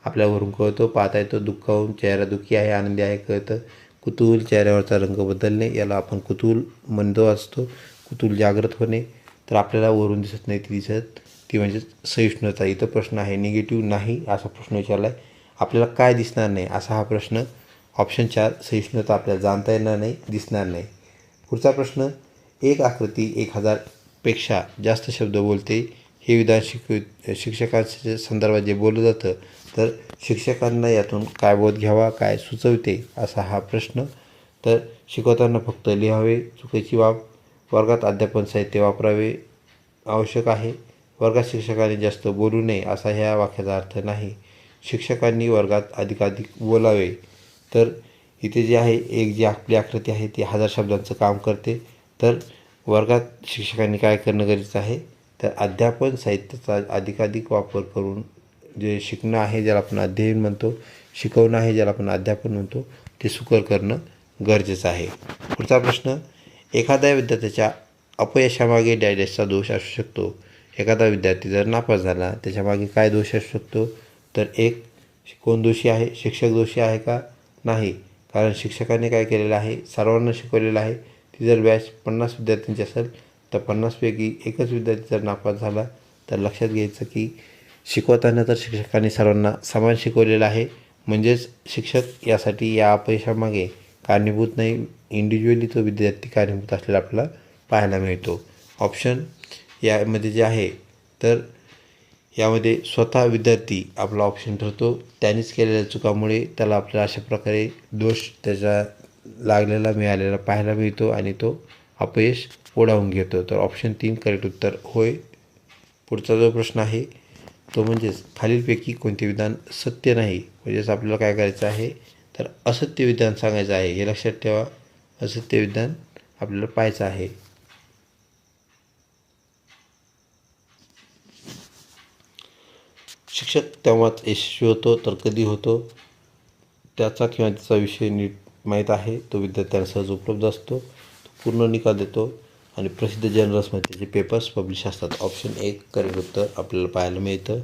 Speaker 1: आपल्यावरून कळतो, पाहता येतो. दुःख होऊन चेहरा दुःखी आहे, आनंदी आहे कळतं. कुतूहल चेहऱ्यावरचा रंग बदलणे, याला आपण कुतूहल म्हणतो असतो. कुतूहल जागृत होणे, तर आपल्याला वरून दिसत नाही ती दिसत, ती म्हणजे सहिष्णुता. इथं प्रश्न आहे निगेटिव्ह नाही असा प्रश्न विचारला आहे. आपल्याला काय दिसणार नाही असा हा प्रश्न. ऑप्शन 4 सहिष्णुता आपल्याला जाणता येणार नाही, दिसणार नाही. पुढचा प्रश्न, एक आकृती 1000 पेक्षा जास्त शब्द बोलते हे विधान शिक्षकांच्या संदर्भात जे बोललं जातं, तर शिक्षकांना यातून काय बोध घ्यावा, काय सुचवते असा हा प्रश्न. तर शिकवताना फक्त लिहावे, चुकीची बाब. वर्गात अध्यापन साहित्य वापरावे आवश्यक आहे. वर्गात शिक्षकांनी जास्त बोलू नये असा ह्या वाक्याचा अर्थ नाही. शिक्षकांनी वर्गात अधिकाधिक बोलावे. तर इथे जे आहे एक जी आपली आकृती आहे ती 1000 शब्दांचं काम करते. तर वर्गात शिक्षकांनी काय करणं गरजेचं आहे, तर अध्यापन साहित्याचा अधिकाधिक वापर करून जे शिकणं आहे, ज्याला आपण अध्ययन म्हणतो, शिकवणं आहे ज्याला आपण अध्यापन म्हणतो, ते सुकर करणं गरजेचं आहे. पुढचा प्रश्न, एखाद्या विद्यार्थ्याच्या अपयशामागे डॅशचा दोष असू शकतो. एखादा विद्यार्थी जर नापास झाला त्याच्यामागे काय दोष असू शकतो, तर एक, कोण दोषी आहे, शिक्षक दोषी आहे का? नाही, कारण शिक्षकाने काय केलेलं आहे, सर्वांना शिकवलेलं आहे. ती जर बॅच 50 विद्यार्थ्यांची असेल तर 50पैकी एकच विद्यार्थी जर नापास झाला तर लक्षात घ्यायचं की शिकवताना तर शिक्षकांनी सर्वांना समान शिकवलेलं आहे. म्हणजेच शिक्षक यासाठी या अपयशामागे कारणीभूत नाही, इंडिव्हिज्युअली तो विद्यार्थी कारणीभूत असलेला आपल्याला पाहायला मिळतो. ऑप्शन यामध्ये जे आहे, तर यामध्ये स्वतः विद्यार्थी आपला ऑप्शन ठरतो. त्यानेच केलेल्या चुकामुळे त्याला आपल्याला अशा प्रकारे दोष त्याचा लागलेला मिळालेला पाहायला मिळतो आणि तो अपयश ओढावून घेतो. तर ऑप्शन 3 करेक्ट उत्तर होय. पुढचा जो प्रश्न आहे तो म्हणजेच खालीलपैकी कोणते विधान सत्य नाही. म्हणजेच आपल्याला काय करायचं आहे, तर असत्य विधान सांगायचं आहे. हे लक्षात ठेवा, असत्य विधान आपल्याला पाहायचं आहे. शिक्षक तेव्हाच यशस्वी होतो तर कधी होतो, त्याचा किंवा त्याचा विषय नीट माहीत आहे, तो विद्यार्थ्यांना सहज उपलब्ध असतो, तो पूर्ण निकाल देतो आणि प्रसिद्ध जर्नल्समध्ये त्याचे पेपर्स पब्लिश असतात. ऑप्शन 1 करेक्ट उत्तर आपल्याला पाहायला मिळतं.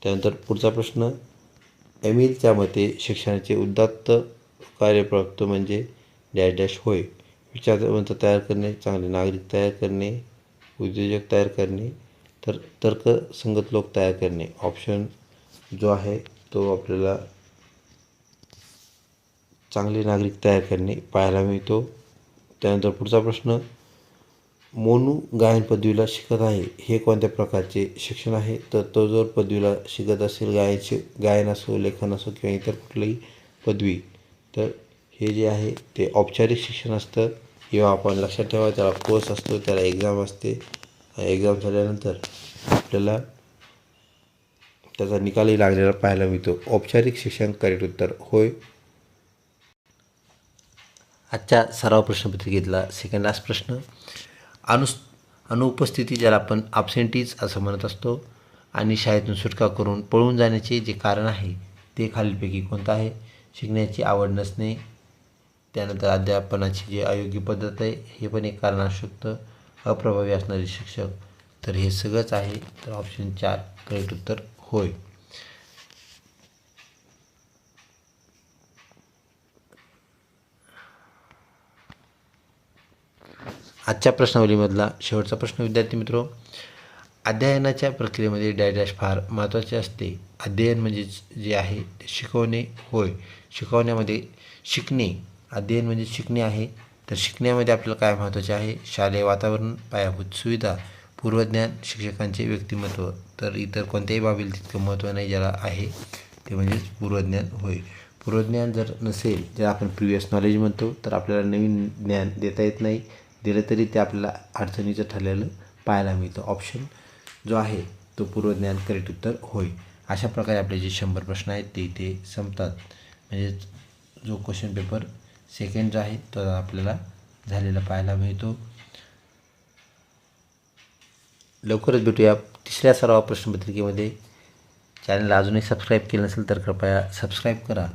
Speaker 1: त्यानंतर पुढचा प्रश्न, एमिलच्या मते शिक्षणाचे उदात्त कार्यप्राप्त म्हणजे डॅश डॅश होय. विचारवंत तयार करणे, चांगले नागरिक तयार करणे, उद्योजक तयार करणे, तर तर्कसंगत लोक तयार करणे. ऑप्शन जो आहे तो आपल्याला चांगले नागरिक तयार करणे पाहायला मिळतो. त्यानंतर पुढचा प्रश्न, मोनू गायन पदवीला शिकत आहे, हे कोणत्या प्रकारचे शिक्षण आहे, तर तो जर पदवीला शिकत असेल, गायन असो, लेखन असो किंवा इतर कुठलीही पदवी, तर हे जे आहे ते औपचारिक शिक्षण असतं. किंवा आपण लक्षात ठेवा, त्याला कोर्स असतो, त्याला एक्झाम असते. एक्झाम झाल्यानंतर आपल्याला त्याचा निकालही लागलेला पाहायला मिळतो. औपचारिक शिक्षण करेक्ट उत्तर होय. आजच्या सराव प्रश्नपत्रिकेतला सेकंड लास्ट प्रश्न, अनुपस्थिती ज्याला आपण ॲब्सेंटीज असं म्हणत असतो आणि शाळेतून सुटका करून पळून जाण्याचे जे कारण आहे ते खालीलपैकी कोणतं आहे? शिकण्याची आवड नसणे, त्यानंतर अध्यापनाची जी अयोग्य पद्धत आहे हे पण एक कारण असू शकतं, अप्रभावी असणारे शिक्षक, तर हे सगळंच आहे. तर ऑप्शन 4 करेक्ट उत्तर होय. आजच्या प्रश्नावलीमधला शेवटचा प्रश्न विद्यार्थी मित्रो, अध्ययनाच्या प्रक्रियेमध्ये डॅश फार महत्त्वाचे असते. अध्ययन म्हणजे जे आहे ते शिकवणे होय. शिकवण्यामध्ये शिकणे, अध्ययन म्हणजे शिकणे आहे. तर शिकण्यामध्ये आपल्याला काय महत्त्वाचे आहे? शालेय वातावरण, पायाभूत सुविधा, पूर्वज्ञान, शिक्षकांचे व्यक्तिमत्व. तर इतर कोणत्याही बाबीला तितकं महत्त्व नाही ज्याला आहे ते म्हणजेच पूर्वज्ञान होय. पूर्वज्ञान जर नसेल, जर आपण प्रिव्हियस नॉलेज म्हणतो, तर आपल्याला नवीन ज्ञान देता येत नाही. दिलं तरी ते आपल्याला अडचणीचं ठरलेलं पाहायला मिळतं. ऑप्शन जो आहे तो पूर्वज्ञान करेक्ट उत्तर होय. अशा प्रकारे आपले जे 100 प्रश्न आहेत ते इथे संपतात. म्हणजेच जो क्वेश्चन पेपर सेकंड जो आहे तो आपल्याला झालेला पाहायला मिळतो. लवकरच भेटूया तिसऱ्या सराव प्रश्नपत्रिकेमध्ये. चॅनलला अजूनही सबस्क्राईब केलं नसेल तर कृपया सबस्क्राईब करा.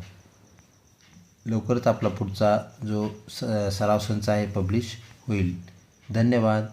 Speaker 1: लवकरच आपला पुढचा जो सराव संच आहे पब्लिश होईल. धन्यवाद.